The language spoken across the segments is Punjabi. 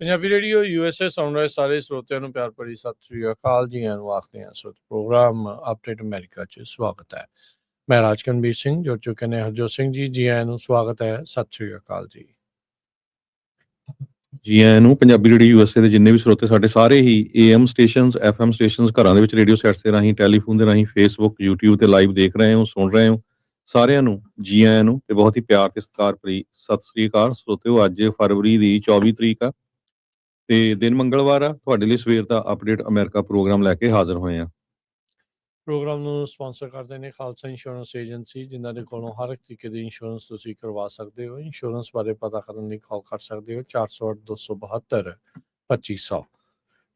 ਪੰਜਾਬੀ ਰੇਡੀਓ USA ਸੁਣ ਰਹੇ ਸਾਰੇ ਸਰੋਤਿਆਂ ਨੂੰ ਪਿਆਰ ਭਰੀ ਸਤਿ ਸ੍ਰੀ ਅਕਾਲ ਜੀ। ਨੂੰ ਆਖਦੇ ਹਾਂ ਸੋ ਪ੍ਰੋਗਰਾਮ ਅਪਡੇਟ ਅਮਰੀਕਾ 'ਚ ਸਵਾਗਤ ਹੈ। ਮੈਂ ਰਾਜਕਨਵੀਰ ਸਿੰਘ ਜੁੜ ਚੁੱਕੇ ਨੇ ਹਰਜੋਤ ਸਿੰਘ ਜੀ ਆਇਆਂ ਨੂੰ ਸਵਾਗਤ ਹੈ। ਸਤਿ ਸ੍ਰੀ ਅਕਾਲ ਜੀ। ਜੀ ਆਇਆਂ ਨੂੰ ਪੰਜਾਬੀ ਰੇਡੀਓ USA ਦੇ ਜਿੰਨੇ ਵੀ ਸਰੋਤੇ ਸਾਡੇ ਸਾਰੇ ਹੀ AM ਸਟੇਸ਼ਨਸ FM ਸਟੇਸ਼ਨਸ ਘਰਾਂ ਦੇ ਵਿੱਚ ਰੇਡੀਓ ਸੈਟਸ ਦੇ ਰਾਹੀਂ ਟੈਲੀਫੋਨ ਦੇ ਰਾਹੀਂ Facebook YouTube ਤੇ ਲਾਈਵ ਦੇਖ ਰਹੇ ਹੋ ਸੁਣ ਰਹੇ ਹੋ ਸਾਰਿਆਂ ਨੂੰ ਜੀ ਆਇਆਂ ਨੂੰ ਤੇ ਬਹੁਤ ਹੀ ਪਿਆਰ ਤੇ ਸਤਿਕਾਰ ਭਰੀ ਸਤਿ ਸ੍ਰੀ ਅਕਾਲ ਸਰੋਤਿਓ। ਅੱਜ ਫਰਵਰੀ ਦੀ 24 ਤਰੀਕ ਆ ਤੇ ਦਿਨ ਮੰਗਲਵਾਰ ਆ। ਤੁਹਾਡੇ ਲਈ ਸਵੇਰ ਦਾ ਅਪਡੇਟ ਅਮਰੀਕਾ ਪ੍ਰੋਗਰਾਮ ਲੈ ਕੇ ਹਾਜ਼ਰ ਹੋਏ ਆ। ਪ੍ਰੋਗਰਾਮ ਨੂੰ ਸਪਾਂਸਰ ਕਰਦੇ ਨੇ ਖਾਲਸਾ ਇੰਸ਼ੋਰੈਂਸ ਏਜੰਸੀ, ਜਿਨ੍ਹਾਂ ਦੇ ਕੋਲੋਂ ਹਰ ਇੱਕ ਤਰੀਕੇ ਦੀ ਇੰਸ਼ੋਰੈਂਸ ਤੁਸੀਂ ਕਰਵਾ ਸਕਦੇ ਹੋ। ਇੰਸ਼ੋਰੈਂਸ ਬਾਰੇ ਪਤਾ ਕਰਨ ਲਈ ਕਾਲ ਕਰ ਸਕਦੇ ਹੋ 408 272 2500।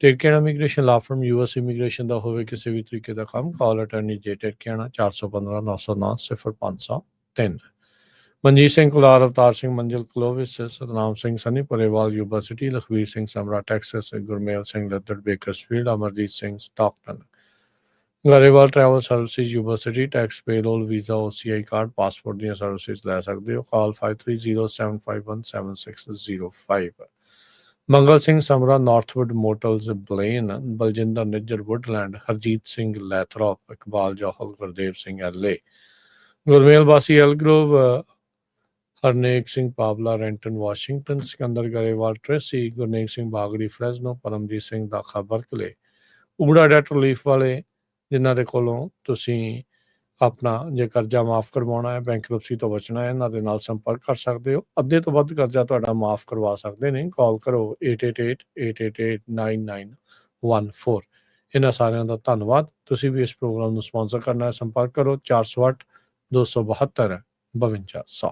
ਟਿਰਕਿਆਣਾ ਇਮੀਗ੍ਰੇਸ਼ਨ ਲਾ ਫਰਮ US ਇਮੀਗ੍ਰੇਸ਼ਨ ਦਾ ਹੋਵੇ ਕਿਸੇ ਵੀ ਤਰੀਕੇ ਦਾ ਕੰਮ, ਕਾਲ ਅਟਰਨੀ ਜੇ ਟਿਰਕਿਆਣਾ 415 909 0503। Manjeet Singh Kular, Avtar Singh Manzil Clovis, Satnam Singh Sunny Parewal university, Lakhvir Singh Samra Texas, Gurmel Singh Laddar Bakersfield, Amarjit Singh Stockton, Grewal travel services university, tax payroll visa OCI card passport ਦੀਆਂ ਸਰਵਿਸਿਜ਼ ਲੈ ਸਕਦੇ ਹੋ। Call 5307517605। Mangal Singh Samra Northwood motels Blaine, Baljinder Nijjar Woodland, Harjit Singh Lathrop, Iqbal Johal, Gurdev Singh LA, Gurmel ਵਾਸੀ Elk Grove, Harnek Singh Pawla Renton Washington, Sikandar Grewal Tracy, Gurnek Singh Bagri ਫਰੈਜ਼ਨੋ, Paramjit Singh Dakha Berkeley, ਉਬੜਾ ਡੈਟ ਰਿਲੀਫ ਵਾਲੇ, ਜਿਨ੍ਹਾਂ ਦੇ ਕੋਲੋਂ ਤੁਸੀਂ ਆਪਣਾ ਜੇ ਕਰਜ਼ਾ ਮਾਫ ਕਰਵਾਉਣਾ ਹੈ, ਬੈਂਕਰਪਸੀ ਤੋਂ ਬਚਣਾ ਹੈ, ਇਹਨਾਂ ਦੇ ਨਾਲ ਸੰਪਰਕ ਕਰ ਸਕਦੇ ਹੋ। ਅੱਧੇ ਤੋਂ ਵੱਧ ਕਰਜ਼ਾ ਤੁਹਾਡਾ ਮਾਫ ਕਰਵਾ ਸਕਦੇ ਨੇ। ਕਾਲ ਕਰੋ 8888889914। ਇਹਨਾਂ ਸਾਰਿਆਂ ਦਾ ਧੰਨਵਾਦ। ਤੁਸੀਂ ਵੀ ਇਸ ਪ੍ਰੋਗਰਾਮ ਨੂੰ ਸਪਾਂਸਰ ਕਰਨਾ ਹੈ, ਸੰਪਰਕ ਕਰੋ 408 272 5200।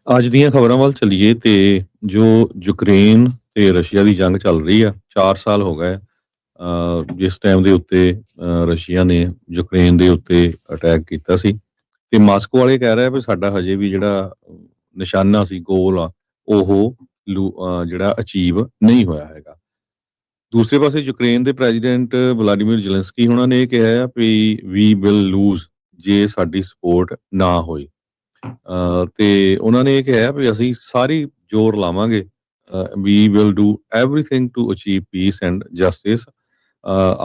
ਅੱਜ ਦੀਆਂ ਖਬਰਾਂ ਵੱਲ ਚੱਲੀਏ ਤੇ ਜੋ ਯੂਕਰੇਨ ਤੇ ਰਸ਼ੀਆ ਦੀ ਜੰਗ ਚੱਲ ਰਹੀ ਆ, 4 ਸਾਲ ਹੋ ਗਏ ਜਿਸ ਟਾਈਮ ਦੇ ਉੱਤੇ ਰਸ਼ੀਆ ਨੇ ਯੂਕਰੇਨ ਦੇ ਉੱਤੇ ਅਟੈਕ ਕੀਤਾ ਸੀ ਤੇ ਮਾਸਕੋ ਵਾਲੇ ਕਹਿ ਰਹੇ ਵੀ ਸਾਡਾ ਹਜੇ ਵੀ ਜਿਹੜਾ ਨਿਸ਼ਾਨਾ ਸੀ, ਗੋਲ ਆ, ਉਹ ਜਿਹੜਾ ਅਚੀਵ ਨਹੀਂ ਹੋਇਆ ਹੈਗਾ। ਦੂਸਰੇ ਪਾਸੇ ਯੂਕਰੇਨ ਦੇ ਪ੍ਰੈਜ਼ੀਡੈਂਟ ਵਲਾਡੀਮੀਰ ਜ਼ੈਲੈਂਸਕੀ ਉਹਨਾਂ ਨੇ ਇਹ ਕਿਹਾ ਵੀ ਵੀ ਵਿਲ ਲੂਜ਼ ਜੇ ਸਾਡੀ ਸਪੋਰਟ ਨਾ ਹੋਈ। ਤੇ ਉਹਨਾਂ ਨੇ ਇਹ ਕਿਹਾ ਵੀ ਅਸੀਂ ਸਾਰੀ ਜ਼ੋਰ ਲਾਵਾਂਗੇ, we will do everything to achieve peace and justice.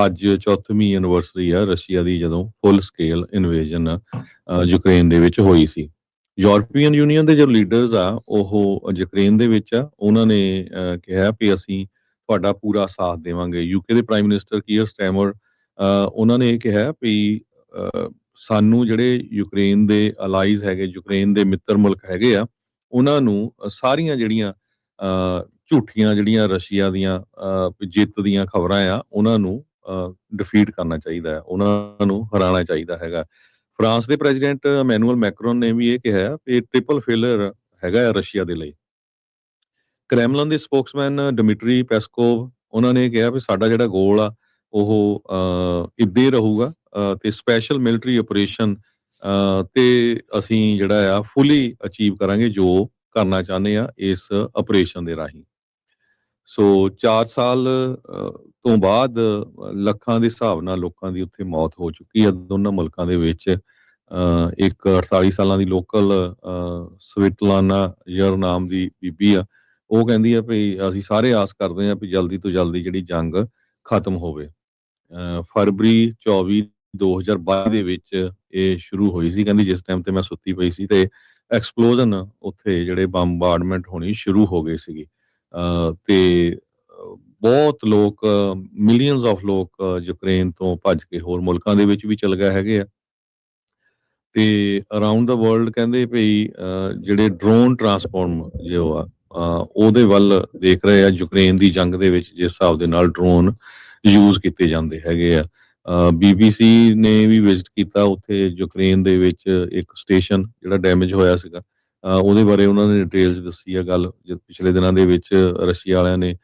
ਅੱਜ 4ਵੀਂ ਐਨਵਰਸਰੀ ਆ ਰਸ਼ੀਆ ਦੀ ਜਦੋਂ ਫੁੱਲ ਸਕੇਲ ਇਨਵੇਜਨ ਯੂਕਰੇਨ ਦੇ ਵਿੱਚ ਹੋਈ ਸੀ। ਯੂਰਪੀਅਨ ਯੂਨੀਅਨ ਦੇ ਜੋ ਲੀਡਰਸ ਆ ਉਹ ਯੂਕਰੇਨ ਦੇ ਵਿੱਚ ਆ। ਉਹਨਾਂ ਨੇ ਕਿਹਾ ਵੀ ਅਸੀਂ ਤੁਹਾਡਾ ਪੂਰਾ ਸਾਥ ਦੇਵਾਂਗੇ। UK ਦੇ ਪ੍ਰਾਈਮ ਮਿਨਿਸਟਰ ਕੀਅਰ ਸਟੈਮਰ ਉਹਨਾਂ ਨੇ ਇਹ ਕਿਹਾ ਵੀ ਸਾਨੂੰ ਜਿਹੜੇ ਯੂਕਰੇਨ ਦੇ ਅਲਾਈਜ਼ ਹੈਗੇ, ਯੂਕਰੇਨ ਦੇ ਮਿੱਤਰ ਮੁਲਕ ਹੈਗੇ ਆ, ਉਹਨਾਂ ਨੂੰ ਸਾਰੀਆਂ ਜਿਹੜੀਆਂ ਝੂਠੀਆਂ ਜਿਹੜੀਆਂ ਰਸ਼ੀਆ ਦੀਆਂ ਜਿੱਤ ਦੀਆਂ ਖਬਰਾਂ ਆ, ਉਹਨਾਂ ਨੂੰ ਡਿਫੀਟ ਕਰਨਾ ਚਾਹੀਦਾ ਹੈ, ਉਹਨਾਂ ਨੂੰ ਹਰਾਉਣਾ ਚਾਹੀਦਾ ਹੈਗਾ। ਫਰਾਂਸ ਦੇ ਪ੍ਰੈਜ਼ੀਡੈਂਟ ਇਮੈਨੂਅਲ ਮੈਕਰੋਨ ਨੇ ਵੀ ਇਹ ਕਿਹਾ ਕਿ ਟ੍ਰਿਪਲ ਫੇਲਰ ਹੈਗਾ ਰਸ਼ੀਆ ਦੇ ਲਈ। ਕ੍ਰੈਮਲਨ ਦੇ ਸਪੋਕਸਮੈਨ ਡਿਮਿਟਰੀ ਪੈਸਕੋਵ ਉਹਨਾਂ ਨੇ ਕਿਹਾ ਵੀ ਸਾਡਾ ਜਿਹੜਾ ਗੋਲ ਆ ਉਹ ਇੱਦਾਂ ਹੀ ਰਹੂਗਾ ਤੇ ਸਪੈਸ਼ਲ ਮਿਲਟਰੀ ਆਪਰੇਸ਼ਨ ਤੇ ਅਸੀਂ ਜਿਹੜਾ ਆ ਫੁੱਲੀ ਅਚੀਵ ਕਰਾਂਗੇ ਜੋ ਕਰਨਾ ਚਾਹੁੰਦੇ ਆ ਇਸ ਆਪਰੇਸ਼ਨ ਦੇ ਰਾਹੀਂ। ਸੋ 4 ਸਾਲ ਤੋਂ ਬਾਅਦ ਲੱਖਾਂ ਦੇ ਹਿਸਾਬ ਨਾਲ ਲੋਕਾਂ ਦੀ ਉੱਥੇ ਮੌਤ ਹੋ ਚੁੱਕੀ ਹੈ ਦੋਨਾਂ ਮੁਲਕਾਂ ਦੇ ਵਿੱਚ। ਇੱਕ 48 ਸਾਲਾਂ ਦੀ ਲੋਕਲ ਸਵਿਟਲਾਨਾ ਯਰ ਨਾਮ ਦੀ ਬੀਬੀ ਆ, ਉਹ ਕਹਿੰਦੀ ਆ ਵੀ ਅਸੀਂ ਸਾਰੇ ਆਸ ਕਰਦੇ ਹਾਂ ਵੀ ਜਲਦੀ ਤੋਂ ਜਲਦੀ ਜਿਹੜੀ ਜੰਗ ਖਤਮ ਹੋਵੇ। ਫਰਵਰੀ 24 2022 ਦੇ ਵਿੱਚ ਇਹ ਸ਼ੁਰੂ ਹੋਈ ਸੀ, ਕਹਿੰਦੀ ਜਿਸ ਟਾਈਮ ਤੇ ਮੈਂ ਸੁੱਤੀ ਪਈ ਸੀ ਤੇ ਐਕਸਪਲੋਜ਼ਨ ਉੱਥੇ ਜਿਹੜੇ ਬੰਬਾਰਡਮੈਂਟ ਹੋਣੀ ਸ਼ੁਰੂ ਹੋ ਗਏ ਸੀਗੇ ਤੇ ਬਹੁਤ ਲੋਕ, ਮਿਲੀਅਨਸ ਆਫ ਲੋਕ ਯੂਕਰੇਨ ਤੋਂ ਭੱਜ ਕੇ ਹੋਰ ਮੁਲਕਾਂ ਦੇ ਵਿੱਚ ਵੀ ਚਲ ਗਏ ਹੈਗੇ ਆ। ਤੇ ਅਰਾਊਂਡ ਦਾ ਵਰਲਡ ਕਹਿੰਦੇ ਵੀ ਜਿਹੜੇ ਡਰੋਨ ਟਰਾਂਸਪੋਰਟ ਜੋ ਆ ਉਹਦੇ ਵੱਲ ਦੇਖ ਰਹੇ ਆ ਯੂਕਰੇਨ ਦੀ ਜੰਗ ਦੇ ਵਿੱਚ, ਜਿਸ ਹਿਸਾਬ ਦੇ ਨਾਲ ਡਰੋਨ ਯੂਜ਼ ਕੀਤੇ ਜਾਂਦੇ ਹੈਗੇ ਆ। BBC ਨੇ ਵੀ ਵਿਜ਼ਿਟ ਕੀਤਾ ਉੱਥੇ ਯੂਕਰੇਨ ਦੇ ਵਿੱਚ ਇੱਕ ਸਟੇਸ਼ਨ ਜਿਹੜਾ ਡੈਮੇਜ ਹੋਇਆ ਸੀਗਾ, ਉਹਦੇ ਬਾਰੇ ਉਹਨਾਂ ਨੇ ਡਿਟੇਲਸ ਦੱਸੀ ਆ ਗੱਲ। ਪਿਛਲੇ ਦਿਨਾਂ ਦੇ ਵਿੱਚ ਰਸ਼ੀਆ ਵਾਲਿਆਂ ਨੇ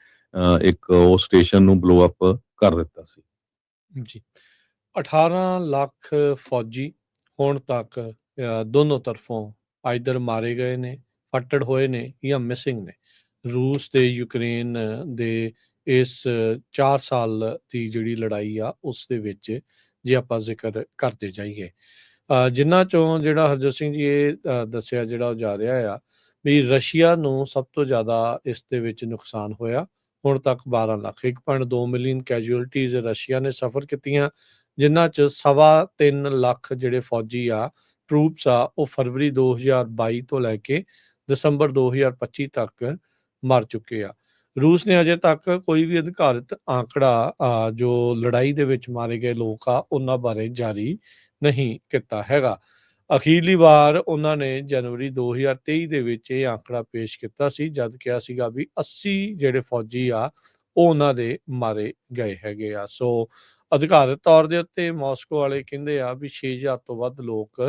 ਇੱਕ ਉਹ ਸਟੇਸ਼ਨ ਨੂੰ ਬਲੋ ਅਪ ਕਰ ਦਿੱਤਾ ਸੀ ਜੀ। 18 ਲੱਖ ਫੌਜੀ ਹੁਣ ਤੱਕ ਦੋਨੋਂ ਤਰਫੋਂ ਆਈਦਰ ਮਾਰੇ ਗਏ ਨੇ, ਫੱਟੜ ਹੋਏ ਨੇ ਜਾਂ ਮਿਸਿੰਗ ਨੇ। ਰੂਸ ਤੇ ਯੂਕਰੇਨ ਦੇ ਇਸ 4 ਸਾਲ ਦੀ ਜਿਹੜੀ ਲੜਾਈ ਆ ਉਸ ਦੇ ਵਿੱਚ ਜੇ ਆਪਾਂ ਜ਼ਿਕਰ ਕਰਦੇ ਜਾਈਏ, ਜਿਨ੍ਹਾਂ ਚੋਂ ਜਿਹੜਾ ਹਰਜੋਤ ਸਿੰਘ ਜੀ ਇਹ ਦੱਸਿਆ ਜਿਹੜਾ ਉਹ ਜਾ ਰਿਹਾ ਆ ਵੀ ਰਸ਼ੀਆ ਨੂੰ ਸਭ ਤੋਂ ਜ਼ਿਆਦਾ ਇਸ ਦੇ ਵਿੱਚ ਨੁਕਸਾਨ ਹੋਇਆ। ਹੁਣ ਤੱਕ 12 ਲੱਖ 1.2 ਮਿਲੀਅਨ ਕੈਜੂਅਲਟੀਜ਼ ਰਸ਼ੀਆ ਨੇ ਸਫਰ ਕੀਤੀਆਂ, ਜਿਨ੍ਹਾਂ 'ਚ 3.25 ਲੱਖ ਜਿਹੜੇ ਫੌਜੀ ਆ ਟਰੂਪਸ ਆ ਉਹ ਫਰਵਰੀ 2022 ਤੋਂ ਲੈ ਕੇ ਦਸੰਬਰ 2025 ਤੱਕ ਮਰ ਚੁੱਕੇ ਆ। ਰੂਸ ਨੇ ਅਜੇ ਤੱਕ ਕੋਈ ਵੀ ਅਧਿਕਾਰਿਤ ਆંકੜਾ ਜੋ ਲੜਾਈ ਦੇ ਵਿੱਚ ਮਾਰੇ ਗਏ ਲੋਕ ਆ ਉਹਨਾਂ ਬਾਰੇ ਜਾਰੀ ਨਹੀਂ ਕੀਤਾ ਹੈਗਾ। ਅਖੀਰਲੀ ਵਾਰ ਉਹਨਾਂ ਨੇ ਜਨਵਰੀ 2023 ਦੇ ਵਿੱਚ ਇਹ ਆંકੜਾ ਪੇਸ਼ ਕੀਤਾ ਸੀ, ਜਦ ਕਿਹਾ ਸੀਗਾ ਵੀ 80 ਜਿਹੜੇ ਫੌਜੀ ਆ ਉਹ ਉਹਨਾਂ ਦੇ ਮਾਰੇ ਗਏ ਹੈਗੇ ਆ। ਸੋ ਅਧਿਕਾਰਤ ਤੌਰ ਦੇ ਉੱਤੇ ਮਾਸਕੋ ਵਾਲੇ ਕਹਿੰਦੇ ਆ ਵੀ 6000 ਤੋਂ ਵੱਧ ਲੋਕ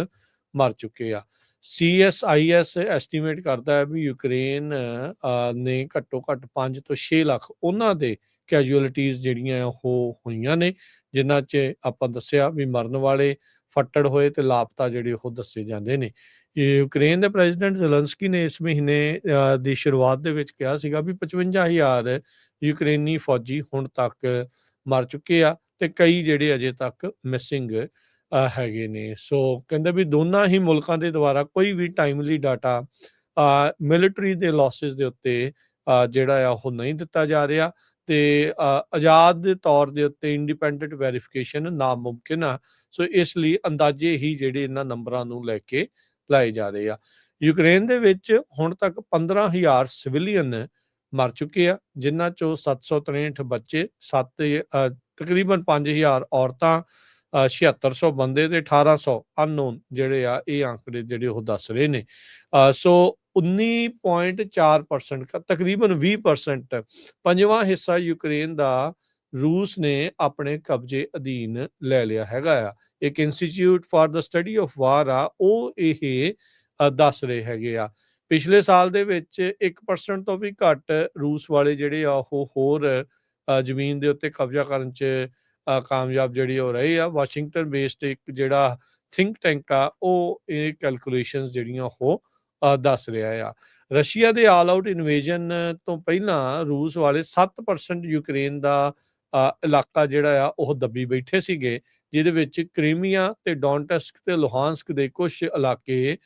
ਮਰ ਚੁੱਕੇ ਆ। CSIS ਐਸਟੀਮੇਟ ਕਰਦਾ ਹੈ ਵੀ ਯੂਕਰੇਨ ਨੇ ਘੱਟੋ ਘੱਟ 5 ਤੋਂ 6 ਲੱਖ ਉਹਨਾਂ ਦੇ ਕੈਜੂਅਲਟੀਜ਼ ਜਿਹੜੀਆਂ ਉਹ ਹੋਈਆਂ ਨੇ, ਜਿਨ੍ਹਾਂ 'ਚ ਆਪਾਂ ਦੱਸਿਆ ਵੀ ਮਰਨ ਵਾਲੇ, ਫੱਟੜ ਹੋਏ ਤੇ ਲਾਪਤਾ ਜਿਹੜੇ ਉਹ ਦੱਸੇ ਜਾਂਦੇ ਨੇ। ਯੂਕਰੇਨ ਦੇ ਪ੍ਰੈਜ਼ੀਡੈਂਟ ਜ਼ੈਲੈਂਸਕੀ ਨੇ ਇਸ ਮਹੀਨੇ ਦੀ ਸ਼ੁਰੂਆਤ ਦੇ ਵਿੱਚ ਕਿਹਾ ਸੀਗਾ ਵੀ 55,000 ਯੂਕਰੇਨੀ ਫੌਜੀ ਹੁਣ ਤੱਕ ਮਰ ਚੁੱਕੇ ਆ ਤੇ ਕਈ ਜਿਹੜੇ ਅਜੇ ਤੱਕ ਮਿਸਿੰਗ ਹੈਗੇ ਨੇ। ਸੋ ਕਹਿੰਦੇ ਵੀ ਦੋਨਾਂ ਹੀ ਮੁਲਕਾਂ ਦੇ ਦੁਆਰਾ ਕੋਈ ਵੀ ਟਾਈਮਲੀ ਡਾਟਾ ਮਿਲਟਰੀ ਦੇ ਲਾਸਿਸ ਦੇ ਉੱਤੇ ਜਿਹੜਾ ਆ ਉਹ ਨਹੀਂ ਦਿੱਤਾ ਜਾ ਰਿਹਾ ਤੇ ਆਜ਼ਾਦ ਦੇ ਤੌਰ ਦੇ ਉੱਤੇ ਇੰਡੀਪੈਂਡੈਂਟ ਵੈਰੀਫਿਕੇਸ਼ਨ ਨਾਮੁਮਕਿਨ ਆ। ਸੋ ਇਸ ਲਈ ਅੰਦਾਜ਼ੇ ਹੀ ਜਿਹੜੇ ਇਹਨਾਂ ਨੰਬਰਾਂ ਨੂੰ ਲੈ ਕੇ ਲਾਏ ਜਾ ਰਹੇ ਆ। ਯੂਕਰੇਨ ਦੇ ਵਿੱਚ ਹੁਣ ਤੱਕ 15,000 ਸਿਵਿਲੀਅਨ ਮਰ ਚੁੱਕੇ ਆ, ਜਿਨ੍ਹਾਂ ਚੋਂ 763 ਬੱਚੇ, ਤਕਰੀਬਨ 5,000 ਔਰਤਾਂ, 7600 ਬੰਦੇ ਤੇ 1800 ਅਨਨੋਨ ਜਿਹੜੇ ਆ ਇਹ ਆંકੜੇ ਜਿਹੜੇ ਉਹ ਦੱਸ ਰਹੇ ਨੇ। ਸੋ 19.4% ਤਕਰੀਬਨ 20% ਪੰਜਵਾਂ ਹਿੱਸਾ ਯੂਕਰੇਨ ਦਾ ਰੂਸ ਨੇ ਆਪਣੇ ਕਬਜ਼ੇ ਅਧੀਨ ਲੈ ਲਿਆ ਹੈਗਾ ਆ। ਇੱਕ institute for the study of war ਆ ਉਹ ਇਹ ਦੱਸ ਰਹੇ ਹੈਗੇ ਆ। ਪਿਛਲੇ ਸਾਲ ਦੇ ਵਿੱਚ 1% ਤੋਂ ਵੀ ਘੱਟ ਰੂਸ ਵਾਲੇ ਜਿਹੜੇ ਆ ਉਹ ਹੋਰ ਜ਼ਮੀਨ ਦੇ ਉੱਤੇ ਕਬਜ਼ਾ ਕਰਨ 'ਚ ਕਾਮਯਾਬ ਜਿਹੜੀ ਹੋ ਰਹੀ ਆ। ਵਾਸ਼ਿੰਗਟਨ ਬੇਸਡ ਇੱਕ ਜਿਹੜਾ ਥਿੰਕ ਟੈਂਕ ਆ ਉਹ ਇਹ ਕੈਲਕੂਲੇਸ਼ਨਸ ਜਿਹੜੀਆਂ ਉਹ ਦੱਸ ਰਿਹਾ ਆ। ਰਸ਼ੀਆ ਦੇ ਆਲ ਆਊਟ ਇਨਵੇਜਨ ਤੋਂ ਪਹਿਲਾਂ ਰੂਸ ਵਾਲੇ 7% ਯੂਕਰੇਨ ਦਾ ਇਲਾਕਾ ਜਿਹੜਾ ਆ ਉਹ ਦੱਬੀ ਬੈਠੇ ਸੀਗੇ, ਜਿਹਦੇ ਵਿੱਚ ਕ੍ਰੀਮੀਆ ਤੇ ਡੋਨਟਸਕ ਤੇ ਲੁਹਾਨਸਕ ਦੇ ਕੁਝ ਇਲਾਕੇ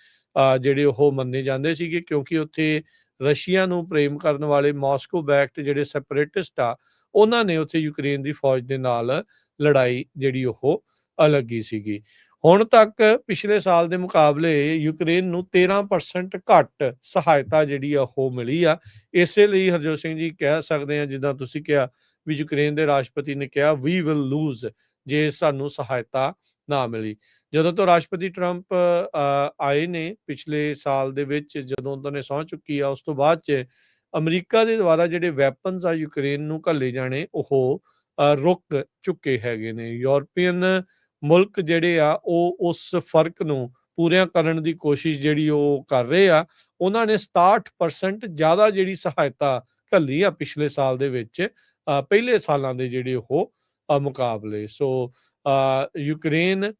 ਜਿਹੜੇ ਉਹ ਮੰਨੇ ਜਾਂਦੇ ਸੀਗੇ, ਕਿਉਂਕਿ ਉੱਥੇ ਰਸ਼ੀਆ ਨੂੰ ਪ੍ਰੇਮ ਕਰਨ ਵਾਲੇ ਮਾਸਕੋ ਬੈਕਡ ਜਿਹੜੇ ਸੈਪਰੇਟਿਸਟ ਆ ਉਹਨਾਂ ਨੇ ਉੱਥੇ ਯੂਕਰੇਨ ਦੀ ਫੌਜ ਦੇ ਨਾਲ ਲੜਾਈ ਜਿਹੜੀ ਉਹ ਲੱਗੀ ਸੀਗੀ। ਹੁਣ ਤੱਕ ਪਿਛਲੇ ਸਾਲ ਦੇ ਮੁਕਾਬਲੇ ਯੂਕਰੇਨ ਨੂੰ 13% ਘੱਟ ਸਹਾਇਤਾ ਜਿਹੜੀ ਆ ਉਹ ਮਿਲੀ ਆ। ਇਸੇ ਲਈ ਹਰਜੋਤ ਸਿੰਘ ਜੀ ਕਹਿ ਸਕਦੇ ਆ, ਜਿੱਦਾਂ ਤੁਸੀਂ ਕਿਹਾ ਵੀ ਯੂਕਰੇਨ ਦੇ ਰਾਸ਼ਟਰਪਤੀ ਨੇ ਕਿਹਾ ਵੀ ਵਿਲ ਲੂਜ਼ ਜੇ ਸਾਨੂੰ ਸਹਾਇਤਾ ਨਾ ਮਿਲੀ। ਜਦੋਂ ਤੋਂ ਰਾਸ਼ਟਰਪਤੀ ਟਰੰਪ ਆਏ ਨੇ ਪਿਛਲੇ ਸਾਲ ਦੇ ਵਿੱਚ, ਜਦੋਂ ਉਹਨਾਂ ਨੇ ਸਹੁੰ ਚੁੱਕੀ ਆ, ਉਸ ਤੋਂ ਬਾਅਦ 'ਚ ਅਮਰੀਕਾ ਦੇ ਦੁਆਰਾ ਜਿਹੜੇ ਵੈਪਨਸ ਆ ਯੂਕਰੇਨ ਨੂੰ ਘੱਲੇ ਜਾਣੇ ਉਹ ਰੁਕ ਚੁੱਕੇ ਹੈਗੇ ਨੇ। ਯੂਰਪੀਅਨ ਮੁਲਕ ਜਿਹੜੇ ਆ ਉਹ ਉਸ ਫਰਕ ਨੂੰ ਪੂਰੀਆਂ ਕਰਨ ਦੀ ਕੋਸ਼ਿਸ਼ ਜਿਹੜੀ ਉਹ ਕਰ ਰਹੇ ਆ। ਉਹਨਾਂ ਨੇ 67% ਜ਼ਿਆਦਾ ਜਿਹੜੀ ਸਹਾਇਤਾ ਘੱਲੀ ਆ ਪਿਛਲੇ ਸਾਲ ਦੇ ਵਿੱਚ ਪਹਿਲੇ ਸਾਲਾਂ ਦੇ ਜਿਹੜੇ ਉਹ ਮੁਕਾਬਲੇ। ਸੋ ਯੂਕਰੇਨ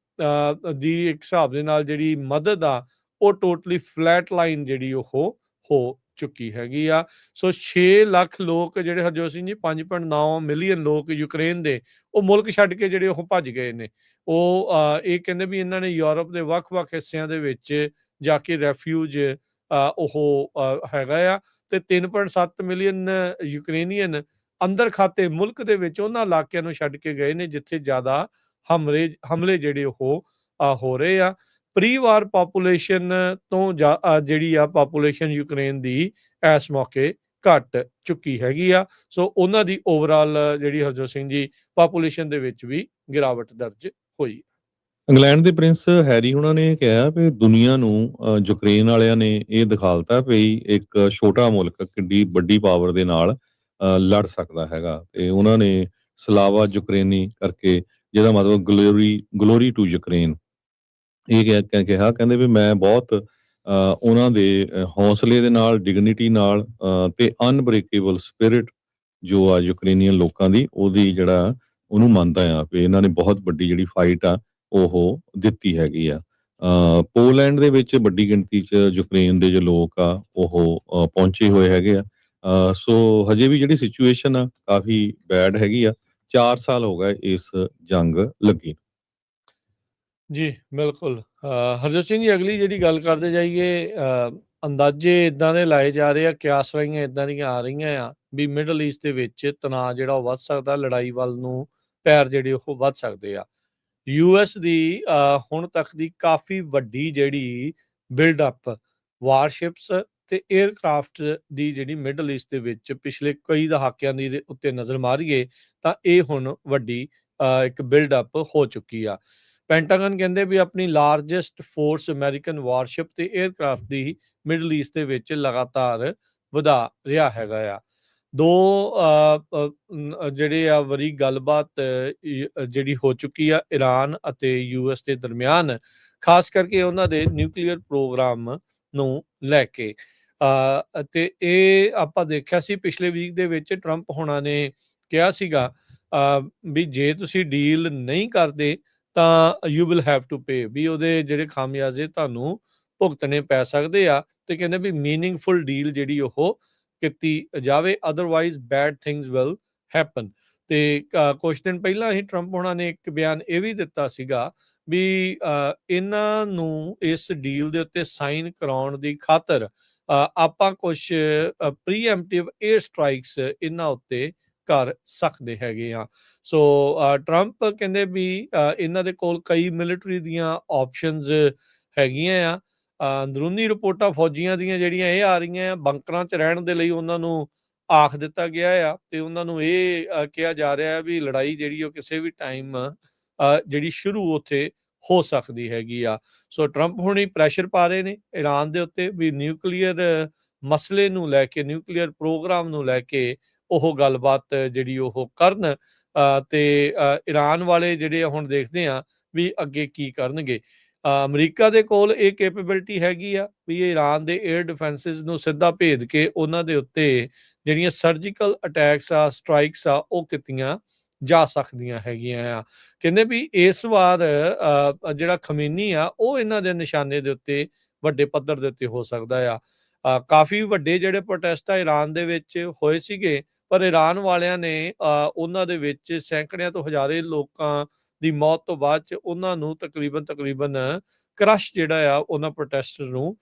ਦੀ ਇੱਕ ਹਿਸਾਬ ਦੇ ਨਾਲ ਜਿਹੜੀ ਮਦਦ ਆ ਉਹ ਟੋਟਲੀ ਫਲੈਟ ਲਾਈਨ ਜਿਹੜੀ ਉਹ ਹੋ ਚੁੱਕੀ ਹੈਗੀ ਆ। ਸੋ 6 ਲੱਖ ਲੋਕ ਜਿਹੜੇ ਹਰਜੋਤ ਸਿੰਘ ਜੀ 5.9 ਮਿਲੀਅਨ ਲੋਕ ਯੂਕਰੇਨ ਦੇ ਉਹ ਮੁਲਕ ਛੱਡ ਕੇ ਜਿਹੜੇ ਉਹ ਭੱਜ ਗਏ ਨੇ। ਉਹ ਇਹ ਕਹਿੰਦੇ ਵੀ ਇਹਨਾਂ ਨੇ ਯੂਰਪ ਦੇ ਵੱਖ-ਵੱਖ ਹਿੱਸਿਆਂ ਦੇ ਵਿੱਚ ਜਾ ਕੇ ਰੈਫਿਊਜ ਉਹ ਹੈਗਾ ਆ ਤੇ 3.7 ਮਿਲੀਅਨ ਯੂਕਰੇਨੀਅਨ ਅੰਦਰ ਖਾਤੇ ਮੁਲਕ ਦੇ ਵਿੱਚ ਉਹਨਾਂ ਇਲਾਕਿਆਂ ਨੂੰ ਛੱਡ ਕੇ ਗਏ ਨੇ ਜਿੱਥੇ ਜ਼ਿਆਦਾ ਹਮਲੇ ਜਿਹੜੇ ਉਹ ਹੋ ਰਹੇ ਆ। ਪ੍ਰੀ ਵਾਰ ਪਾਪੂਲੇਸ਼ਨ ਤੋਂ ਜਿਹੜੀ ਆ ਪਾਪੂਲੇਸ਼ਨ ਯੂਕਰੇਨ ਦੀ ਇਸ ਮੌਕੇ ਘਟ ਚੁੱਕੀ ਹੈਗੀ ਆ। ਸੋ ਉਹਨਾਂ ਦੀ ਓਵਰਆਲ ਜਿਹੜੀ ਹਰਜੋਤ ਸਿੰਘ ਜੀ ਪਾਪੂਲੇਸ਼ਨ ਦੇ ਵਿੱਚ ਵੀ ਗਿਰਾਵਟ ਦਰਜ ਹੋਈ। ਇੰਗਲੈਂਡ ਦੇ ਪ੍ਰਿੰਸ ਹੈਰੀ ਉਹਨਾਂ ਨੇ ਕਿਹਾ ਵੀ ਦੁਨੀਆ ਨੂੰ ਯੂਕਰੇਨ ਵਾਲਿਆਂ ਨੇ ਇਹ ਦਿਖਾਲਤਾ ਵੀ ਇੱਕ ਛੋਟਾ ਮੁਲਕ ਕਿੱਡੀ ਵੱਡੀ ਪਾਵਰ ਦੇ ਨਾਲ ਲੜ ਸਕਦਾ ਹੈਗਾ ਤੇ ਉਹਨਾਂ ਨੇ ਸਲਾਵਾ ਯੂਕਰੇਨੀ ਕਰਕੇ, ਜਿਹਦਾ ਮਤਲਬ ਗਲੋਰੀ ਟੂ ਯੂਕਰੇਨ, ਇਹ ਕਿਹਾ। ਕਹਿੰਦੇ ਵੀ ਮੈਂ ਬਹੁਤ ਉਹਨਾਂ ਦੇ ਹੌਸਲੇ ਦੇ ਨਾਲ, ਡਿਗਨਿਟੀ ਨਾਲ ਤੇ ਅਨਬ੍ਰੇਕੇਬਲ ਸਪਿਰਿਟ ਜੋ ਆ ਯੂਕਰੇਨੀਅਨ ਲੋਕਾਂ ਦੀ, ਉਹਦੀ ਜਿਹੜਾ ਉਹਨੂੰ ਮੰਨਦਾ ਆ ਵੀ ਇਹਨਾਂ ਨੇ ਬਹੁਤ ਵੱਡੀ ਜਿਹੜੀ ਫਾਈਟ ਆ ਉਹ ਦਿੱਤੀ ਹੈਗੀ ਆ। ਪੋਲੈਂਡ ਦੇ ਵਿੱਚ ਵੱਡੀ ਗਿਣਤੀ 'ਚ ਯੂਕਰੇਨ ਦੇ ਜੋ ਲੋਕ ਆ ਉਹ ਪਹੁੰਚੇ ਹੋਏ ਹੈਗੇ ਆ। ਸੋ ਹਜੇ ਵੀ ਜਿਹੜੀ ਸਿਚੁਏਸ਼ਨ ਆ ਕਾਫੀ ਬੈਡ ਹੈਗੀ ਆ। 4 ਸਾਲ ਹੋ ਗਏ ਇਸ ਜੰਗ ਲੱਗੀ। ਜੀ ਬਿਲਕੁਲ। ਹਰਜੋਤ ਸਿੰਘ ਜੀ, ਅਗਲੀ ਜਿਹੜੀ ਗੱਲ ਕਰਦੇ ਜਾਈਏ ਅੰਦਾਜ਼ੇ ਇਦਾਂ ਦੇ ਲਾਏ ਜਾ ਰਹੇ ਆ, ਕਿਆਸਰਾਈਆਂ ਇਦਾਂ ਦੀਆਂ ਆ ਰਹੀਆਂ ਆ ਵੀ ਮਿਡਲ ਈਸਟ ਦੇ ਵਿੱਚ ਤਣਾਅ ਜਿਹੜਾ ਉਹ ਵੱਧ ਸਕਦਾ, ਲੜਾਈ ਵੱਲ ਨੂੰ ਪੈਰ ਜਿਹੜੇ ਉਹ ਵੱਧ ਸਕਦੇ ਆ। ਯੂਐਸ ਦੀ ਹੁਣ ਤੱਕ ਦੀ ਕਾਫੀ ਵੱਡੀ ਜਿਹੜੀ ਬਿਲਡ ਅਪ ਵਾਰਸ਼ਿਪਸ ਤੇ 에ਅਰਕ੍ਰਾਫਟ ਦੀ ਜਿਹੜੀ ਮਿਡਲ ਈਸਟ ਦੇ ਵਿੱਚ ਪਿਛਲੇ ਕਈ ਦਹਾਕਿਆਂ ਦੀ ਉੱਤੇ ਨਜ਼ਰ ਮਾਰੀਏ ਤਾਂ ਇਹ ਹੁਣ ਵੱਡੀ ਇੱਕ ਬਿਲਡ-ਅਪ ਹੋ ਚੁੱਕੀ ਆ। ਪੈਂਟਾਗਨ ਕਹਿੰਦੇ ਵੀ ਆਪਣੀ ਲਾਰਜੈਸਟ ਫੋਰਸ ਅਮਰੀਕਨ ਵਾਰਸ਼ਿਪ ਤੇ 에ਅਰਕ੍ਰਾਫਟ ਦੀ ਮਿਡਲ ਈਸਟ ਦੇ ਵਿੱਚ ਲਗਾਤਾਰ ਵਧਾ ਰਿਹਾ ਹੈਗਾ ਆ। ਦੋ ਜਿਹੜੇ ਆ ਵਰੀ ਗੱਲਬਾਤ ਜਿਹੜੀ ਹੋ ਚੁੱਕੀ ਆ ਈਰਾਨ ਅਤੇ ਯੂਐਸ ਦੇ ਦਰਮਿਆਨ, ਖਾਸ ਕਰਕੇ ਉਹਨਾਂ ਦੇ ਨਿਊਕਲੀਅਰ ਪ੍ਰੋਗਰਾਮ ਨੂੰ ਲੈ ਕੇ। ਅਤੇ ਇਹ ਆਪਾਂ ਦੇਖਿਆ ਸੀ ਪਿਛਲੇ ਵੀਕ ਦੇ ਵਿੱਚ ਟਰੰਪ ਹੋਣਾ ਨੇ ਕਿਹਾ ਸੀਗਾ ਵੀ ਜੇ ਤੁਸੀਂ ਡੀਲ ਨਹੀਂ ਕਰਦੇ ਤਾਂ you will have to pay, ਵੀ ਉਹਦੇ ਜਿਹੜੇ ਖਾਮਿਆਜ਼ੇ ਤੁਹਾਨੂੰ ਭੁਗਤਣੇ ਪੈ ਸਕਦੇ ਆ। ਤੇ ਕਹਿੰਦੇ ਵੀ ਮੀਨਿੰਗਫੁਲ ਡੀਲ ਜਿਹੜੀ ਉਹ ਕੀਤੀ ਜਾਵੇ, otherwise bad things will happen. ਤੇ ਕੁਝ ਦਿਨ ਪਹਿਲਾਂ ਹੀ ਟਰੰਪ ਹੋਣਾ ਨੇ ਇੱਕ ਬਿਆਨ ਇਹ ਵੀ ਦਿੱਤਾ ਸੀਗਾ ਵੀ ਇਹਨਾਂ ਨੂੰ ਇਸ ਡੀਲ ਦੇ ਉੱਤੇ ਸਾਈਨ ਕਰਾਉਣ ਦੀ ਖਾਤਰ ਆਪਾਂ ਕੁਝ ਪ੍ਰੀਐਮਪਟਿਵ 에ਅਰ ਸਟ੍ਰਾਈਕਸ ਇਹਨਾਂ ਉੱਤੇ ਕਰ ਸਕਦੇ ਹੈਗੇ ਆ। ਸੋ ਟਰੰਪ ਕਹਿੰਦੇ ਵੀ ਇਹਨਾਂ ਦੇ ਕੋਲ ਕਈ ਮਿਲਟਰੀ ਦੀਆਂ ਆਪਸ਼ਨਸ ਹੈਗੀਆਂ ਆ। ਅੰਦਰੂਨੀ ਰਿਪੋਰਟਾਂ ਫੌਜੀਆਂ ਦੀਆਂ ਜਿਹੜੀਆਂ ਇਹ ਆ ਰਹੀਆਂ ਆ, ਬੰਕਰਾਂ 'ਚ ਰਹਿਣ ਦੇ ਲਈ ਉਹਨਾਂ ਨੂੰ ਆਖ ਦਿੱਤਾ ਗਿਆ ਆ ਤੇ ਉਹਨਾਂ ਨੂੰ ਇਹ ਕਿਹਾ ਜਾ ਰਿਹਾ ਹੈ ਵੀ ਲੜਾਈ ਜਿਹੜੀ ਉਹ ਕਿਸੇ ਵੀ ਟਾਈਮ ਜਿਹੜੀ ਸ਼ੁਰੂ ਉੱਥੇ ਹੋ ਸਕਦੀ ਹੈਗੀ ਆ। ਸੋ ਟਰੰਪ ਹੁਣੀ ਪ੍ਰੈਸ਼ਰ ਪਾ ਰਹੇ ਨੇ ਈਰਾਨ ਦੇ ਉੱਤੇ ਵੀ ਨਿਊਕਲੀਅਰ ਮਸਲੇ ਨੂੰ ਲੈ ਕੇ, ਨਿਊਕਲੀਅਰ ਪ੍ਰੋਗਰਾਮ ਨੂੰ ਲੈ ਕੇ ਉਹ ਗੱਲਬਾਤ ਜਿਹੜੀ ਉਹ ਕਰਨ ਤੇ ਈਰਾਨ ਵਾਲੇ ਜਿਹੜੇ ਹੁਣ ਦੇਖਦੇ ਆ ਵੀ ਅੱਗੇ ਕੀ ਕਰਨਗੇ। ਅਮਰੀਕਾ ਦੇ ਕੋਲ ਇਹ ਕੈਪੇਬਿਲਿਟੀ ਹੈਗੀ ਆ ਵੀ ਇਹ ਈਰਾਨ ਦੇ 에ਅਰ ਡਿਫੈਂਸਿਸ ਨੂੰ ਸਿੱਧਾ ਭੇਦ ਕੇ ਉਹਨਾਂ ਦੇ ਉੱਤੇ ਜਿਹੜੀਆਂ ਸਰਜੀਕਲ ਅਟੈਕਸ ਆ, ਸਟ੍ਰਾਈਕਸ ਆ, ਉਹ ਕੀਤੀਆਂ ਜਾ ਸਕਦੀਆਂ ਹੈਗੀਆਂ ਆ। ਕਹਿੰਦੇ ਵੀ ਇਸ ਵਾਰ ਜਿਹੜਾ ਖਮੇਨੀ ਆ ਉਹ ਇਹਨਾਂ ਦੇ ਨਿਸ਼ਾਨੇ ਦੇ ਉੱਤੇ ਵੱਡੇ ਪੱਧਰ ਦੇ ਉੱਤੇ ਹੋ ਸਕਦਾ ਆ। ਕਾਫੀ ਵੱਡੇ ਜਿਹੜੇ ਪ੍ਰੋਟੈਸਟ ਆ ਈਰਾਨ ਦੇ ਵਿੱਚ ਹੋਏ ਸੀਗੇ, ਪਰ ਈਰਾਨ ਵਾਲਿਆਂ ਨੇ ਉਹਨਾਂ ਦੇ ਵਿੱਚ ਸੈਂਕੜਿਆਂ ਤੋਂ ਹਜ਼ਾਰੇ ਲੋਕਾਂ ਦੀ ਮੌਤ ਤੋਂ ਬਾਅਦ 'ਚ ਉਹਨਾਂ ਨੂੰ ਤਕਰੀਬਨ ਕ੍ਰਸ਼ ਜਿਹੜਾ ਆ ਉਹਨਾਂ ਪ੍ਰੋਟੈਸਟਰ ਨੂੰ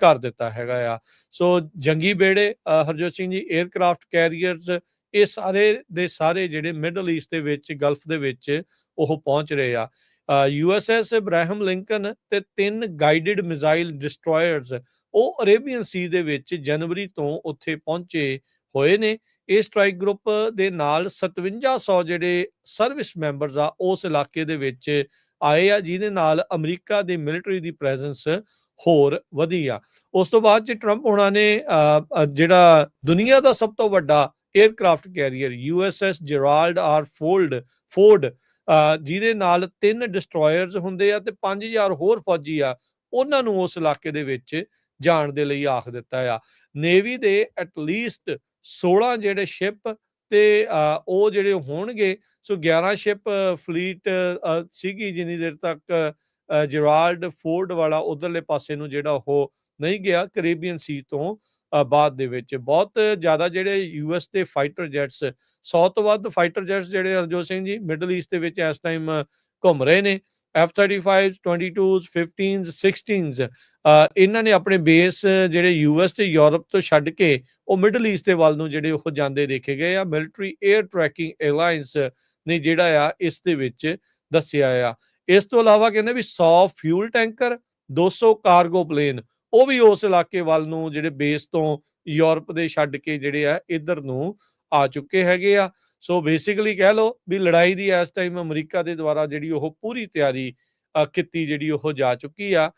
ਕਰ ਦਿੱਤਾ ਹੈਗਾ ਆ। ਸੋ ਜੰਗੀ ਬੇੜੇ ਹਰਜੋਤ ਸਿੰਘ ਜੀ, 에ਅਰਕ੍ਰਾਫਟ ਕੈਰੀਅਰਸ, ਇਹ ਸਾਰੇ ਦੇ ਸਾਰੇ ਜਿਹੜੇ ਮਿਡਲ ਈਸਟ ਦੇ ਵਿੱਚ, ਗਲਫ ਦੇ ਵਿੱਚ ਉਹ ਪਹੁੰਚ ਰਹੇ ਆ। USS ਇਬਰਾਹਿਮ ਲਿੰਕਨ ਤੇ 3 ਗਾਈਡਡ ਮਿਜ਼ਾਈਲ ਡਿਸਟਰੋਇਰਸ ਉਹ ਅਰੇਬੀਅਨ ਸੀ ਦੇ ਵਿੱਚ ਜਨਵਰੀ ਤੋਂ ਉੱਥੇ ਪਹੁੰਚੇ ਹੋਏ ਨੇ। ਇਹ ਸਟ੍ਰਾਈਕ ਗਰੁੱਪ ਦੇ ਨਾਲ 5700 ਜਿਹੜੇ ਸਰਵਿਸ ਮੈਂਬਰਸ ਆ ਉਸ ਇਲਾਕੇ ਦੇ ਵਿੱਚ ਆਏ ਆ, ਜਿਹਦੇ ਨਾਲ ਅਮਰੀਕਾ ਦੇ ਮਿਲਟਰੀ ਦੀ ਪ੍ਰੈਜ਼ੈਂਸ ਹੋਰ ਵਧੀ ਆ। ਉਸ ਤੋਂ ਬਾਅਦ 'ਚ ਟਰੰਪ ਹੋਣਾ ਨੇ ਜਿਹੜਾ ਦੁਨੀਆ ਦਾ ਸਭ ਤੋਂ ਵੱਡਾ aircraft carrier USS Gerald R Ford ਜਿਹਦੇ ਨਾਲ 3 ਡਿਸਟਰੋਇਰਸ ਹੁੰਦੇ ਆ ਤੇ 5000 ਹੋਰ ਫੌਜੀ ਆ, ਉਹਨਾਂ ਨੂੰ ਉਸ ਇਲਾਕੇ ਦੇ ਵਿੱਚ ਜਾਣ ਦੇ ਲਈ ਆਖ ਦਿੱਤਾ ਆ। ਨੇਵੀ ਦੇ ਐਟਲੀਸਟ 16 ਜਿਹੜੇ ਸ਼ਿਪ ਤੇ ਉਹ ਜਿਹੜੇ ਹੋਣਗੇ, ਸੋ 11 ਸ਼ਿਪ ਫਲੀਟ ਸੀਗੀ ਜਿੰਨੀ ਦੇਰ ਤੱਕ ਜੈਰਾਲਡ ਫੋਰਡ ਵਾਲਾ ਉਧਰਲੇ ਪਾਸੇ ਨੂੰ ਜਿਹੜਾ ਉਹ ਨਹੀਂ ਗਿਆ ਕੈਰੇਬੀਅਨ ਸੀ ਤੋਂ ਬਾਅਦ ਦੇ ਵਿੱਚ। ਬਹੁਤ ਜ਼ਿਆਦਾ ਜਿਹੜੇ ਯੂਐਸ ਦੇ ਫਾਈਟਰ ਜੈਟਸ, 100 ਤੋਂ ਵੱਧ ਫਾਈਟਰ ਜੈਟਸ ਜਿਹੜੇ ਹਰਜੋਤ ਸਿੰਘ ਜੀ ਮਿਡਲ ਈਸਟ ਦੇ ਵਿੱਚ ਇਸ ਟਾਈਮ ਘੁੰਮ ਰਹੇ ਨੇ। F-35, 22s, 15s, 16s ਇਹਨਾਂ ਨੇ ਆਪਣੇ ਬੇਸ ਜਿਹੜੇ ਯੂਐਸ ਤੇ ਯੂਰਪ ਤੋਂ ਛੱਡ ਕੇ ਉਹ ਮਿਡਲ ਈਸਟ ਦੇ ਵੱਲ ਨੂੰ ਜਿਹੜੇ ਉਹ ਜਾਂਦੇ ਦੇਖੇ ਗਏ ਆ। ਮਿਲਟਰੀ 에ਅਰ ਟਰੈਕਿੰਗ ਏਅਰਲਾਈਨਸ ਨੇ ਜਿਹੜਾ ਆ ਇਸ ਦੇ ਵਿੱਚ ਦੱਸਿਆ ਆ। ਇਸ ਤੋਂ ਇਲਾਵਾ ਕਹਿੰਦੇ ਵੀ 100 ਫਿਊਲ ਟੈਂਕਰ, 200 ਕਾਰਗੋ ਪਲੇਨ ਉਹ ਵੀ ਉਸ ਇਲਾਕੇ ਵੱਲ ਨੂੰ ਜਿਹੜੇ ਬੇਸ ਤੋਂ ਯੂਰਪ ਦੇ ਛੱਡ ਕੇ ਜਿਹੜੇ ਆ ਇੱਧਰ ਨੂੰ ਆ ਚੁੱਕੇ ਹੈਗੇ ਆ। ਸੋ ਬੇਸਿਕਲੀ ਕਹਿ ਲਓ ਵੀ ਲੜਾਈ ਦੀ ਇਸ ਟਾਈਮ ਅਮਰੀਕਾ ਦੇ ਦੁਆਰਾ ਜਿਹੜੀ ਉਹ ਪੂਰੀ ਤਿਆਰੀ ਕੀਤੀ ਜਿਹੜੀ ਉਹ ਜਾ ਚੁੱਕੀ ਆ।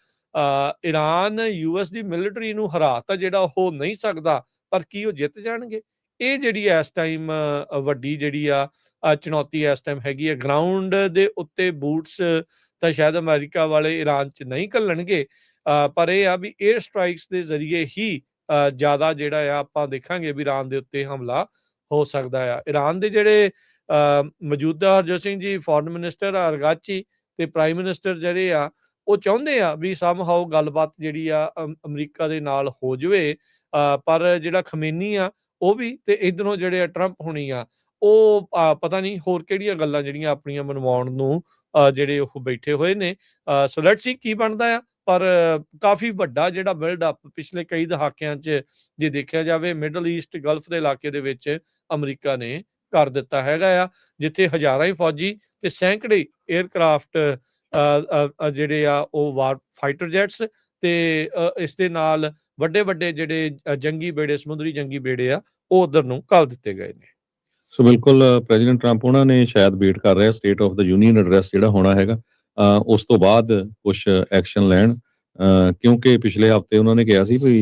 ਈਰਾਨ ਯੂਐਸ ਦੀ ਮਿਲਟਰੀ ਨੂੰ ਹਰਾ ਤਾਂ ਜਿਹੜਾ ਉਹ ਨਹੀਂ ਸਕਦਾ, ਪਰ ਕੀ ਉਹ ਜਿੱਤ ਜਾਣਗੇ? ਇਹ ਜਿਹੜੀ ਇਸ ਟਾਈਮ ਵੱਡੀ ਜਿਹੜੀ ਆ ਚੁਣੌਤੀ ਇਸ ਟਾਈਮ ਹੈਗੀ ਆ। ਗਰਾਊਂਡ ਦੇ ਉੱਤੇ ਬੂਟਸ ਤਾਂ ਸ਼ਾਇਦ ਅਮਰੀਕਾ ਵਾਲੇ ਈਰਾਨ 'ਚ ਨਹੀਂ ਘੱਲਣਗੇ, ਪਰ ਇਹ ਆ ਵੀ 에ਅਰ ਸਟ੍ਰਾਈਕਸ ਦੇ ਜ਼ਰੀਏ ਹੀ ਜ਼ਿਆਦਾ ਜਿਹੜਾ ਆ ਆਪਾਂ ਦੇਖਾਂਗੇ ਵੀ ਈਰਾਨ ਦੇ ਉੱਤੇ ਹਮਲਾ ਹੋ ਸਕਦਾ ਆ। ਈਰਾਨ ਦੇ ਜਿਹੜੇ ਮੌਜੂਦਾ ਹਰਜੋਤ ਸਿੰਘ ਜੀ ਫੋਰਨ ਮਿਨਿਸਟਰ ਅਰਗਾਚੀ ਤੇ ਪ੍ਰਾਈਮ ਮਿਨਿਸਟਰ ਜਿਹੜੇ ਆ ਉਹ ਚਾਹੁੰਦੇ ਆ ਵੀ ਸਮਹਾਓ ਗੱਲਬਾਤ ਜਿਹੜੀ ਆ ਅਮਰੀਕਾ ਦੇ ਨਾਲ ਹੋ ਜਾਵੇ, ਪਰ ਜਿਹੜਾ ਖਮੇਨੀ ਆ ਉਹ ਵੀ ਤੇ ਇੱਧਰੋਂ ਜਿਹੜੇ ਟਰੰਪ ਹੋਣੀ ਆ ਉਹ ਪਤਾ ਨਹੀਂ ਹੋਰ ਕਿਹੜੀਆਂ ਗੱਲਾਂ ਜਿਹੜੀਆਂ ਆਪਣੀਆਂ ਮਨਵਾਉਣ ਨੂੰ ਜਿਹੜੇ ਉਹ ਬੈਠੇ ਹੋਏ ਨੇ। ਸੋ ਲੈਟਸ ਸੀ ਕੀ ਬਣਦਾ ਆ। ਪਰ ਕਾਫੀ ਵੱਡਾ ਜਿਹੜਾ ਬਿਲਡ ਅਪ ਪਿਛਲੇ ਕਈ ਦਹਾਕਿਆਂ 'ਚ ਜੇ ਦੇਖਿਆ ਜਾਵੇ ਮਿਡਲ ਈਸਟ ਗਲਫ ਦੇ ਇਲਾਕੇ ਦੇ ਵਿੱਚ ਅਮਰੀਕਾ ਨੇ ਕਰ ਦਿੱਤਾ ਹੈਗਾ ਆ, ਜਿੱਥੇ ਹਜ਼ਾਰਾਂ ਹੀ ਫੌਜੀ ਤੇ ਸੈਂਕੜੇ 에ਅਰਕ੍ਰਾਫਟ ਜਿਹੜੇ ਆ ਉਹ ਵਾਰ ਫਾਈਟਰ ਜੈਟਸ ਤੇ ਇਸ ਦੇ ਨਾਲ ਵੱਡੇ ਵੱਡੇ ਜਿਹੜੇ ਜੰਗੀ ਬੇੜੇ ਸਮੁੰਦਰੀ ਜੰਗੀ ਬੇੜੇ ਆ ਉਹ ਉਧਰ ਨੂੰ ਘੱਲ ਦਿੱਤੇ ਗਏ ਨੇ। ਸੋ ਬਿਲਕੁਲ ਪ੍ਰੈਜ਼ੀਡੈਂਟ ਟਰੰਪ ਉਹਨਾਂ ਨੇ ਸ਼ਾਇਦ ਵੇਟ ਕਰ ਰਿਹਾ state of the union address ਜਿਹੜਾ ਹੋਣਾ ਹੈਗਾ, ਉਸ ਤੋਂ ਬਾਅਦ ਕੁਛ ਐਕਸ਼ਨ ਲੈਣ, ਕਿਉਂਕਿ ਪਿਛਲੇ ਹਫ਼ਤੇ ਉਹਨਾਂ ਨੇ ਕਿਹਾ ਸੀ ਵੀ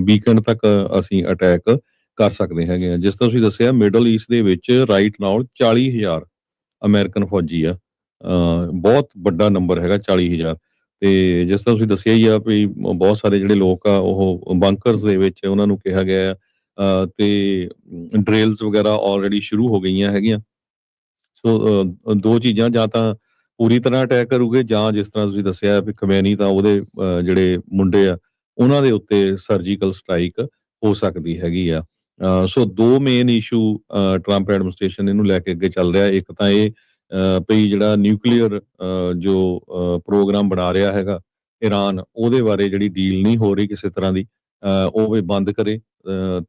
ਵੀਕਐਂਡ ਤੱਕ ਅਸੀਂ ਅਟੈਕ ਕਰ ਸਕਦੇ ਹੈਗੇ ਆ। ਜਿਸ ਤਰ੍ਹਾਂ ਤੁਸੀਂ ਦੱਸਿਆ ਮਿਡਲ ਈਸਟ ਦੇ ਵਿੱਚ ਰਾਈਟ ਨਾਓ 40,000 ਅਮਰੀਕਨ ਫੌਜੀ ਆ, ਬਹੁਤ ਵੱਡਾ ਨੰਬਰ ਹੈਗਾ 40,000। ਤੇ ਜਿਸ ਤਰ੍ਹਾਂ ਤੁਸੀਂ ਦੱਸਿਆ ਹੀ ਆ ਵੀ ਬਹੁਤ ਸਾਰੇ ਜਿਹੜੇ ਲੋਕ ਆ ਉਹ ਬੰਕਰਸ ਦੇ ਵਿੱਚ ਉਹਨਾਂ ਨੂੰ ਕਿਹਾ ਗਿਆ ਆ, ਤੇ ਡ੍ਰਿਲਸ ਵਗੈਰਾ ਆਲਰੇਡੀ ਸ਼ੁਰੂ ਹੋ ਗਈਆਂ ਹੈਗੀਆਂ। ਸੋ ਦੋ ਚੀਜ਼ਾਂ, ਜਾਂ ਤਾਂ ਪੂਰੀ ਤਰ੍ਹਾਂ ਅਟੈਕ ਕਰੂਗੇ, ਜਾਂ ਜਿਸ ਤਰ੍ਹਾਂ ਤੁਸੀਂ ਦੱਸਿਆ ਵੀ ਖਮੈਨੀ ਤਾਂ ਉਹਦੇ ਜਿਹੜੇ ਮੁੰਡੇ ਆ ਉਹਨਾਂ ਦੇ ਉੱਤੇ ਸਰਜੀਕਲ ਸਟ੍ਰਾਈਕ ਹੋ ਸਕਦੀ ਹੈਗੀ ਆ। ਸੋ ਦੋ ਮੇਨ ਇਸ਼ੂ ਟਰੰਪ ਐਡਮਿਨਿਸਟ੍ਰੇਸ਼ਨ ਇਹਨੂੰ ਲੈ ਕੇ ਅੱਗੇ ਚੱਲ ਰਿਹਾ। ਇੱਕ ਤਾਂ ਇਹ ਭਈ ਜਿਹੜਾ ਨਿਊਕਲੀਅਰ ਜੋ ਪ੍ਰੋਗਰਾਮ ਬਣਾ ਰਿਹਾ ਹੈਗਾ ਈਰਾਨ, ਉਹਦੇ ਬਾਰੇ ਜਿਹੜੀ ਡੀਲ ਨਹੀਂ ਹੋ ਰਹੀ ਕਿਸੇ ਤਰ੍ਹਾਂ ਦੀ, ਉਹ ਵੀ ਬੰਦ ਕਰੇ।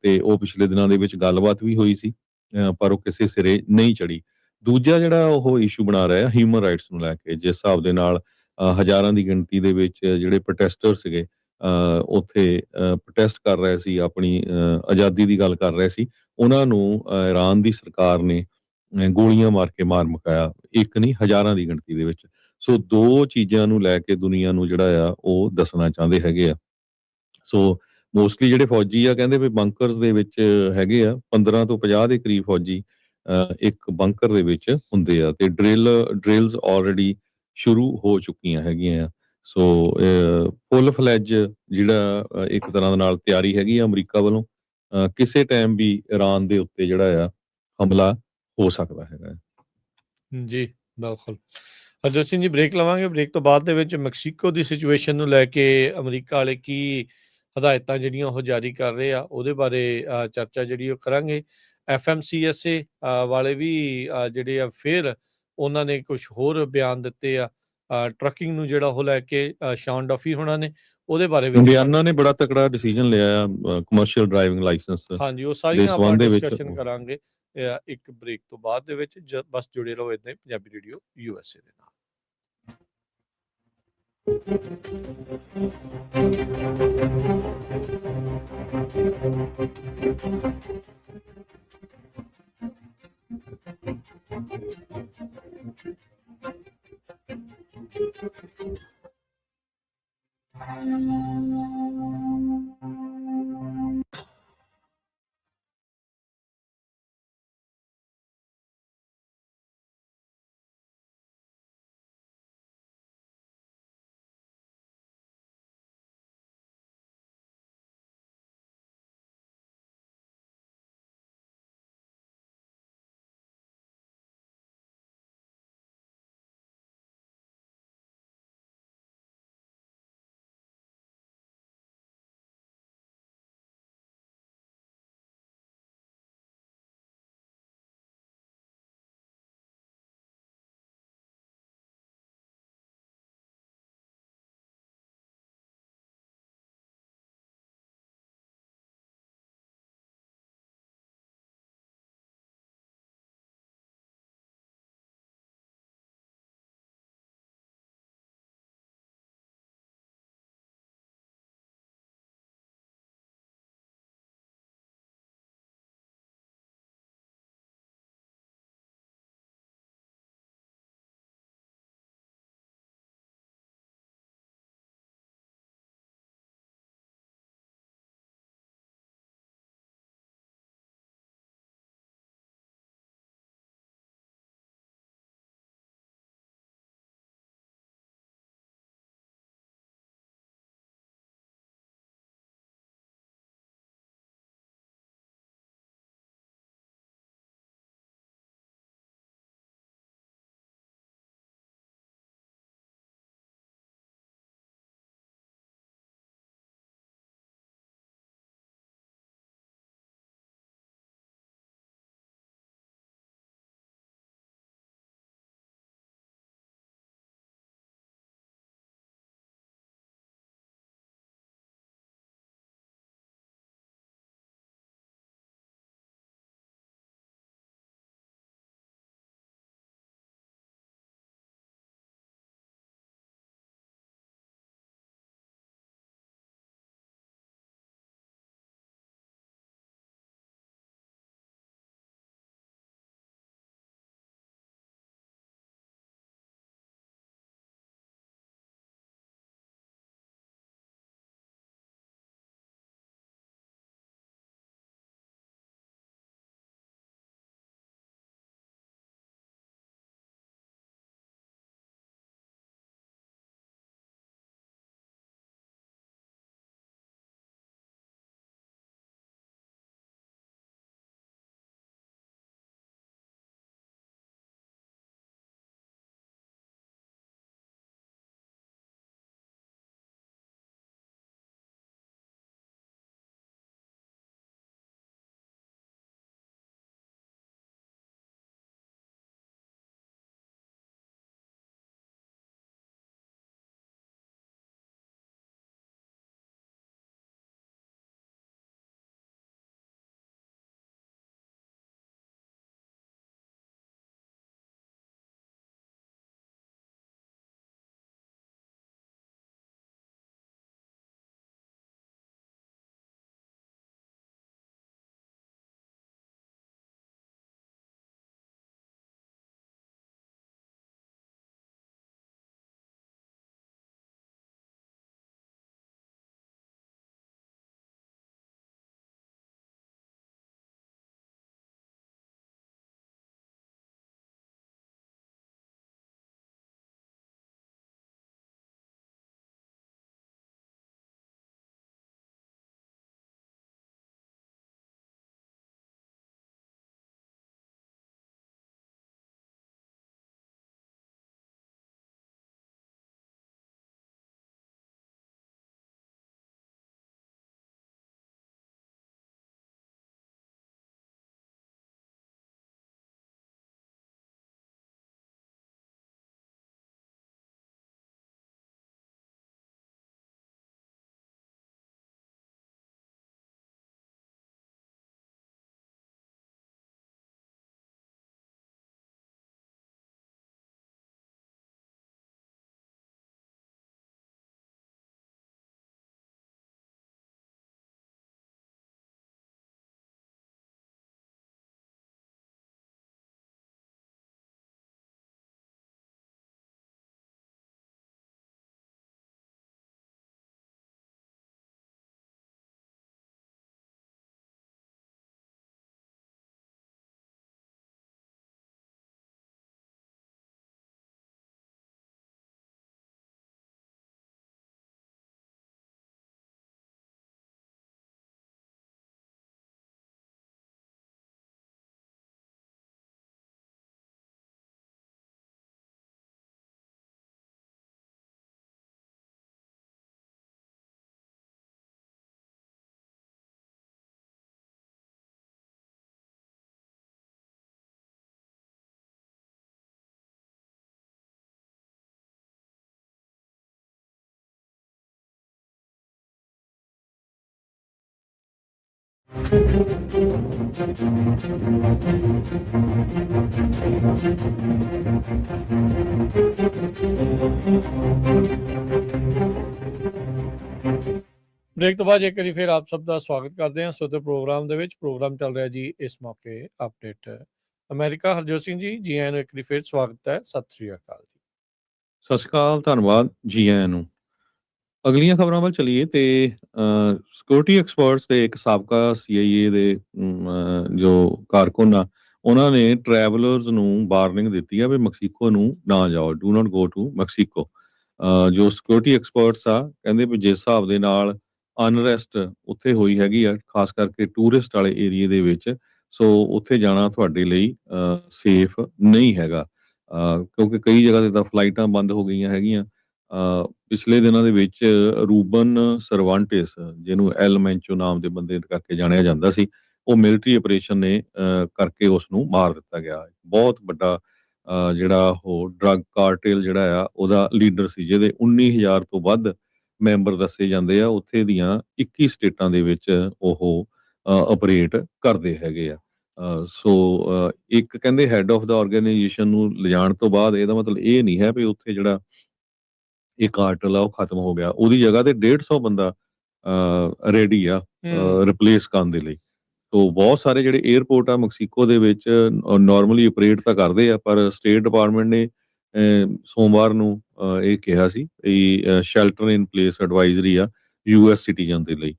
ਤੇ ਉਹ ਪਿਛਲੇ ਦਿਨਾਂ ਦੇ ਵਿੱਚ ਗੱਲਬਾਤ ਵੀ ਹੋਈ ਸੀ, ਪਰ ਉਹ ਕਿਸੇ ਸਿਰੇ ਨਹੀਂ ਚੜੀ। ਦੂਜਾ ਜਿਹੜਾ ਉਹ ਇਸ਼ੂ ਬਣਾ ਰਿਹਾ ਹਿਊਮਨ ਰਾਈਟਸ ਨੂੰ ਲੈ ਕੇ, ਜਿਸ ਹਿਸਾਬ ਦੇ ਨਾਲ ਹਜ਼ਾਰਾਂ ਦੀ ਗਿਣਤੀ ਦੇ ਵਿੱਚ ਜਿਹੜੇ ਪ੍ਰੋਟੈਸਟਰ ਸੀਗੇ ਉੱਥੇ ਪ੍ਰੋਟੈਸਟ ਕਰ ਰਹੇ ਸੀ, ਆਪਣੀ ਆਜ਼ਾਦੀ ਦੀ ਗੱਲ ਕਰ ਰਹੇ ਸੀ, ਉਹਨਾਂ ਨੂੰ ਇਰਾਨ ਦੀ ਸਰਕਾਰ ਨੇ ਗੋਲੀਆਂ ਮਾਰ ਕੇ ਮਾਰ ਮੁਕਾਇਆ, ਇੱਕ ਨਹੀਂ ਹਜ਼ਾਰਾਂ ਦੀ ਗਿਣਤੀ ਦੇ ਵਿੱਚ। ਸੋ ਦੋ ਚੀਜ਼ਾਂ ਨੂੰ ਲੈ ਕੇ ਦੁਨੀਆ ਨੂੰ ਜਿਹੜਾ ਆ ਉਹ ਦੱਸਣਾ ਚਾਹੁੰਦੇ ਹੈਗੇ ਆ। ਸੋ ਮੋਸਟਲੀ ਜਿਹੜੇ ਫੌਜੀ ਆ ਕਹਿੰਦੇ ਵੀ ਬੰਕਰਸ ਦੇ ਵਿੱਚ ਹੈਗੇ ਆ 15 ਤੋਂ 50 ਦੇ ਕਰੀਬ ਫੌਜੀ ਇੱਕ ਬੰਕਰ ਦੇ ਵਿੱਚ ਹੁੰਦੇ ਆ, ਤੇ ਡ੍ਰਿਲਸ ਆਲਰੇਡੀ ਸ਼ੁਰੂ ਹੋ ਚੁੱਕੀਆਂ ਹੈਗੀਆਂ ਆ। ਸੋ ਫੁੱਲ ਫਲੈਜ ਜਿਹੜਾ ਇੱਕ ਤਰ੍ਹਾਂ ਦੇ ਨਾਲ ਤਿਆਰੀ ਹੈਗੀ ਆ ਅਮਰੀਕਾ ਵੱਲੋਂ, ਕਿਸੇ ਟਾਈਮ ਵੀ ਈਰਾਨ ਦੇ ਉੱਤੇ ਜਿਹੜਾ ਆ ਹਮਲਾ ਹੋ ਸਕਦਾ ਹੈਗਾ। ਜੀ ਬਿਲਕੁਲ। ਹਰਜੋਤ ਸਿੰਘ ਜੀ, ਬ੍ਰੇਕ ਲਵਾਂਗੇ। ਬ੍ਰੇਕ ਤੋਂ ਬਾਅਦ ਦੇ ਵਿੱਚ ਮੈਕਸੀਕੋ ਦੀ ਸਿਚੁਏਸ਼ਨ ਨੂੰ ਲੈ ਕੇ ਅਮਰੀਕਾ ਵਾਲੇ ਕੀ ਹਦਾਇਤਾਂ ਜਿਹੜੀਆਂ ਉਹ ਜਾਰੀ ਕਰ ਰਹੇ ਆ ਉਹਦੇ ਬਾਰੇ ਚਰਚਾ ਜਿਹੜੀ ਉਹ ਕਰਾਂਗੇ। FMCSA ਵਾਲੇ ਵੀ ਜਿਹੜੇ ਆ ਫਿਰ ਉਹਨਾਂ ਨੇ ਕੁਝ ਹੋਰ ਬਿਆਨ ਦਿੱਤੇ ਆ ਟਰੱਕਿੰਗ ਨੂੰ ਜਿਹੜਾ ਉਹ ਲੈ ਕੇ। ਸ਼ਾਨ ਡਫੀ ਹੋਣਾ ਨੇ ਉਹਦੇ ਬਾਰੇ ਵੀ ਇੰਡੀਆਨਾ ਨੇ ਬੜਾ ਤਕੜਾ ਡਿਸੀਜਨ ਲਿਆ ਆ ਕਮਰਸ਼ੀਅਲ ਡਰਾਈਵਿੰਗ ਲਾਇਸੈਂਸ ਹਾਂਜੀ, ਉਹ ਦੇ ਸਾਰੀਆਂ ਆਪਾਂ ਸੰਬੰਧ ਦੇ ਵਿੱਚ। ਡਿਸਕਸ਼ਨ ਕਰਾਂਗੇ ਇੱਕ ਬ੍ਰੇਕ ਤੋਂ ਬਾਅਦ ਦੇ ਵਿੱਚ। ਬਸ ਜੁੜੇ ਰਹੋ ਇੱਦਾਂ ਹੀ ਪੰਜਾਬੀ ਰੇਡੀਓ USA ਦੇ ਨਾਲ। ਬ੍ਰੇਕ ਤੋਂ ਬਾਅਦ ਇੱਕ ਵਾਰੀ ਫਿਰ ਆਪ ਸਭ ਦਾ ਸਵਾਗਤ ਕਰਦੇ ਹਾਂ ਸੋਤੇ ਪ੍ਰੋਗਰਾਮ ਦੇ ਵਿੱਚ। ਪ੍ਰੋਗਰਾਮ ਚੱਲ ਰਿਹਾ ਜੀ ਇਸ ਮੌਕੇ ਅਪਡੇਟ ਅਮਰੀਕਾ। ਹਰਜੋਤ ਸਿੰਘ ਜੀ ਆਇਆਂ ਨੂੰ ਇੱਕ ਵਾਰੀ ਫਿਰ ਸਵਾਗਤ ਹੈ। ਸਤਿ ਸ੍ਰੀ ਅਕਾਲ ਜੀ। ਸਤਿ ਸ਼੍ਰੀ ਅਕਾਲ, ਧੰਨਵਾਦ, ਜੀ ਆਇਆਂ ਨੂੰ। ਅਗਲੀਆਂ ਖਬਰਾਂ ਵੱਲ ਚਲੀਏ ਤੇ ਸਿਕਿਉਰਿਟੀ ਐਕਸਪਰਟਸ ਦੇ ਇੱਕ ਸਾਬਕਾ CIA ਦੇ ਜੋ ਕਾਰਕੁਨ ਆ, ਉਹਨਾਂ ਨੇ ਟਰੈਵਲਰਸ ਨੂੰ ਵਾਰਨਿੰਗ ਦਿੱਤੀ ਆ ਵੀ ਮੈਕਸੀਕੋ ਨੂੰ ਨਾ ਜਾਓ, do not go to Mexico. ਜੋ ਸਿਕਿਉਰਿਟੀ ਐਕਸਪਰਟਸ ਆ ਕਹਿੰਦੇ ਵੀ ਜਿਸ ਹਿਸਾਬ ਦੇ ਨਾਲ ਅਨਰੈਸਟ ਉੱਥੇ ਹੋਈ ਹੈਗੀ ਆ, ਖਾਸ ਕਰਕੇ ਟੂਰਿਸਟ ਵਾਲੇ ਏਰੀਏ ਦੇ ਵਿੱਚ, ਸੋ ਉੱਥੇ ਜਾਣਾ ਤੁਹਾਡੇ ਲਈ ਸੇਫ ਨਹੀਂ ਹੈਗਾ, ਕਿਉਂਕਿ ਕਈ ਜਗ੍ਹਾ ਤੇ ਤਾਂ ਫਲਾਈਟਾਂ ਬੰਦ ਹੋ ਗਈਆਂ ਹੈਗੀਆਂ। ਪਿਛਲੇ ਦਿਨਾਂ ਦੇ ਵਿੱਚ ਰੂਬਨ ਸਰਵਾਂਟਿਸ, ਜਿਹਨੂੰ ਐਲ ਮੈਂਚੋ ਨਾਮ ਦੇ ਬੰਦੇ ਕਰਕੇ ਜਾਣਿਆ ਜਾਂਦਾ ਸੀ, ਉਹ ਮਿਲਟਰੀ ਆਪਰੇਸ਼ਨ ਨੇ ਕਰਕੇ ਉਸ ਨੂੰ ਮਾਰ ਦਿੱਤਾ ਗਿਆ। ਬਹੁਤ ਵੱਡਾ ਜਿਹੜਾ ਉਹ ਡਰੱਗ ਕਾਰਟੇਲ ਜਿਹੜਾ ਆ ਉਹਦਾ ਲੀਡਰ ਸੀ, ਜਿਹਦੇ 19,000 ਤੋਂ ਵੱਧ ਮੈਂਬਰ ਦੱਸੇ ਜਾਂਦੇ ਆ। ਉੱਥੇ ਦੀਆਂ 21 ਸਟੇਟਾਂ ਦੇ ਵਿੱਚ ਉਹ ਆਪਰੇਟ ਕਰਦੇ ਹੈਗੇ ਆ। ਸੋ ਇੱਕ ਕਹਿੰਦੇ ਹੈਡ ਆਫ ਦਾ ਆਰਗੇਨਾਈਜੇਸ਼ਨ ਨੂੰ ਲਿਜਾਣ ਤੋਂ ਬਾਅਦ ਇਹਦਾ ਮਤਲਬ ਇਹ ਨਹੀਂ ਹੈ ਵੀ ਉੱਥੇ ਜਿਹੜਾ ਇਹ ਕਾਰਟਲ ਆ ਉਹ ਖਤਮ ਹੋ ਗਿਆ। ਉਹਦੀ ਜਗ੍ਹਾ ਤੇ 150 ਬੰਦਾ ਰੈਡੀ ਆ ਰਿਪਲੇਸ ਕਰਨ ਦੇ ਲਈ। ਸੋ ਬਹੁਤ ਸਾਰੇ ਜਿਹੜੇ 에ਅਰਪੋਰਟ ਆ ਮੈਕਸੀਕੋ ਦੇ ਵਿੱਚ ਨਾਰਮਲੀ ਆਪਰੇਟ ਤਾਂ ਕਰਦੇ ਆ, ਪਰ ਸਟੇਟ ਡਿਪਾਰਟਮੈਂਟ ਨੇ ਸੋਮਵਾਰ ਨੂੰ ਇਹ ਕਿਹਾ ਸੀ ਵੀ ਸ਼ੈਲਟਰ ਇਨ ਪਲੇਸ ਐਡਵਾਈਜ਼ਰੀ ਆ US ਸਿਟੀਜ਼ਨ ਦੇ ਲਈ।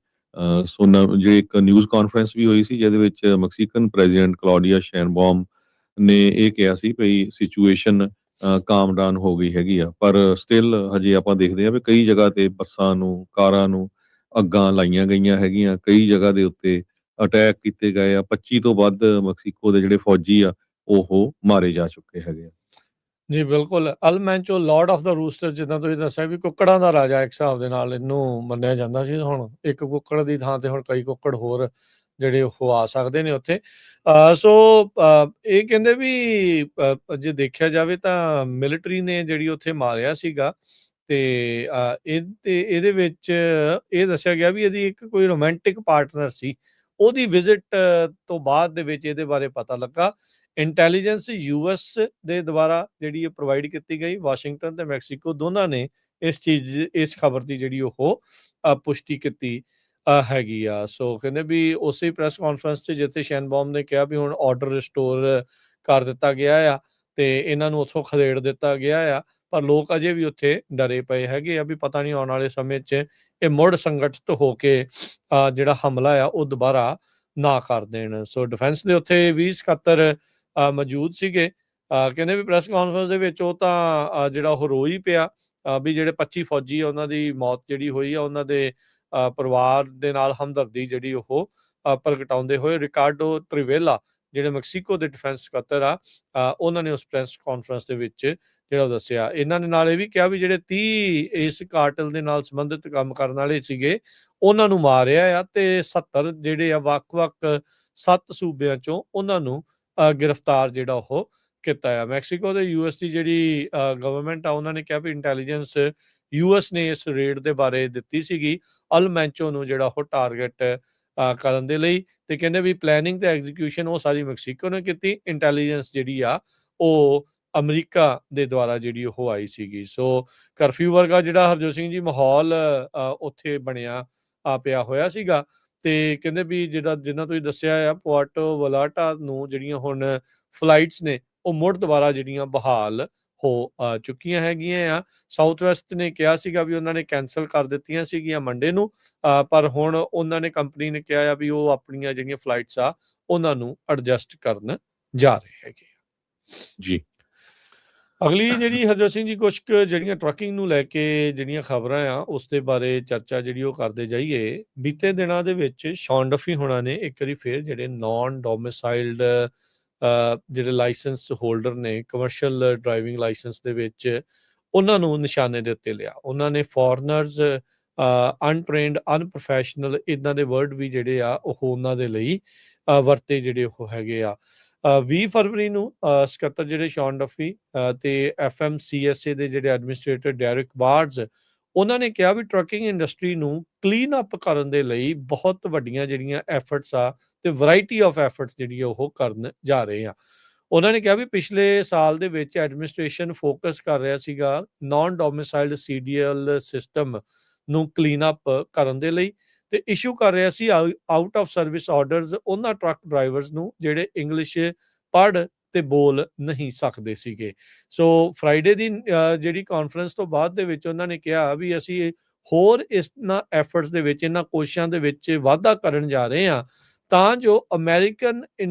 ਸੋ ਜੇ ਇੱਕ ਨਿਊਜ਼ ਕਾਨਫਰੰਸ ਵੀ ਹੋਈ ਸੀ, ਜਿਹਦੇ ਵਿੱਚ ਮੈਕਸੀਕਨ ਪ੍ਰੈਜ਼ੀਡੈਂਟ ਕਲੌਡੀਆ ਸ਼ੈਨਬੌਮ ਨੇ ਇਹ ਕਿਹਾ ਸੀ ਵੀ ਸਿਚੁਏਸ਼ਨ ਕਾਮ ਡਾਊਨ ਹੋ ਗਈ ਹੈਗੀ ਆ, ਪਰ ਸਟਿਲ ਹਜੇ ਆਪਾਂ ਦੇਖਦੇ ਆ ਵੀ ਕਈ ਜਗ੍ਹਾ ਤੇ ਬੱਸਾਂ ਨੂੰ, ਕਾਰਾਂ ਨੂੰ ਅੱਗਾਂ ਲਾਈਆਂ ਗਈਆਂ ਹੈਗੀਆਂ, ਕਈ ਜਗ੍ਹਾ ਦੇ ਉੱਤੇ ਅਟੈਕ ਕੀਤੇ ਗਏ ਆ। 25 ਤੋਂ ਵੱਧ ਮੈਕਸੀਕੋ ਦੇ ਜਿਹੜੇ ਫੌਜੀ ਆ ਉਹ ਮਾਰੇ ਜਾ ਚੁੱਕੇ ਹੈਗੇ ਆ। ਜੀ ਬਿਲਕੁਲ। ਅਲ ਮੈਂਚੋ ਲਾਰਡ ਆਫ ਦਾ ਰੂਸਟਰ, ਜਿੱਦਾਂ ਤੁਸੀਂ ਦੱਸਿਆ ਵੀ ਕੁੱਕੜਾਂ ਦਾ ਰਾਜਾ ਇੱਕ ਹਿਸਾਬ ਦੇ ਨਾਲ ਇਹਨੂੰ ਮੰਨਿਆ ਜਾਂਦਾ ਸੀ। ਹੁਣ ਇੱਕ ਕੁੱਕੜ ਦੀ ਥਾਂ ਤੇ ਹੁਣ ਕਈ ਕੁੱਕੜ ਹੋਰ ਜਿਹੜੇ ਉਹ ਆ ਸਕਦੇ ਨੇ ਉੱਥੇ। ਸੋ ਇਹ ਕਹਿੰਦੇ ਵੀ ਜੇ ਦੇਖਿਆ ਜਾਵੇ ਤਾਂ ਮਿਲਟਰੀ ਨੇ ਜਿਹੜੀ ਉੱਥੇ ਮਾਰਿਆ ਸੀਗਾ, ਤੇ ਇਹਦੇ ਵਿੱਚ ਇਹ ਦੱਸਿਆ ਗਿਆ ਵੀ ਇਹਦੀ ਇੱਕ ਕੋਈ ਰੋਮਾਂਟਿਕ ਪਾਰਟਨਰ ਸੀ। ਉਹਦੀ ਵਿਜ਼ਿਟ ਤੋਂ ਬਾਅਦ ਦੇ ਵਿੱਚ ਇਹਦੇ ਬਾਰੇ ਪਤਾ ਲੱਗਾ। ਇੰਟੈਲੀਜੈਂਸ US ਦੇ ਦੁਆਰਾ ਜਿਹੜੀ ਇਹ ਪ੍ਰੋਵਾਈਡ ਕੀਤੀ ਗਈ, ਵਾਸ਼ਿੰਗਟਨ ਤੇ ਮੈਕਸੀਕੋ ਦੋਨਾਂ ਨੇ ਇਸ ਖਬਰ ਦੀ ਜਿਹੜੀ ਉਹ ਪੁਸ਼ਟੀ ਕੀਤੀ ਹੈਗੀ ਆ। ਸੋ ਕਹਿੰਦੇ ਵੀ ਉਸੇ ਪ੍ਰੈਸ ਕਾਨਫਰੰਸ 'ਚ ਜਿੱਥੇ ਸ਼ੈਨਬੌਮ ਨੇ ਕਿਹਾ ਵੀ ਹੁਣ ਆਰਡਰ ਰਿਸਟੋਰ ਕਰ ਦਿੱਤਾ ਗਿਆ ਆ ਤੇ ਇਹਨਾਂ ਨੂੰ ਉੱਥੋਂ ਖਦੇੜ ਦਿੱਤਾ ਗਿਆ ਆ, ਪਰ ਲੋਕ ਅਜੇ ਵੀ ਉੱਥੇ ਡਰੇ ਪਏ ਹੈਗੇ ਆ ਵੀ ਪਤਾ ਨਹੀਂ ਆਉਣ ਵਾਲੇ ਸਮੇਂ 'ਚ ਇਹ ਮੁੜ ਸੰਗਠਿਤ ਹੋ ਕੇ ਜਿਹੜਾ ਹਮਲਾ ਆ ਉਹ ਦੁਬਾਰਾ ਨਾ ਕਰ ਦੇਣ। ਸੋ ਡਿਫੈਂਸ ਦੇ ਉੱਥੇ 20 ਸਕੱਤਰ ਮੌਜੂਦ ਸੀਗੇ। ਕਹਿੰਦੇ ਵੀ ਪ੍ਰੈਸ ਕਾਨਫਰੰਸ ਦੇ ਵਿੱਚ ਉਹ ਤਾਂ ਜਿਹੜਾ ਉਹ ਰੋ ਹੀ ਪਿਆ ਵੀ ਜਿਹੜੇ 25 ਫੌਜੀ ਆ ਉਹਨਾਂ ਦੀ ਮੌਤ ਜਿਹੜੀ ਹੋਈ ਆ, ਉਹਨਾਂ ਦੇ ਪਰਿਵਾਰ ਦੇ ਨਾਲ ਹਮਦਰਦੀ ਜਿਹੜੀ ਉਹ ਪ੍ਰਗਟਾਉਂਦੇ ਹੋਏ ਰਿਕਾਰਡੋ ਟ੍ਰਿਵੇਲਾ, ਜਿਹੜੇ ਮੈਕਸੀਕੋ ਦੇ ਡਿਫੈਂਸ ਸਕੱਤਰ ਆ, ਉਹਨਾਂ ਨੇ ਉਸ ਪ੍ਰੈਸ ਕਾਨਫਰੰਸ ਦੇ ਵਿੱਚ ਜਿਹੜਾ ਦੱਸਿਆ। ਇਹਨਾਂ ਨੇ ਨਾਲ ਇਹ ਵੀ ਕਿਹਾ ਵੀ ਜਿਹੜੇ 30 ਇਸ ਕਾਰਟਲ ਦੇ ਨਾਲ ਸੰਬੰਧਿਤ ਕੰਮ ਕਰਨ ਵਾਲੇ ਸੀਗੇ ਉਹਨਾਂ ਨੂੰ ਮਾਰਿਆ ਆ, ਤੇ 70 ਜਿਹੜੇ ਆ ਵੱਖ-ਵੱਖ 7 ਸੂਬਿਆਂ ਚੋਂ ਉਹਨਾਂ ਨੂੰ ਗ੍ਰਿਫਤਾਰ ਜਿਹੜਾ ਉਹ ਕੀਤਾ ਆ। ਮੈਕਸੀਕੋ ਦੇ US ਦੀ ਜਿਹੜੀ ਗਵਰਨਮੈਂਟ ਆ, ਉਹਨਾਂ ਨੇ ਕਿਹਾ ਵੀ ਇੰਟੈਲੀਜੈਂਸ US ਨੇ ਇਸ ਰੇਡ ਦੇ ਬਾਰੇ ਦਿੱਤੀ ਸੀਗੀ ਅਲ ਮੈਂਚੋ ਨੂੰ ਜਿਹੜਾ ਉਹ ਟਾਰਗੇਟ ਕਰਨ ਦੇ ਲਈ, ਤੇ ਕਹਿੰਦੇ ਵੀ ਪਲੈਨਿੰਗ ਤੇ ਐਗਜ਼ੀਕਿਊਸ਼ਨ ਉਹ ਸਾਰੀ ਮੈਕਸੀਕੋ ਨੇ ਕੀਤੀ, ਇੰਟੈਲੀਜੈਂਸ ਜਿਹੜੀ ਆ ਉਹ ਅਮਰੀਕਾ ਦੇ ਦੁਆਰਾ ਜਿਹੜੀ ਉਹ ਆਈ ਸੀਗੀ। ਸੋ ਕਰਫਿਊ ਵਰਗਾ ਜਿਹੜਾ ਹਰਜੋਤ ਸਿੰਘ ਜੀ ਮਾਹੌਲ ਉੱਥੇ ਬਣਿਆ ਪਿਆ ਹੋਇਆ ਸੀਗਾ, ਤੇ ਕਹਿੰਦੇ ਵੀ ਜਿੱਦਾਂ ਤੁਸੀਂ ਦੱਸਿਆ ਆ ਪੁਆਰਟੋ ਵਲਾਟਾ ਨੂੰ ਜਿਹੜੀਆਂ ਹੁਣ ਫਲਾਈਟਸ ਨੇ ਉਹ ਮੁੜ ਦੁਬਾਰਾ ਜਿਹੜੀਆਂ ਬਹਾਲ ਹੋ ਚੁੱਕੀਆਂ ਹੈਗੀਆਂ ਆ। ਸਾਊਥ ਵੈਸਟ ਨੇ ਕਿਹਾ ਸੀਗਾ ਵੀ ਉਹਨਾਂ ਨੇ ਕੈਂਸਲ ਕਰ ਦਿੱਤੀਆਂ ਸੀਗੀਆਂ ਮੰਡੇ ਨੂੰ, ਪਰ ਹੁਣ ਉਹਨਾਂ ਨੇ ਕੰਪਨੀ ਨੇ ਕਿਹਾ ਆ ਵੀ ਉਹ ਆਪਣੀਆਂ ਜਿਹੜੀਆਂ ਫਲਾਈਟਸ ਆ ਉਹਨਾਂ ਨੂੰ ਐਡਜਸਟ ਕਰਨ ਜਾ ਰਹੇ ਹੈਗੇ ਜੀ। ਅਗਲੀ ਜਿਹੜੀ ਹਰਜੋਤ ਸਿੰਘ ਜੀ ਕੁਛ ਕੁ ਜਿਹੜੀਆਂ ਟਰੱਕਿੰਗ ਨੂੰ ਲੈ ਕੇ ਜਿਹੜੀਆਂ ਖਬਰਾਂ ਆ ਉਸ ਦੇ ਬਾਰੇ ਚਰਚਾ ਜਿਹੜੀ ਉਹ ਕਰਦੇ ਜਾਈਏ। ਬੀਤੇ ਦਿਨਾਂ ਦੇ ਵਿੱਚ ਸ਼ੌਨ ਡਫੀ ਹੋਣਾ ਨੇ ਇੱਕ ਵਾਰੀ ਫਿਰ ਜਿਹੜੇ ਨਾਨ ਡੋਮਿਸਾਈਲਡ ਜਿਹੜੇ ਲਾਇਸੈਂਸ ਹੋਲਡਰ ਨੇ ਕਮਰਸ਼ੀਅਲ ਡਰਾਈਵਿੰਗ ਲਾਇਸੈਂਸ ਦੇ ਵਿੱਚ, ਉਹਨਾਂ ਨੂੰ ਨਿਸ਼ਾਨੇ ਦੇ ਉੱਤੇ ਲਿਆ। ਉਹਨਾਂ ਨੇ ਫੋਰਨਰਸ, ਅਨਟ੍ਰੇਨਡ, ਅਨਪ੍ਰੋਫੈਸ਼ਨਲ, ਇੱਦਾਂ ਦੇ ਵਰਡ ਵੀ ਜਿਹੜੇ ਆ ਉਹ ਉਹਨਾਂ ਦੇ ਲਈ ਵਰਤੇ ਜਿਹੜੇ ਉਹ ਹੈਗੇ ਆ। 20 ਫਰਵਰੀ ਨੂੰ ਸਕੱਤਰ ਜਿਹੜੇ ਸ਼ੌਨ ਡਫੀ ਤੇ FMCSA ਦੇ ਜਿਹੜੇ ਐਡਮਿਨਿਸਟ੍ਰੇਟਰ ਡੈਰਿਕ ਬਾਰਡਸ, ਉਹਨਾਂ ਨੇ ਕਿਹਾ ਵੀ ਟਰੱਕਿੰਗ ਇੰਡਸਟਰੀ ਨੂੰ ਕਲੀਨ ਅਪ ਕਰਨ ਦੇ ਲਈ ਬਹੁਤ ਵੱਡੀਆਂ ਜਿਹੜੀਆਂ ਐਫਰਟਸ ਆ ਤੇ ਵੈਰਾਈਟੀ ਆਫ ਐਫਰਟਸ ਜਿਹੜੀ ਉਹ ਕਰਨ ਜਾ ਰਹੇ ਆ। ਉਹਨਾਂ ਨੇ ਕਿਹਾ ਵੀ ਪਿਛਲੇ ਸਾਲ ਦੇ ਵਿੱਚ ਐਡਮਿਨਿਸਟ੍ਰੇਸ਼ਨ ਫੋਕਸ ਕਰ ਰਿਹਾ ਸੀਗਾ ਨਾਨ ਡੋਮਿਸਾਈਲਡ ਸੀਡੀਐਲ ਸਿਸਟਮ ਨੂੰ ਕਲੀਨ ਅਪ ਕਰਨ ਦੇ ਲਈ, ਤੇ ਇਸ਼ੂ ਕਰ ਰਿਹਾ ਸੀ ਆਊਟ ਆਫ ਸਰਵਿਸ ਆਰਡਰਸ ਉਹਨਾਂ ਟਰੱਕ ਡਰਾਈਵਰਸ ਨੂੰ ਜਿਹੜੇ ਇੰਗਲਿਸ਼ ਪੜ੍ਹ ਤੇ ਬੋਲ ਨਹੀਂ ਸਕਦੇ ਸੀਗੇ। ਸੋ ਫਰਾਈਡੇ ਦੀ ਜਿਹੜੀ ਕਾਨਫਰੰਸ ਤੋਂ ਬਾਅਦ ਦੇ ਵਿੱਚ ਉਹਨਾਂ ਨੇ ਕਿਹਾ ਵੀ ਅਸੀਂ ਹੋਰ ਇਹਨਾਂ ਐਫਰਟਸ ਦੇ ਵਿੱਚ, ਇਹਨਾਂ ਕੋਸ਼ਿਸ਼ਾਂ ਦੇ ਵਿੱਚ ਵਾਧਾ ਕਰਨ ਜਾ ਰਹੇ ਹਾਂ ਤਾਂ ਜੋ ਅਮਰੀਕਨ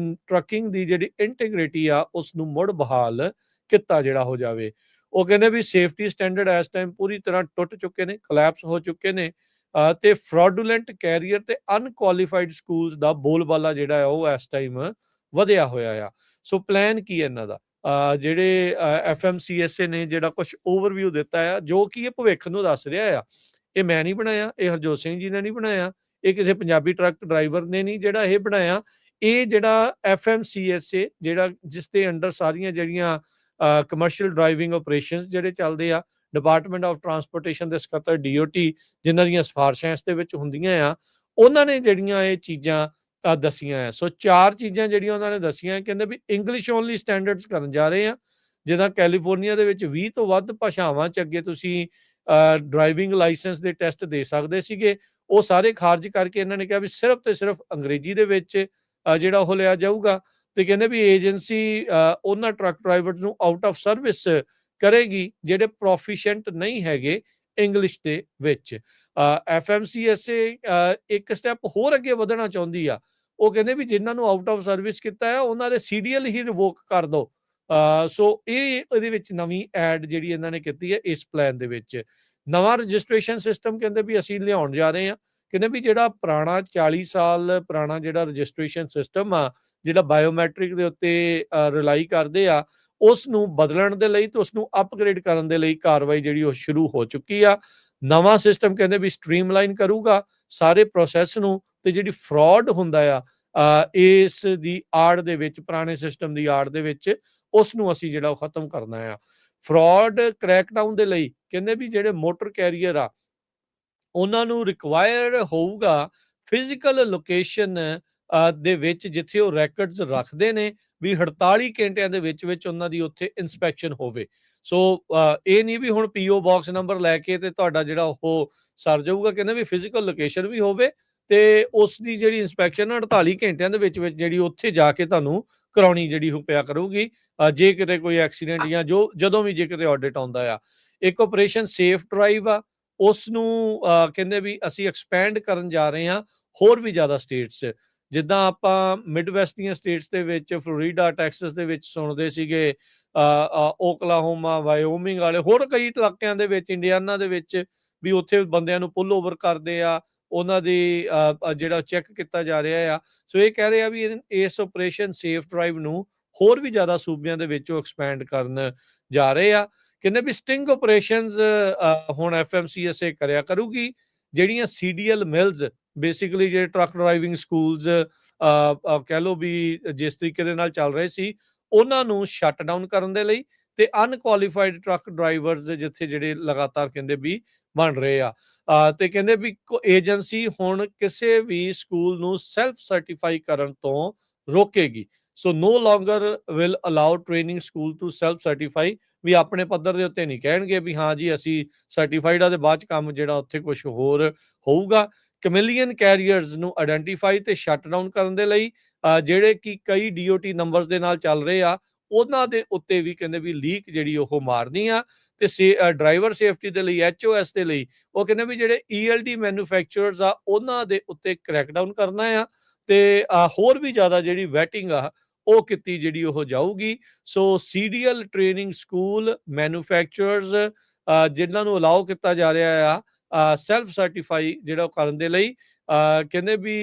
ਟਰੱਕਿੰਗ ਦੀ ਜਿਹੜੀ ਇੰਟੀਗ੍ਰਿਟੀ ਆ ਉਸ ਨੂੰ ਮੁੜ ਬਹਾਲ ਕੀਤਾ ਜਿਹੜਾ ਹੋ ਜਾਵੇ। ਉਹ ਕਹਿੰਦੇ ਵੀ ਸੇਫਟੀ ਸਟੈਂਡਰਡ ਇਸ ਟਾਈਮ ਪੂਰੀ ਤਰ੍ਹਾਂ ਟੁੱਟ ਚੁੱਕੇ ਨੇ, ਕਲੈਪਸ ਹੋ ਚੁੱਕੇ ਨੇ, ਤੇ ਫਰਾਡੂਲੈਂਟ ਕੈਰੀਅਰ ਤੇ ਅਨਕੁਆਲੀਫਾਈਡ ਸਕੂਲਸ ਦਾ ਬੋਲਬਾਲਾ ਜਿਹੜਾ ਹੈ ਉਹ ਇਸ ਟਾਈਮ ਵਧਿਆ ਹੋਇਆ ਆ। ਸੋ ਪਲਾਨ ਕੀ ਹੈ ਇਹਨਾਂ ਦਾ? ਜਿਹੜੇ FMCSA ਨੇ ਜਿਹੜਾ ਕੁਝ ਓਵਰਵਿਊ ਦਿੱਤਾ ਆ, ਜੋ ਕਿ ਇਹ ਭਵਿੱਖ ਨੂੰ ਦੱਸ ਰਿਹਾ ਆ। ਇਹ ਮੈਂ ਨਹੀਂ ਬਣਾਇਆ, ਇਹ ਹਰਜੋਤ ਸਿੰਘ ਜੀ ਨੇ ਨਹੀਂ ਬਣਾਇਆ, ਇਹ ਕਿਸੇ ਪੰਜਾਬੀ ਟਰੱਕ ਡਰਾਈਵਰ ਨੇ ਨਹੀਂ ਜਿਹੜਾ ਇਹ ਬਣਾਇਆ। ਇਹ ਜਿਹੜਾ FMCSA ਜਿਹੜਾ ਜਿਸ ਦੇ ਅੰਡਰ ਸਾਰੀਆਂ ਜਿਹੜੀਆਂ ਕਮਰਸ਼ੀਅਲ ਡਰਾਈਵਿੰਗ ਆਪਰੇਸ਼ਨਸ ਜਿਹੜੇ ਚੱਲਦੇ ਆ, ਡਿਪਾਰਟਮੈਂਟ ਆਫ ਟਰਾਂਸਪੋਰਟੇਸ਼ਨ ਦੇ ਸਕੱਤਰ DOT ਜਿਨ੍ਹਾਂ ਦੀਆਂ ਸਿਫਾਰਸ਼ਾਂ ਇਸ ਦੇ ਵਿੱਚ ਹੁੰਦੀਆਂ ਆ, ਉਹਨਾਂ ਨੇ ਜਿਹੜੀਆਂ ਇਹ ਚੀਜ਼ਾਂ ਦਸੀਆਂ ਆ। ਸੋ 4 ਚੀਜ਼ਾਂ ਜਿਹੜੀਆਂ ਉਹਨਾਂ ਨੇ ਦਸੀਆਂ, ਕਹਿੰਦੇ ਵੀ ਇੰਗਲਿਸ਼ ਓਨਲੀ ਸਟੈਂਡਰਡਸ ਕਰਨ ਜਾ ਰਹੇ ਆ। ਜਿੱਦਾਂ ਕੈਲੀਫੋਰਨੀਆ ਦੇ ਵਿੱਚ 20 ਤੋਂ ਵੱਧ ਭਾਸ਼ਾਵਾਂ 'ਚ ਅੱਗੇ ਤੁਸੀਂ ਡਰਾਈਵਿੰਗ ਲਾਇਸੈਂਸ ਦੇ ਟੈਸਟ ਦੇ ਸਕਦੇ ਸੀਗੇ, ਉਹ ਸਾਰੇ ਖਾਰਜ ਕਰਕੇ ਇਹਨਾਂ ਨੇ ਕਿਹਾ ਵੀ ਸਿਰਫ ਤੇ ਸਿਰਫ ਅੰਗਰੇਜ਼ੀ ਦੇ ਵਿੱਚ ਜਿਹੜਾ ਉਹ ਲਿਆ ਜਾਊਗਾ। ਤੇ ਕਹਿੰਦੇ ਵੀ ਏਜੰਸੀ ਉਹਨਾਂ ਟਰੱਕ ਡਰਾਈਵਰਸ ਨੂੰ ਆਊਟ ਆਫ ਸਰਵਿਸ ਕਰੇਗੀ ਜਿਹੜੇ ਪ੍ਰੋਫੀਸ਼ੀਐਂਟ ਨਹੀਂ ਹੈਗੇ ਇੰਗਲਿਸ਼ ਦੇ ਵਿੱਚ। FMCSA ਇੱਕ ਸਟੈਪ ਹੋਰ ਅੱਗੇ ਵਧਣਾ ਚਾਹੁੰਦੀ ਆ। ਉਹ ਕਹਿੰਦੇ ਵੀ ਜਿਨ੍ਹਾਂ ਨੂੰ ਆਊਟ ਆਫ ਸਰਵਿਸ ਕੀਤਾ ਹੈ ਉਹਨਾਂ ਦੇ CDL ਹੀ ਰਿਵੋਕ ਕਰ ਦਿਓ। ਸੋ ਇਹਦੇ ਵਿੱਚ ਨਵੀਂ ਐਡ ਜਿਹੜੀ ਇਹਨਾਂ ਨੇ ਕੀਤੀ ਹੈ ਇਸ ਪਲਾਨ ਦੇ ਵਿੱਚ। ਨਵਾਂ ਰਜਿਸਟ੍ਰੇਸ਼ਨ ਸਿਸਟਮ ਕਹਿੰਦੇ ਵੀ ਅਸੀਂ ਲਿਆਉਣ ਜਾ ਰਹੇ ਹਾਂ। ਕਹਿੰਦੇ ਵੀ ਜਿਹੜਾ ਪੁਰਾਣਾ 40 ਸਾਲ ਪੁਰਾਣਾ ਜਿਹੜਾ ਰਜਿਸਟ੍ਰੇਸ਼ਨ ਸਿਸਟਮ ਆ, ਜਿਹੜਾ ਬਾਇਓਮੈਟ੍ਰਿਕ ਦੇ ਉੱਤੇ ਰਿਲਾਈ ਕਰਦੇ ਆ, ਉਸ ਨੂੰ ਬਦਲਣ ਦੇ ਲਈ ਤੇ ਉਸ ਨੂੰ ਅਪਗ੍ਰੇਡ ਕਰਨ ਦੇ ਲਈ ਕਾਰਵਾਈ ਜਿਹੜੀ ਉਹ ਸ਼ੁਰੂ ਹੋ ਚੁੱਕੀ ਆ। ਨਵਾਂ ਸਿਸਟਮ ਕਹਿੰਦੇ ਵੀ ਸਟ੍ਰੀਮਲਾਈਨ ਕਰੂਗਾ ਸਾਰੇ ਪ੍ਰੋਸੈਸ ਨੂੰ, ਤੇ ਜਿਹੜੀ ਫਰਾਡ ਹੁੰਦਾ ਆ ਇਸ ਦੀ ਆੜ ਦੇ ਵਿੱਚ, ਪੁਰਾਣੇ ਸਿਸਟਮ ਦੀ ਆੜ ਦੇ ਵਿੱਚ, ਉਸ ਨੂੰ ਅਸੀਂ ਜਿਹੜਾ ਉਹ ਖਤਮ ਕਰਨਾ ਆ। ਫਰਾਡ ਕ੍ਰੈਕਡਾਊਨ ਦੇ ਲਈ ਕਹਿੰਦੇ ਵੀ ਜਿਹੜੇ ਮੋਟਰ ਕੈਰੀਅਰ ਆ ਉਹਨਾਂ ਨੂੰ ਰਿਕਵਾਇਰਡ ਹੋਊਗਾ ਫਿਜ਼ੀਕਲ ਲੋਕੇਸ਼ਨ ਦੇ ਵਿੱਚ ਜਿੱਥੇ ਉਹ ਰੈਕਰਡਸ ਰੱਖਦੇ ਨੇ, ਵੀ 48 ਘੰਟਿਆਂ ਦੇ ਵਿੱਚ ਉਹਨਾਂ ਦੀ ਉੱਥੇ ਇਨਸਪੈਕਸ਼ਨ ਹੋਵੇ। ਸੋ ਇਹ ਨਹੀਂ ਵੀ ਹੁਣ PO ਬਾਕਸ ਨੰਬਰ ਲੈ ਕੇ ਤੇ ਤੁਹਾਡਾ ਜਿਹੜਾ ਉਹ ਸਰ ਜਾਊਗਾ। ਕਹਿੰਦੇ ਵੀ ਫਿਜ਼ੀਕਲ ਲੋਕੇਸ਼ਨ ਵੀ ਹੋਵੇ ਤੇ ਉਸ ਦੀ ਜਿਹੜੀ ਇਨਸਪੈਕਸ਼ਨ 48 ਘੰਟਿਆਂ ਦੇ ਵਿੱਚ ਜਿਹੜੀ ਉੱਥੇ ਜਾ ਕੇ ਤੁਹਾਨੂੰ ਕਰਾਉਣੀ ਜਿਹੜੀ ਉਹ ਪਿਆ ਕਰੂਗੀ ਜੇ ਕਿਤੇ ਕੋਈ ਐਕਸੀਡੈਂਟ ਜਾਂ ਜਦੋਂ ਵੀ ਜੇ ਕਿਤੇ ਆਡਿਟ ਆਉਂਦਾ ਆ। ਇੱਕ ਆਪਰੇਸ਼ਨ ਸੇਫ ਡਰਾਈਵ ਆ, ਉਸ ਨੂੰ ਕਹਿੰਦੇ ਵੀ ਅਸੀਂ ਐਕਸਪੈਂਡ ਕਰਨ ਜਾ ਰਹੇ ਹਾਂ ਹੋਰ ਵੀ ਜ਼ਿਆਦਾ ਸਟੇਟਸ 'ਚ। ਜਿੱਦਾਂ ਆਪਾਂ ਮਿਡਵੈਸਟ ਦੀਆਂ ਸਟੇਟਸ ਦੇ ਵਿੱਚ, ਫਲੋਰੀਡਾ, ਟੈਕਸਸ ਦੇ ਵਿੱਚ ਸੁਣਦੇ ਸੀਗੇ, ਓਕਲਾਹੋਮਾ, ਵਾਇਓਮਿੰਗ ਵਾਲੇ, ਹੋਰ ਕਈ ਇਲਾਕਿਆਂ ਦੇ ਵਿੱਚ, ਇੰਡੀਆਨਾ ਦੇ ਵਿੱਚ ਵੀ ਉੱਥੇ ਬੰਦਿਆਂ ਨੂੰ ਪੁੱਲ ਓਵਰ ਕਰਦੇ ਆ, ਉਹਨਾਂ ਦੀ ਜਿਹੜਾ ਚੈੱਕ ਕੀਤਾ ਜਾ ਰਿਹਾ ਆ। ਸੋ ਇਹ ਕਹਿ ਰਹੇ ਆ ਵੀ ਇਸ ਆਪਰੇਸ਼ਨ ਸੇਫ ਡਰਾਈਵ ਨੂੰ ਹੋਰ ਵੀ ਜ਼ਿਆਦਾ ਸੂਬਿਆਂ ਦੇ ਵਿੱਚ ਉਹ ਐਕਸਪੈਂਡ ਕਰਨ ਜਾ ਰਹੇ ਆ। ਕਹਿੰਦੇ ਵੀ ਸਟਿੰਗ ਆਪਰੇਸ਼ਨਸ ਹੁਣ FMCSA ਕਰਿਆ ਕਰੂਗੀ। ਜਿਹੜੀਆਂ CDL ਮਿਲਸ ਬੇਸਿਕਲੀ ਜਿਹੜੇ ਟਰੱਕ ਡਰਾਈਵਿੰਗ ਸਕੂਲਸ ਕਹਿ ਲਓ ਵੀ ਜਿਸ ਤਰੀਕੇ ਦੇ ਨਾਲ ਚੱਲ ਰਹੇ ਸੀ, ਉਹਨਾਂ ਨੂੰ ਸ਼ਟ ਡਾਊਨ ਕਰਨ ਦੇ ਲਈ, ਤੇ ਅਨਕੁਆਲੀਫਾਈਡ ਟਰੱਕ ਡਰਾਈਵਰਸ ਦੇ ਜਿੱਥੇ ਜਿਹੜੇ ਲਗਾਤਾਰ ਕਹਿੰਦੇ ਵੀ ਬਣ ਰਹੇ ਆ। ਤੇ ਕਹਿੰਦੇ ਵੀ ਏਜੰਸੀ ਹੁਣ ਕਿਸੇ ਵੀ ਸਕੂਲ ਨੂੰ ਸੈਲਫ ਸਰਟੀਫਾਈ ਕਰਨ ਤੋਂ ਰੋਕੇਗੀ। So no longer will allow training school to self certify, ਵੀ ਆਪਣੇ ਪੱਧਰ ਦੇ ਉੱਤੇ ਨਹੀਂ ਕਹਿਣਗੇ ਵੀ ਹਾਂ ਜੀ ਅਸੀਂ ਸਰਟੀਫਾਈਡ ਆ ਤੇ ਬਾਅਦ ਚ ਕੰਮ ਜਿਹੜਾ ਉੱਥੇ ਕੁਝ ਹੋਰ ਹੋਊਗਾ। ਕਮਿਲੀਅਨ ਕੈਰੀਅਰਸ ਨੂੰ ਆਇਡੈਂਟੀਫਾਈ ਤੇ ਸ਼ਟ ਡਾਊਨ ਕਰਨ ਦੇ ਲਈ ਜਿਹੜੇ ਕਿ ਕਈ DOT ਨੰਬਰਸ ਦੇ ਨਾਲ ਚੱਲ ਰਹੇ ਆ, ਉਹਨਾਂ ਦੇ ਉੱਤੇ ਵੀ ਕਹਿੰਦੇ ਵੀ ਲੀਕ ਜਿਹੜੀ ਉਹ ਮਾਰਨੀ ਆ। ਤੇ ਡਰਾਈਵਰ ਸੇਫਟੀ ਦੇ ਲਈ, HOS ਦੇ ਲਈ, ਉਹ ਕਹਿੰਦੇ ਵੀ ਜਿਹੜੇ ELD ਮੈਨੂਫੈਕਚਰਰਸ ਆ ਉਹਨਾਂ ਦੇ ਉੱਤੇ ਕ੍ਰੈਕਡਾਊਨ ਕਰਨਾ ਆ, ਤੇ ਹੋਰ ਵੀ ਜ਼ਿਆਦਾ ਜਿਹੜੀ ਵੈਟਿੰਗ ਆ ਉਹ ਕੀਤੀ ਜਿਹੜੀ ਉਹ ਜਾਊਗੀ। ਸੋ CDL ਟ੍ਰੇਨਿੰਗ ਸਕੂਲ ਮੈਨੂਫੈਕਚਰਰਸ ਜਿਨ੍ਹਾਂ ਨੂੰ ਅਲਾਓ ਕੀਤਾ ਜਾ ਰਿਹਾ ਆ ਸੈਲਫ ਸਰਟੀਫਾਈ ਜਿਹੜਾ ਕਰਨ ਦੇ ਲਈ, ਕਹਿੰਦੇ ਵੀ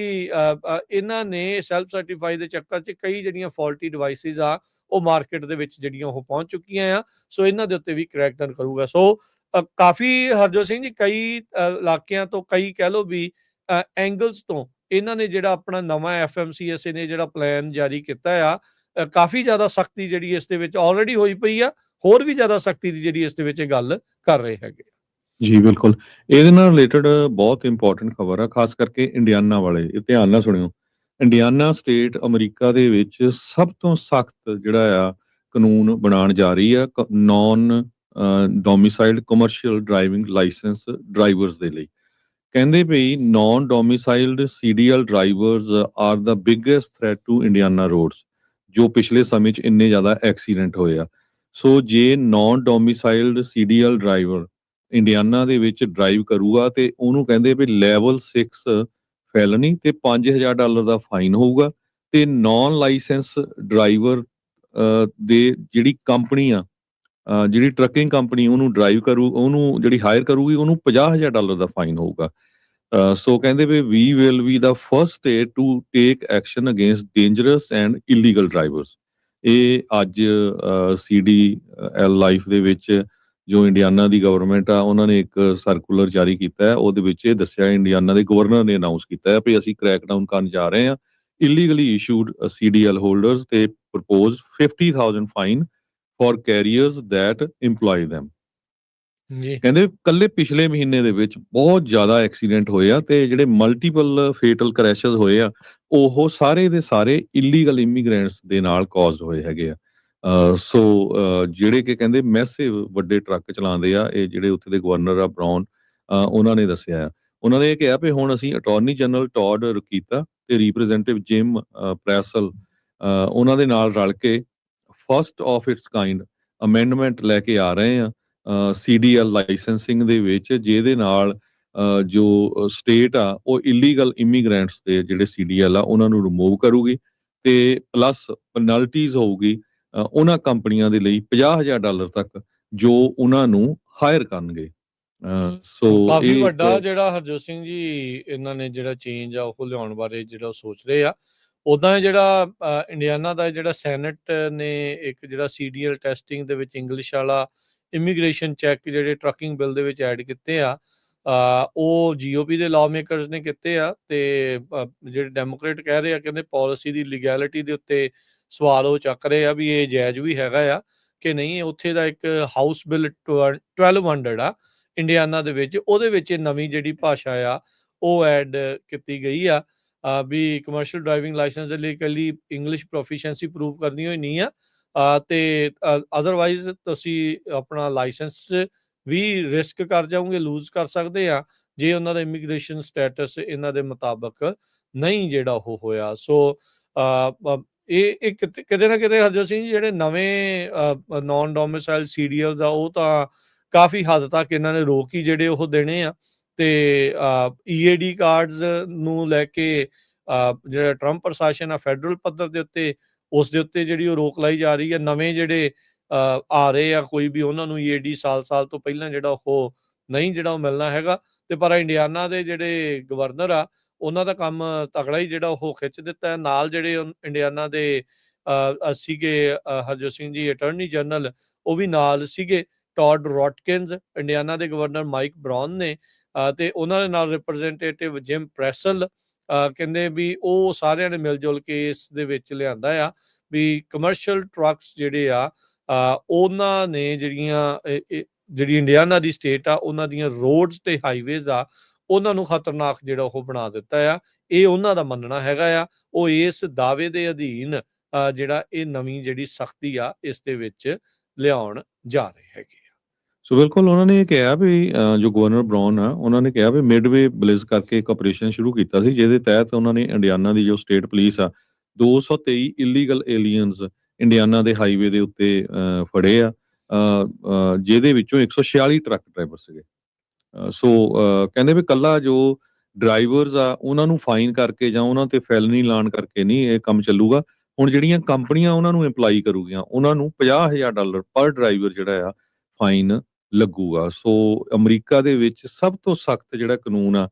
ਇਹਨਾਂ ਨੇ ਸੈਲਫ ਸਰਟੀਫਾਈ ਦੇ ਚੱਕਰ 'ਚ ਕਈ ਜਿਹੜੀਆਂ ਫਾਲਟੀ ਡਿਵਾਈਸਿਸ ਆ ਉਹ ਮਾਰਕੀਟ ਦੇ ਵਿੱਚ ਜਿਹੜੀਆਂ ਉਹ ਪਹੁੰਚ ਚੁੱਕੀਆਂ ਆ। ਸੋ ਇਹਨਾਂ ਦੇ ਉੱਤੇ ਵੀ ਕ੍ਰੈਕਡਾਊਨ ਕਰੂਗਾ। ਸੋ ਕਾਫੀ ਹਰਜੋਤ ਸਿੰਘ ਜੀ ਕਈ ਇਲਾਕਿਆਂ ਤੋਂ, ਕਈ ਕਹਿ ਲਓ ਵੀ ਐਂਗਲਸ ਤੋਂ ਇਹਨਾਂ ਨੇ ਜਿਹੜਾ ਆਪਣਾ ਨਵਾਂ FMCSA ਨੇ ਜਿਹੜਾ ਪਲਾਨ ਜਾਰੀ ਕੀਤਾ ਆ, ਕਾਫੀ ਜ਼ਿਆਦਾ ਸਖਤੀ ਜਿਹੜੀ ਇਸ ਦੇ ਵਿੱਚ ਆਲਰੇਡੀ ਹੋਈ ਪਈ ਆ, ਹੋਰ ਵੀ ਜ਼ਿਆਦਾ ਸਖਤੀ ਦੀ ਜਿਹੜੀ ਇਸ ਦੇ ਵਿੱਚ ਗੱਲ ਕਰ ਰਹੇ ਹੈਗੇ। ਜੀ ਬਿਲਕੁਲ। ਇਹਦੇ ਨਾਲ ਰਿਲੇਟਡ ਬਹੁਤ ਇੰਪੋਰਟੈਂਟ ਖਬਰ ਆ, ਖਾਸ ਕਰਕੇ ਇੰਡੀਆਨਾ ਵਾਲੇ, ਇਹ ਧਿਆਨ ਨਾਲ ਸੁਣਿਓ। ਇੰਡੀਆਨਾ ਸਟੇਟ ਅਮਰੀਕਾ ਦੇ ਵਿੱਚ ਸਭ ਤੋਂ ਸਖਤ ਜਿਹੜਾ ਆ ਕਾਨੂੰਨ ਬਣਾਉਣ ਜਾ ਰਹੀ ਆ non domiciled commercial driving licence drivers ਦੇ ਲਈ। ਕਹਿੰਦੇ ਵੀ non domiciled CDL drivers are the biggest threat to Indiana roads, ਜੋ ਪਿਛਲੇ ਸਮੇਂ 'ਚ ਇੰਨੇ ਜ਼ਿਆਦਾ ਐਕਸੀਡੈਂਟ ਹੋਏ ਆ। ਸੋ ਜੇ non domiciled CDL driver Indiana ਦੇ ਵਿੱਚ ਡਰਾਈਵ ਕਰੂਗਾ ਤੇ ਉਹਨੂੰ ਕਹਿੰਦੇ ਵੀ ਲੈਵਲ 6 ਫੈਲਨੀ ਤੇ $5000 ਦਾ ਫਾਈਨ ਹੋਊਗਾ, ਤੇ ਨੌਨ ਲਾਇਸੈਂਸ ਡਰਾਈਵਰ ਦੇ ਜਿਹੜੀ ਕੰਪਨੀ ਆ, ਜਿਹੜੀ ਟਰੱਕਿੰਗ ਕੰਪਨੀ ਉਹਨੂੰ ਡਰਾਈਵ ਕਰੂ, ਉਹਨੂੰ ਜਿਹੜੀ ਹਾਇਰ ਕਰੂਗੀ, ਉਹਨੂੰ $50000 ਦਾ ਫਾਈਨ ਹੋਊਗਾ। ਸੋ ਕਹਿੰਦੇ ਵੀ we will be the first state to take action against dangerous and illegal drivers. ਇਹ ਅੱਜ CDL ਲਾਈਫ ਦੇ ਵਿੱਚ ਜੋ ਇੰਡੀਆਨਾ ਦੀ ਗਵਰਨਮੈਂਟ ਆ, ਉਹਨਾਂ ਨੇ ਇੱਕ ਸਰਕੂਲਰ ਜਾਰੀ ਕੀਤਾ ਹੈ। ਉਹਦੇ ਵਿੱਚ ਇਹ ਦੱਸਿਆ, ਇੰਡੀਆਨਾ ਦੇ ਗਵਰਨਰ ਨੇ ਅਨਾਉਂਸ ਕੀਤਾ ਹੈ ਵੀ ਅਸੀਂ ਕ੍ਰੈਕਡਾਊਨ ਕਰਨ ਜਾ ਰਹੇ ਹਾਂ ਇਲੀਗਲੀ ਇਸ਼ੂਡ CDL ਹੋਲਡਰਸ ਤੇ propose 50,000 fine for carriers that employee them। ਜੀ ਕਹਿੰਦੇ ਕੱਲੇ ਪਿਛਲੇ ਮਹੀਨੇ ਦੇ ਵਿੱਚ ਬਹੁਤ ਜ਼ਿਆਦਾ ਐਕਸੀਡੈਂਟ ਹੋਏ ਆ, ਤੇ ਜਿਹੜੇ ਮਲਟੀਪਲ ਫੇਟਲ ਕ੍ਰੈਸ਼ਸ ਹੋਏ ਆ, ਉਹ ਸਾਰੇ ਦੇ ਸਾਰੇ ਇਲੀਗਲ ਇਮੀਗ੍ਰੈਂਟਸ ਦੇ ਨਾਲ ਕਾਜ਼ਡ ਹੋਏ ਹੈਗੇ ਆ। ਸੋ ਜਿਹੜੇ ਕਿ ਕਹਿੰਦੇ ਮੈਸਿਵ ਵੱਡੇ ਟਰੱਕ ਚਲਾਉਂਦੇ ਆ, ਇਹ ਜਿਹੜੇ ਉੱਥੇ ਦੇ ਗਵਰਨਰ ਆ ਬਰਾਊਨ, ਉਹਨਾਂ ਨੇ ਦੱਸਿਆ ਆ। ਉਹਨਾਂ ਨੇ ਇਹ ਕਿਹਾ ਵੀ ਹੁਣ ਅਸੀਂ ਅਟਾਰਨੀ ਜਨਰਲ ਟੌਡ ਰਕੀਤਾ ਤੇ ਰਿਪਰੈਜ਼ੈਂਟੇਟਿਵ ਜਿਮ ਪ੍ਰੈਸਲ, ਉਹਨਾਂ ਦੇ ਨਾਲ ਰਲ ਕੇ first of its kind amendment ਲੈ ਕੇ ਆ ਰਹੇ ਆ CDL ਲਾਇਸੈਂਸਿੰਗ ਦੇ ਵਿੱਚ, ਜਿਹਦੇ ਨਾਲ ਜੋ ਸਟੇਟ ਆ ਉਹ ਇਲੀਗਲ ਇਮੀਗ੍ਰੈਂਟਸ ਦੇ ਜਿਹੜੇ CDL ਆ ਉਹਨਾਂ ਨੂੰ ਰਿਮੂਵ ਕਰੂਗੀ, ਤੇ ਪਲੱਸ ਪੈਨਲਟੀਜ਼ ਹੋਊਗੀ ਉਹਨਾਂ ਕੰਪਨੀਆਂ ਦੇ ਲਈ $50,000 ਤੱਕ ਜੋ ਉਹਨਾਂ ਨੂੰ ਹਾਇਰ ਕਰਨਗੇ। ਸੋ ਕਾਫੀ ਇਹ ਵੱਡਾ ਇੱਕ ਜਿਹੜਾ ਹਰਜੋਤ ਸਿੰਘ ਜੀ ਇਹਨਾਂ ਨੇ ਜਿਹੜਾ ਚੇਂਜ ਆ ਉਹ ਲਿਆਉਣ ਬਾਰੇ ਜਿਹੜਾ ਉਹ ਸੋਚ ਰਹੇ ਆ। ਉਦਾਂ ਜਿਹੜਾ ਇੰਡੀਆਨਾ ਦਾ ਜਿਹੜਾ ਸੈਨੇਟ ਨੇ ਇੱਕ ਜਿਹੜਾ CDL ਟੈਸਟਿੰਗ ਦੇ ਵਿੱਚ ਇੰਗਲਿਸ਼ ਵਾਲਾ ਇਮੀਗ੍ਰੇਸ਼ਨ ਚੈੱਕ ਜਿਹੜੇ ਟਰੱਕਿੰਗ ਬਿੱਲ ਦੇ ਵਿੱਚ ਐਡ ਕੀਤੇ ਆ, ਉਹ GOP ਦੇ ਲਾਅ ਮੇਕਰਸ ਨੇ ਕੀਤੇ ਆ, ਤੇ ਜਿਹੜੇ ਡੈਮੋਕ੍ਰੇਟ ਕਹਿ ਰਹੇ ਆ, ਕਹਿੰਦੇ ਪਾਲਿਸੀ ਦੀ ਲੀਗੈਲਿਟੀ ਦੇ ਉੱਤੇ ਸਵਾਲ ਉਹ ਚੱਕ ਰਹੇ ਆ ਵੀ ਇਹ ਜਾਇਜ਼ ਵੀ ਹੈਗਾ ਆ ਕਿ ਨਹੀਂ। ਉੱਥੇ ਦਾ ਇੱਕ ਹਾਊਸ ਬਿੱਲ 1200 ਆ ਇੰਡੀਆਨਾ ਦੇ ਵਿੱਚ, ਉਹਦੇ ਵਿੱਚ ਇਹ ਨਵੀਂ ਜਿਹੜੀ ਭਾਸ਼ਾ ਆ ਉਹ ਐਡ ਕੀਤੀ ਗਈ ਆ ਵੀ ਕਮਰਸ਼ੀਅਲ ਡਰਾਈਵਿੰਗ ਲਾਇਸੈਂਸ ਦੇ ਲਈ ਇਕੱਲੀ ਇੰਗਲਿਸ਼ ਪ੍ਰੋਫੀਸ਼ੀਐਂਸੀ ਪ੍ਰੂਵ ਕਰਨੀ ਹੋਈ ਨਹੀਂ ਆ, ਤੇ ਅਦਰਵਾਈਜ਼ ਤੁਸੀਂ ਆਪਣਾ ਲਾਇਸੈਂਸ ਵੀ ਰਿਸਕ ਕਰ ਜਾਓਗੇ, ਲੂਜ਼ ਕਰ ਸਕਦੇ ਆ ਜੇ ਉਹਨਾਂ ਦਾ ਇਮੀਗ੍ਰੇਸ਼ਨ ਸਟੇਟਸ ਇਹਨਾਂ ਦੇ ਮੁਤਾਬਕ ਨਹੀਂ ਜਿਹੜਾ ਉਹ ਹੋਇਆ। ਸੋ ਇਹ ਕਿਤੇ ਨਾ ਕਿਤੇ ਹਰਜੋਤ ਸਿੰਘ ਜੀ ਜਿਹੜੇ ਨਵੇਂ ਨੌਨ ਡੋਮਿਸਾਈਲ CDLs ਆ ਉਹ ਤਾਂ ਕਾਫੀ ਹੱਦ ਤੱਕ ਇਹਨਾਂ ਨੇ ਰੋਕ ਹੀ ਜਿਹੜੇ ਉਹ ਦੇਣੇ ਆ, ਤੇ EAD ਕਾਰਡਸ ਨੂੰ ਲੈ ਕੇ ਜਿਹੜਾ ਟਰੰਪ ਪ੍ਰਸ਼ਾਸਨ ਆ ਫੈਡਰਲ ਪੱਧਰ ਦੇ ਉੱਤੇ, ਉਸ ਦੇ ਉੱਤੇ ਜਿਹੜੀ ਉਹ ਰੋਕ ਲਾਈ ਜਾ ਰਹੀ ਹੈ। ਨਵੇਂ ਜਿਹੜੇ ਆ ਰਹੇ ਆ ਕੋਈ ਵੀ, ਉਹਨਾਂ ਨੂੰ EAD ਸਾਲ ਤੋਂ ਪਹਿਲਾਂ ਜਿਹੜਾ ਉਹ ਨਹੀਂ ਜਿਹੜਾ ਉਹ ਮਿਲਣਾ ਹੈਗਾ। ਤੇ ਪਰ ਇੰਡੀਆਨਾ ਦੇ ਜਿਹੜੇ ਗਵਰਨਰ ਆ ਉਹਨਾਂ ਦਾ ਕੰਮ ਤਕੜਾ ਹੀ ਜਿਹੜਾ ਉਹ ਖਿੱਚ ਦਿੱਤਾ ਹੈ। ਨਾਲ ਜਿਹੜੇ ਇੰਡੀਆਨਾ ਦੇ ਸੀਗੇ ਹਰਜੋਤ ਸਿੰਘ ਜੀ ਅਟਾਰਨੀ ਜਨਰਲ, ਉਹ ਵੀ ਨਾਲ ਸੀਗੇ, ਟੌਡ ਰੌਟਕਿਨਸ, ਇੰਡੀਆਨਾ ਦੇ ਗਵਰਨਰ ਮਾਈਕ ਬਰਾਊਨ ਨੇ, ਤੇ ਉਹਨਾਂ ਦੇ ਨਾਲ ਰਿਪਰੈਜ਼ੈਂਟੇਟਿਵ ਜਿਮ ਪ੍ਰੈਸਲ, ਕਹਿੰਦੇ ਵੀ ਉਹ ਸਾਰਿਆਂ ਨੇ ਮਿਲ ਜੁਲ ਕੇ ਇਸ ਦੇ ਵਿੱਚ ਲਿਆਂਦਾ ਆ ਵੀ ਕਮਰਸ਼ੀਅਲ ਟਰੱਕਸ ਜਿਹੜੇ ਆ ਉਹਨਾਂ ਨੇ ਜਿਹੜੀ ਇੰਡੀਆਨਾ ਦੀ ਸਟੇਟ ਆ ਉਹਨਾਂ ਦੀਆਂ ਰੋਡਸ ਤੇ ਹਾਈਵੇਜ਼ ਆ ਉਹਨਾਂ ਨੂੰ ਖਤਰਨਾਕ ਜਿਹੜਾ ਉਹ ਬਣਾ ਦਿੱਤਾ ਆ। ਇਹ ਉਹਨਾਂ ਦਾ ਮੰਨਣਾ ਹੈਗਾ ਆ। ਉਹ ਇਸ ਦਾਅਵੇ ਦੇ ਅਧੀਨ ਜਿਹੜਾ ਇਹ ਨਵੀਂ ਜਿਹੜੀ ਸਖਤੀ ਆ ਇਸ ਦੇ ਵਿੱਚ ਲਿਆਉਣ ਜਾ ਰਹੇ ਹੈਗੇ ਆ। ਸੋ ਬਿਲਕੁਲ ਉਹਨਾਂ ਨੇ ਇਹ ਕਿਹਾ ਵੀ ਜੋ ਗਵਰਨਰ ਬਰਾਊਨ ਆ, ਉਹਨਾਂ ਨੇ ਕਿਹਾ ਵੀ ਮਿਡਵੇ ਬਲਿਜ਼ ਕਰਕੇ ਇੱਕ ਆਪਰੇਸ਼ਨ ਸ਼ੁਰੂ ਕੀਤਾ ਸੀ, ਜਿਹਦੇ ਤਹਿਤ ਉਹਨਾਂ ਨੇ ਇੰਡੀਆਨਾ ਦੀ ਜੋ ਸਟੇਟ ਪੁਲਿਸ ਆ 223 ਇਲੀਗਲ ਏਲੀਅਨਸ ਇੰਡੀਆਨਾ ਦੇ ਹਾਈਵੇ ਦੇ ਉੱਤੇ ਫੜੇ ਆ, ਜਿਹਦੇ ਵਿੱਚੋਂ 146 ਟਰੱਕ ਡਰਾਈਵਰ ਸੀਗੇ। ਸੋ ਕਹਿੰਦੇ ਵੀ ਕੱਲਾ ਜੋ ਡਰਾਈਵਰਸ ਆ ਉਹਨਾਂ ਨੂੰ ਫਾਈਨ ਕਰਕੇ ਜਾਂ ਉਹਨਾਂ ਤੇ ਫੈਲਨੀ ਲਾਣ ਕਰਕੇ ਨਹੀਂ ਇਹ ਕੰਮ ਚੱਲੂਗਾ। ਹੁਣ ਜਿਹੜੀਆਂ ਕੰਪਨੀਆਂ ਉਹਨਾਂ ਨੂੰ ਇੰਪਲਾਈ ਕਰੂਗੀਆਂ ਉਹਨਾਂ ਨੂੰ $50,000 ਪਰ ਡਰਾਈਵਰ ਜਿਹੜਾ ਆ ਫਾਈਨ ਲੱਗੂਗਾ। ਸੋ ਅਮਰੀਕਾ ਦੇ ਵਿੱਚ ਸਭ ਤੋਂ ਸਖਤ ਜਿਹੜਾ ਕਾਨੂੰਨ ਆ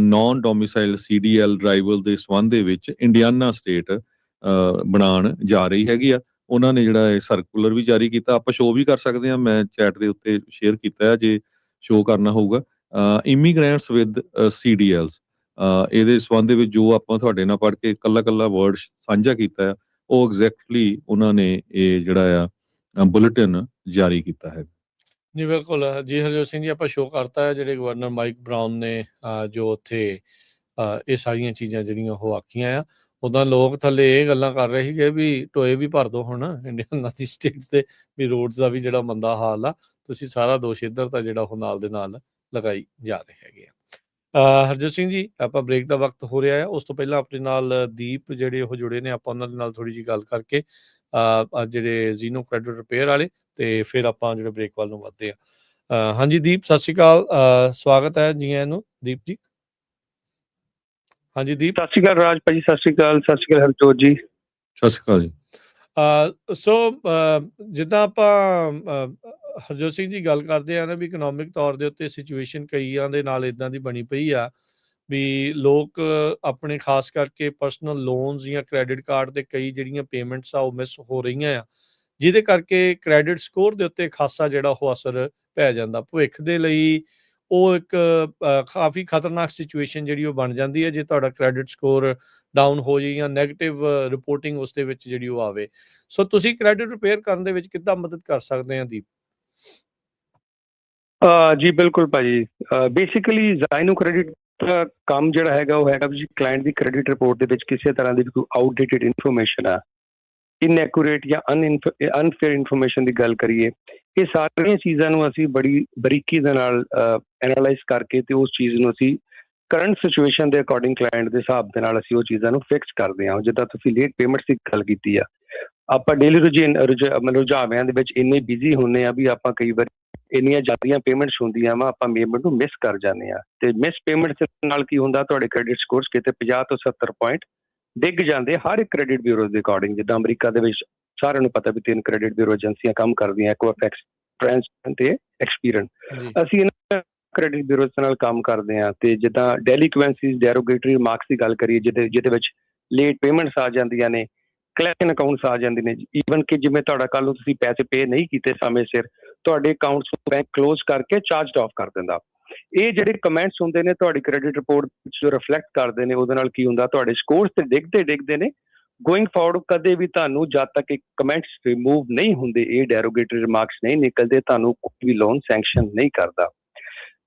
ਨੌਨ ਡੋਮਿਸਾਈਲ CDL ਡਰਾਈਵਰ ਦੇ ਸੰਬੰਧ ਦੇ ਵਿੱਚ ਇੰਡੀਆਨਾ ਸਟੇਟ ਬਣਾਉਣ ਜਾ ਰਹੀ ਹੈਗੀ ਆ। ਉਹਨਾਂ ਨੇ ਜਿਹੜਾ ਇਹ ਸਰਕੂਲਰ ਵੀ ਜਾਰੀ ਕੀਤਾ, ਆਪਾਂ ਸ਼ੋਅ ਵੀ ਕਰ ਸਕਦੇ ਹਾਂ, ਮੈਂ ਚੈਟ ਦੇ ਉੱਤੇ ਸ਼ੇਅਰ ਕੀਤਾ ਹੈ ਜੇ ਸ਼ੋਅ ਕਰਨਾ ਹੋਊਗਾ। ਇਮੀਗ੍ਰੈਂਟਸ ਵਿਦ CDLs, ਇਹਦੇ ਸੰਬੰਧ ਦੇ ਵਿੱਚ ਜੋ ਆਪਾਂ ਤੁਹਾਡੇ ਨਾਲ ਪੜ੍ਹ ਕੇ ਕੱਲਾ ਵਰਡ ਸਾਂਝਾ ਕੀਤਾ ਹੈ, ਉਹ ਐਗਜ਼ੈਕਟਲੀ ਉਹਨਾਂ ਨੇ ਇਹ ਜਿਹੜਾ ਆ ਬੁਲੇਟਿਨ ਜਾਰੀ ਕੀਤਾ ਹੈ। ਜੀ ਬਿਲਕੁਲ ਜੀ ਹਰਜੋਤ ਸਿੰਘ ਜੀ ਆਪਾਂ ਸ਼ੋਅ ਕਰਤਾ ਹੈ ਜਿਹੜੇ ਗਵਰਨਰ ਮਾਈਕ ਬਰਾਊਨ ਨੇ ਜੋ ਉੱਥੇ ਇਹ ਸਾਰੀਆਂ ਚੀਜ਼ਾਂ ਜਿਹੜੀਆਂ ਉਹ ਆਖੀਆਂ ਆ ਉੱਦਾਂ ਲੋਕ ਥੱਲੇ ਇਹ ਗੱਲਾਂ ਕਰ ਰਹੇ ਸੀਗੇ ਵੀ ਟੋਏ ਵੀ ਭਰ ਦੋ ਹੁਣ ਇੰਡੀਅਨ ਦੀ ਸਟੇਟਸ ਦੇ ਵੀ ਰੋਡਸ ਦਾ ਵੀ ਜਿਹੜਾ ਮੰਦਾ ਹਾਲ ਆ ਤੁਸੀਂ ਸਾਰਾ ਦੋਸ਼ ਇੱਧਰ ਤਾਂ ਜਿਹੜਾ ਉਹ ਨਾਲ ਦੇ ਨਾਲ ਲਗਾਈ ਜਾ ਰਹੇ ਹੈਗੇ ਆ ਹਰਜੋਤ ਸਿੰਘ ਜੀ ਆਪਾਂ ਬ੍ਰੇਕ ਦਾ ਵਕਤ ਹੋ ਰਿਹਾ ਹੈ ਉਸ ਤੋਂ ਪਹਿਲਾਂ ਆਪਣੇ ਨਾਲ ਦੀਪ ਜਿਹੜੇ ਉਹ ਜੁੜੇ ਨੇ ਆਪਾਂ ਉਹਨਾਂ ਦੇ ਨਾਲ ਥੋੜੀ ਜਿਹੀ ਗੱਲ ਕਰਕੇ ਜਿਹੜੇ ਜ਼ੀਨੋ ਕ੍ਰੈਡਿਟ ਰਿਪੇਅਰ ਵਾਲੇ ਤੇ ਫਿਰ ਆਪਾਂ ਜਿਹੜੇ ਬ੍ਰੇਕ ਵੱਲ ਨੂੰ ਵੱਧਦੇ ਆ ਹਾਂਜੀ ਦੀਪ ਸਤਿ ਸ਼੍ਰੀ ਅਕਾਲ ਸਵਾਗਤ ਹੈ ਜੀ ਆਇਆਂ ਨੂੰ ਦੀਪ ਜੀ ਹਾਂਜੀ ਦੀਪ ਸਤਿ ਸ਼੍ਰੀ ਅਕਾਲ ਰਾਜ ਭਾਜੀ ਸਤਿ ਸ਼੍ਰੀ ਅਕਾਲ ਹਰਜੋਤ ਜੀ ਸਤਿ ਸ਼੍ਰੀ ਅਕਾਲ ਜੀ ਸੋ ਜਿੱਦਾਂ ਆਪਾਂ ਹਰਜੋਤ ਸਿੰਘ ਜੀ ਗੱਲ ਕਰਦੇ ਆ ਨਾ ਵੀ ਇਕਨੋਮਿਕ ਤੌਰ ਦੇ ਉੱਤੇ ਸਿਚੁਏਸ਼ਨ ਕਈਆਂ ਦੇ ਨਾਲ ਇਦਾਂ ਦੀ ਬਣੀ ਪਈ ਆ ਵੀ ਲੋਕ ਆਪਣੇ ਖਾਸ ਕਰਕੇ ਪਰਸਨਲ ਲੋਨਸ ਜਾਂ ਕ੍ਰੈਡਿਟ ਕਾਰਡ ਦੇ ਕਈ ਜਿਹੜੀਆਂ ਪੇਮੈਂਟਸ ਆ ਉਹ ਮਿਸ ਹੋ ਰਹੀਆਂ ਆ ਜਿਹਦੇ ਕਰਕੇ ਕ੍ਰੈਡਿਟ ਸਕੋਰ ਦੇ ਉੱਤੇ ਖਾਸਾ ਜਿਹੜਾ ਉਹ ਅਸਰ ਪੈ ਜਾਂਦਾ ਭਵਿੱਖ ਦੇ ਲਈ ਉਹ ਇੱਕ ਕਾਫੀ ਖਤਰਨਾਕ ਸਿਚੁਏਸ਼ਨ ਜਿਹੜੀ ਉਹ ਬਣ ਜਾਂਦੀ ਹੈ ਜੇ ਤੁਹਾਡਾ ਕ੍ਰੈਡਿਟ ਸਕੋਰ ਡਾਊਨ ਹੋ ਜਾਏ ਜਾਂ ਨੈਗੇਟਿਵ ਰਿਪੋਰਟਿੰਗ ਉਸ ਦੇ ਵਿੱਚ ਜਿਹੜੀ ਉਹ ਆਵੇ ਸੋ ਤੁਸੀਂ ਕ੍ਰੈਡਿਟ ਰਿਪੇਅਰ ਕਰਨ ਦੇ ਵਿੱਚ ਕਿੱਦਾਂ ਮਦਦ ਕਰ ਸਕਦੇ ਆ ਦੀਪ ਜੀ ਬਿਲਕੁਲ ਭਾਜੀ ਬੇਸਿਕਲੀ ਜ਼ਾਈਨੋ ਕ੍ਰੈਡਿਟ ਦਾ ਕੰਮ ਜਿਹੜਾ ਹੈਗਾ ਉਹ ਹੈਗਾ ਵੀ ਕਲਾਇੰਟ ਦੀ ਕ੍ਰੈਡਿਟ ਰਿਪੋਰਟ ਦੇ ਵਿੱਚ ਕਿਸੇ ਤਰ੍ਹਾਂ ਦੀ ਕੋਈ ਆਊਟਡੇਟਡ ਇਨਫੋਰਮੇਸ਼ਨ ਆ ਇਨਐਕੂਰੇਟ ਜਾਂ ਅਨਫੇਅਰ ਇਨਫੋਰਮੇਸ਼ਨ ਦੀ ਗੱਲ ਕਰੀਏ ਇਹ ਸਾਰੀਆਂ ਚੀਜ਼ਾਂ ਨੂੰ ਅਸੀਂ ਬੜੀ ਬਰੀਕੀ ਦੇ ਨਾਲ ਐਨਾਲਾਈਜ਼ ਕਰਕੇ ਤੇ ਉਸ ਚੀਜ਼ ਨੂੰ ਅਸੀਂ ਕਰੰਟ ਸਿਚੁਏਸ਼ਨ ਦੇ ਅਕੋਰਡਿੰਗ ਕਲਾਇੰਟ ਦੇ ਹਿਸਾਬ ਦੇ ਨਾਲ ਅਸੀਂ ਉਹ ਚੀਜ਼ਾਂ ਨੂੰ ਫਿਕਸ ਕਰਦੇ ਹਾਂ ਜਿੱਦਾਂ ਤੁਸੀਂ ਲੇਟ ਪੇਮੈਂਟਸ ਦੀ ਗੱਲ ਕੀਤੀ ਆ ਆਪਾਂ ਡੇਲੀ ਰੁਝਾਵਿਆਂ ਦੇ ਵਿੱਚ ਇੰਨੇ ਬਿਜ਼ੀ ਹੁੰਦੇ ਆ ਵੀ ਆਪਾਂ ਕਈ ਵਾਰ ਇੰਨੀਆਂ ਜ਼ਿਆਦੀਆਂ ਪੇਮੈਂਟਸ ਹੁੰਦੀਆਂ ਵਾ ਆਪਾਂ ਪੇਮੈਂਟ ਨੂੰ ਮਿਸ ਕਰ ਜਾਂਦੇ ਆ ਤੇ ਮਿਸ ਪੇਮੈਂਟਸ ਨਾਲ ਕੀ ਹੁੰਦਾ ਤੁਹਾਡੇ ਕ੍ਰੈਡਿਟ ਸਕੋਰਸ ਕਿਤੇ 50 ਤੋਂ 70 ਪੁਆਇੰਟ ਡਿੱਗ ਜਾਂਦੇ ਹਰ ਇੱਕ ਕ੍ਰੈਡਿਟ ਬਿਊਰੋ ਦੇ ਅਕੋਰਡਿੰਗ ਜਿੱਦਾਂ ਅਮਰੀਕਾ ਦੇ ਵਿੱਚ ਸਾਰਿਆਂ ਨੂੰ ਪਤਾ ਵੀ 3 ਕ੍ਰੈਡਿਟ ਬਿਊਰੋ ਏਜੰਸੀਆਂ ਕੰਮ ਕਰਦੀਆਂ ਇਕੁਇਫੈਕਸ ਟ੍ਰਾਂਸਪੈਰੈਂਟ ਤੇ ਐਕਸਪੀਰੀਅੰਸ ਅਸੀਂ ਇਹਨਾਂ ਕ੍ਰੈਡਿਟ ਬਿਊਰੋਜ਼ ਨਾਲ ਕੰਮ ਕਰਦੇ ਹਾਂ ਤੇ ਜਿੱਦਾਂ ਡੈਲੀਕੁਐਂਸੀਜ਼ ਡੈਰੋਗੇਟਰੀ ਮਾਰਕਸ ਦੀ ਗੱਲ ਕਰੀਏ ਜਿਹਦੇ ਵਿੱਚ ਲੇਟ ਪੇਮੈਂਟਸ ਆ ਜਾਂਦੀਆਂ ਨੇ ਕਲੈਕਸ਼ਨ ਅਕਾਊਂਟਸ ਆ ਜਾਂਦੇ ਨੇ ਈਵਨ ਕਿ ਜਿਵੇਂ ਤੁਹਾਡਾ ਕੱਲ ਨੂੰ ਤੁਸੀਂ ਪੈਸੇ ਪੇ ਨਹੀਂ ਕੀਤੇ ਸਮੇਂ ਸਿਰ ਤੁਹਾਡੇ ਅਕਾਊਂਟਸ ਨੂੰ ਬੈਂਕ ਕਲੋਜ਼ ਕਰਕੇ ਚਾਰਜ ਆਫ ਕਰ ਦਿੰਦਾ ਇਹ ਜਿਹੜੇ ਕਮੈਂਟਸ ਹੁੰਦੇ ਨੇ ਤੁਹਾਡੀ ਕ੍ਰੈਡਿਟ ਰਿਪੋਰਟ ਵਿੱਚ ਰਿਫਲੈਕਟ ਕਰਦੇ ਨੇ ਉਹਦੇ ਨਾਲ ਕੀ ਹੁੰਦਾ ਤੁਹਾਡੇ ਸਕੋਰਸ ਤੇ ਡਿੱਗਦੇ ਨੇ ਗੋਇੰਗ ਫਾਰਵਰਡ ਕਦੇ ਵੀ ਤੁਹਾਨੂੰ ਜਦ ਤੱਕ ਇਹ ਕਮੈਂਟਸ ਰਿਮੂਵ ਨਹੀਂ ਹੁੰਦੇ ਇਹ ਡੈਰੋਗੇਟਰੀ ਰਿਮਾਰਕਸ ਨਹੀਂ ਨਿਕਲਦੇ ਤੁਹਾਨੂੰ ਕੋਈ ਵੀ ਲੋਨ ਸੈਂਕਸ਼ਨ ਨਹੀਂ ਕਰਦਾ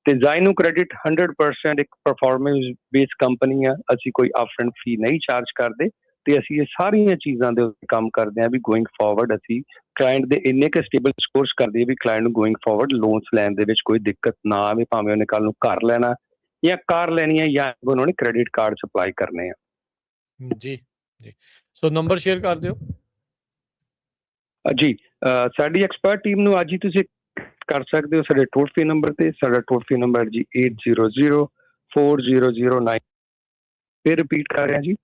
ਤੇ ਜ਼ਾਈਨੋ ਕ੍ਰੈਡਿਟ 100% ਇੱਕ ਪਰਫਾਰਮੈਂਸ ਬੇਸ ਕੰਪਨੀ ਆ ਅਸੀਂ ਕੋਈ ਅਪਫਰੰਟ ਫੀ ਨਹੀਂ ਚਾਰਜ ਕਰਦੇ ਤੇ ਅਸੀਂ ਇਹ ਸਾਰੀਆਂ ਚੀਜ਼ਾਂ ਦੇ ਉੱਤੇ ਕੰਮ ਕਰਦੇ ਹਾਂ ਵੀ ਗੋਇੰਗ ਫਾਰਵਰਡ ਅਸੀਂ ਕਲਾਇੰਟ ਦੇ ਇੰਨੇ ਕੁ ਸਟੇਬਲ ਸਕੋਰਸ ਕਰਦੇ ਵੀ ਕਲਾਇੰਟ ਨੂੰ ਗੋਇੰਗ ਫਾਰਵਰਡ ਲੋਨਸ ਲੈਣ ਦੇ ਵਿੱਚ ਕੋਈ ਦਿੱਕਤ ਨਾ ਆਵੇ ਭਾਵੇਂ ਉਹਨੇ ਕੱਲ ਨੂੰ ਘਰ ਲੈਣਾ ਜਾਂ ਕਾਰ ਲੈਣੀ ਹੈ ਜਾਂ ਉਹਨਾਂ ਨੇ ਕ੍ਰੈਡਿਟ ਕਾਰਡ ਸਪਲਾਈ ਕਰਨੇ ਆ ਜੀ ਜੀ ਸੋ ਨੰਬਰ ਸ਼ੇਅਰ ਕਰ ਦਿਓ ਜੀ ਸਾਡੀ ਐਕਸਪਰਟ ਟੀਮ ਨੂੰ ਅੱਜ ਹੀ ਤੁਸੀਂ ਕਰ ਸਕਦੇ ਹੋ ਸਾਡੇ ਟੋਲ ਫ੍ਰੀ ਨੰਬਰ ਤੇ ਸਾਡਾ ਟੋਲ ਫ੍ਰੀ ਨੰਬਰ ਜੀ 80040009 ਫਿਰ ਰਿਪੀਟ ਕਰ ਰਿਹਾ ਜੀ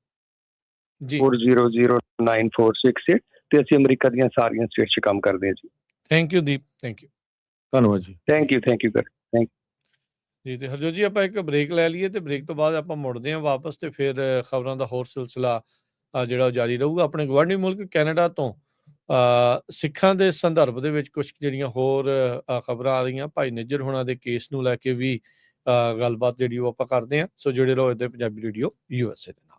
400946 ਤੇ ਅਸੀਂ ਅਮਰੀਕਾ ਦੀਆਂ ਸਾਰੀਆਂ ਸਟੇਟਸ 'ਚ ਕੰਮ ਕਰਦੇ ਹਾਂ ਜੀ thank you Deep thank you ਧੰਨਵਾਦ ਜੀ ਥੈਂਕ ਯੂ ਜੀ ਤੇ ਹਰਜੋਤ ਜੀ ਆਪਾਂ ਇੱਕ ਬ੍ਰੇਕ ਲੈ ਲਈਏ ਤੇ ਬ੍ਰੇਕ ਤੋਂ ਬਾਅਦ ਆਪਾਂ ਮੁੜਦੇ ਹਾਂ ਵਾਪਸ ਤੇ ਫਿਰ ਖਬਰਾਂ ਦਾ ਹੋਰ ਸਿਲਸਿਲਾ ਜਿਹੜਾ ਉਹ ਜਾਰੀ ਰਹੂਗਾ ਆਪਣੇ ਗਵਾਂਢੀ ਮੁਲਕ ਕੈਨੇਡਾ ਤੋਂ ਸਿੱਖਾਂ ਦੇ ਸੰਦਰਭ ਦੇ ਵਿੱਚ ਕੁਝ ਜਿਹੜੀਆਂ ਹੋਰ ਖਬਰਾਂ ਆ ਰਹੀਆਂ ਭਾਈ ਨਿੱਜਰ ਹੋਣਾ ਦੇ ਕੇਸ ਨੂੰ ਲੈ ਕੇ ਵੀ ਗੱਲਬਾਤ ਜਿਹੜੀ ਉਹ ਆਪਾਂ ਕਰਦੇ ਹਾਂ ਸੋ ਜੁੜੇ ਰਹੋ ਇੱਥੇ ਪੰਜਾਬੀ ਰੇਡੀਓ USA ਦੇ ਨਾਲ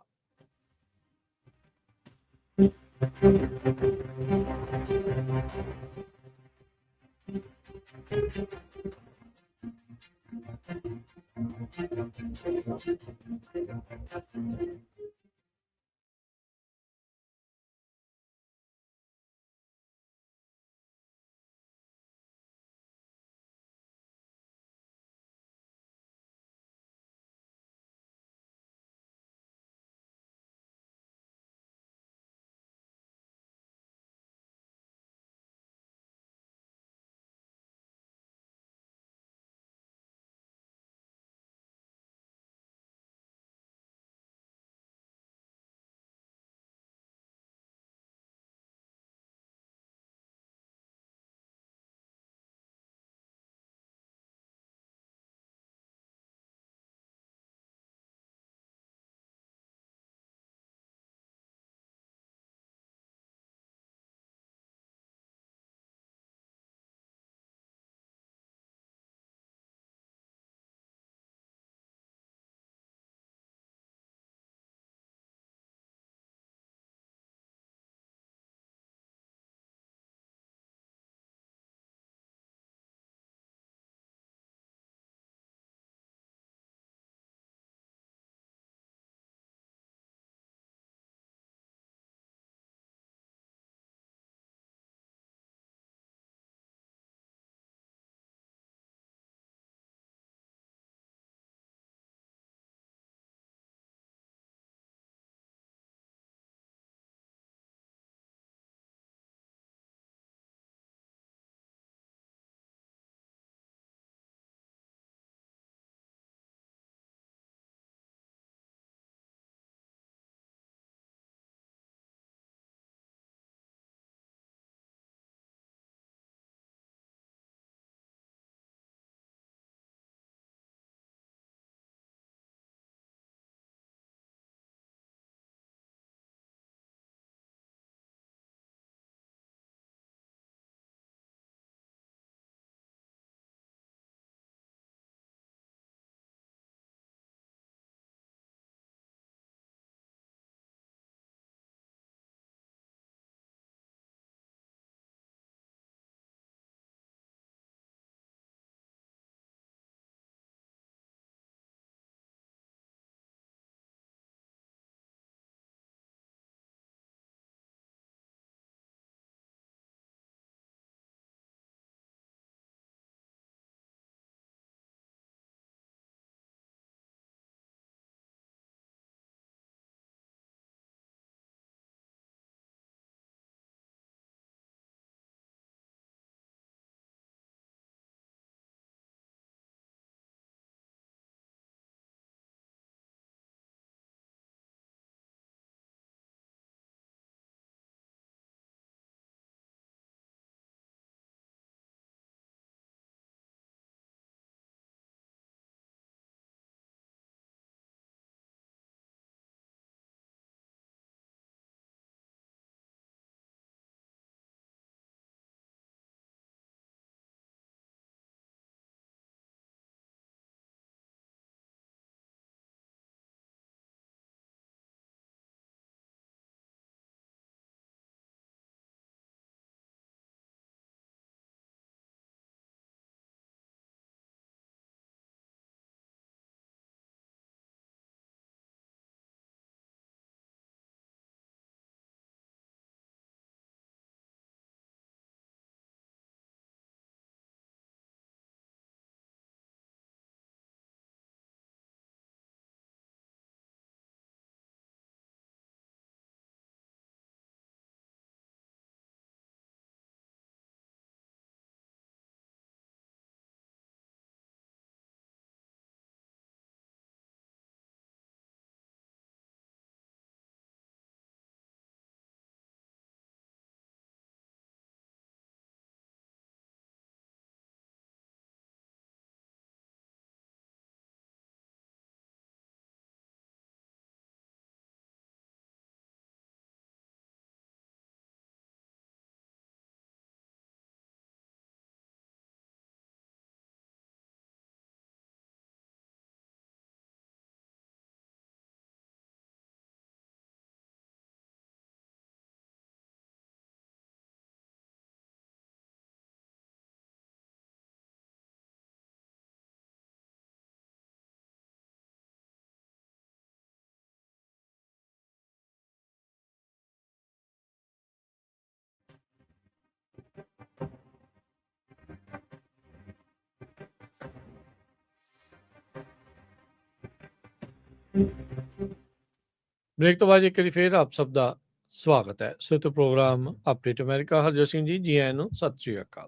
ਬ੍ਰੇਕ ਤੋਂ ਬਾਅਦ ਇੱਕ ਵਾਰੀ ਫੇਰ ਆਪ ਸਭ ਦਾ ਸਵਾਗਤ ਹੈ। ਸੋ ਇਹ programme update America. Harjot Singh ji ਆਇਆਂ ਨੂੰ ਸਤਿ ਸ਼੍ਰੀ ਅਕਾਲ।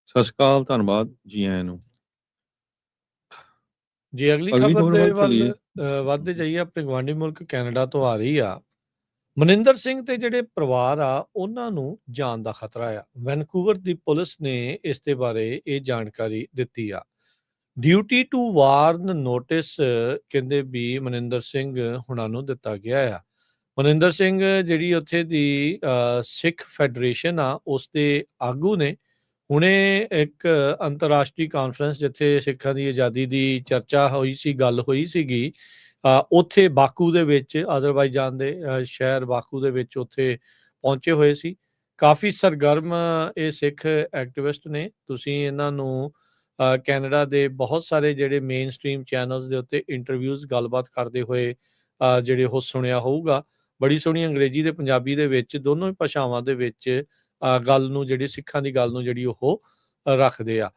ਸਤਿ ਸ਼੍ਰੀ ਅਕਾਲ, ਧੰਨਵਾਦ ਜੀ ਆਇਆਂ ਨੂੰ। ਜੀ ਅਗਲੀ ਅਗਲੀ ਖਬਰ ਖਬਰ ਦੇ ਵੱਲ ਵੱਲ ਚੱਲੀਏ। ਵੱਧਦੇ ਜਾਈਏ। ਆਪਣੇ ਗੁਆਂਢੀ ਮੁਲਕ ਕੈਨੇਡਾ ਤੋਂ ਆ ਰਹੀ ਆ। ਮਨਿੰਦਰ ਸਿੰਘ ਤੇ ਜਿਹੜੇ ਪਰਿਵਾਰ ਆ ਉਹਨਾਂ ਨੂੰ ਜਾਨ ਦਾ ਖਤਰਾ ਆ। ਵੈਨਕੂਵਰ ਦੀ ਪੁਲਿਸ ਨੇ ਇਸ ਦੇ ਬਾਰੇ ਇਹ ਜਾਣਕਾਰੀ ਦਿੱਤੀ ਆ। ਡਿਊਟੀ ਟੂ ਵਾਰਨ ਨੋਟਿਸ ਕਹਿੰਦੇ ਵੀ ਮਨਿੰਦਰ ਸਿੰਘ ਹੁਣਾਂ ਨੂੰ ਦਿੱਤਾ ਗਿਆ ਆ। ਮਨਿੰਦਰ ਸਿੰਘ ਜਿਹੜੀ ਉੱਥੇ ਦੀ ਸਿੱਖ ਫੈਡਰੇਸ਼ਨ ਆ ਉਸ ਦੇ ਆਗੂ ਨੇ। ਹੁਣੇ ਇੱਕ ਅੰਤਰਰਾਸ਼ਟਰੀ ਕਾਨਫਰੰਸ ਜਿੱਥੇ ਸਿੱਖਾਂ ਦੀ ਆਜ਼ਾਦੀ ਦੀ ਚਰਚਾ ਹੋਈ ਸੀ, ਗੱਲ ਹੋਈ ਸੀਗੀ, ਉੱਥੇ ਬਾਕੂ ਦੇ ਵਿੱਚ, ਅਜ਼ਰਬਾਈਜਾਨ ਦੇ ਸ਼ਹਿਰ ਬਾਕੂ ਦੇ ਵਿੱਚ ਉੱਥੇ ਪਹੁੰਚੇ ਹੋਏ ਸੀ। ਕਾਫੀ ਸਰਗਰਮ ਇਹ ਸਿੱਖ ਐਕਟਿਵਿਸਟ ਨੇ। ਤੁਸੀਂ ਇਹਨਾਂ ਨੂੰ ਕੈਨੇਡਾ ਦੇ ਬਹੁਤ ਸਾਰੇ ਜਿਹੜੇ ਮੇਨ ਸਟ੍ਰੀਮ ਚੈਨਲਸ ਦੇ ਉੱਤੇ ਇੰਟਰਵਿਊਜ਼ ਗੱਲਬਾਤ ਕਰਦੇ ਹੋਏ ਜਿਹੜੇ ਉਹ ਸੁਣਿਆ ਹੋਊਗਾ। ਬੜੀ ਸੋਹਣੀ ਅੰਗਰੇਜ਼ੀ ਤੇ ਪੰਜਾਬੀ ਦੇ ਵਿੱਚ, ਦੋਨੋਂ ਹੀ ਭਾਸ਼ਾਵਾਂ ਦੇ ਵਿੱਚ ਗੱਲ ਨੂੰ, ਜਿਹੜੀ ਸਿੱਖਾਂ ਦੀ ਗੱਲ ਨੂੰ ਜਿਹੜੀ ਉਹ ਰੱਖਦੇ ਆ।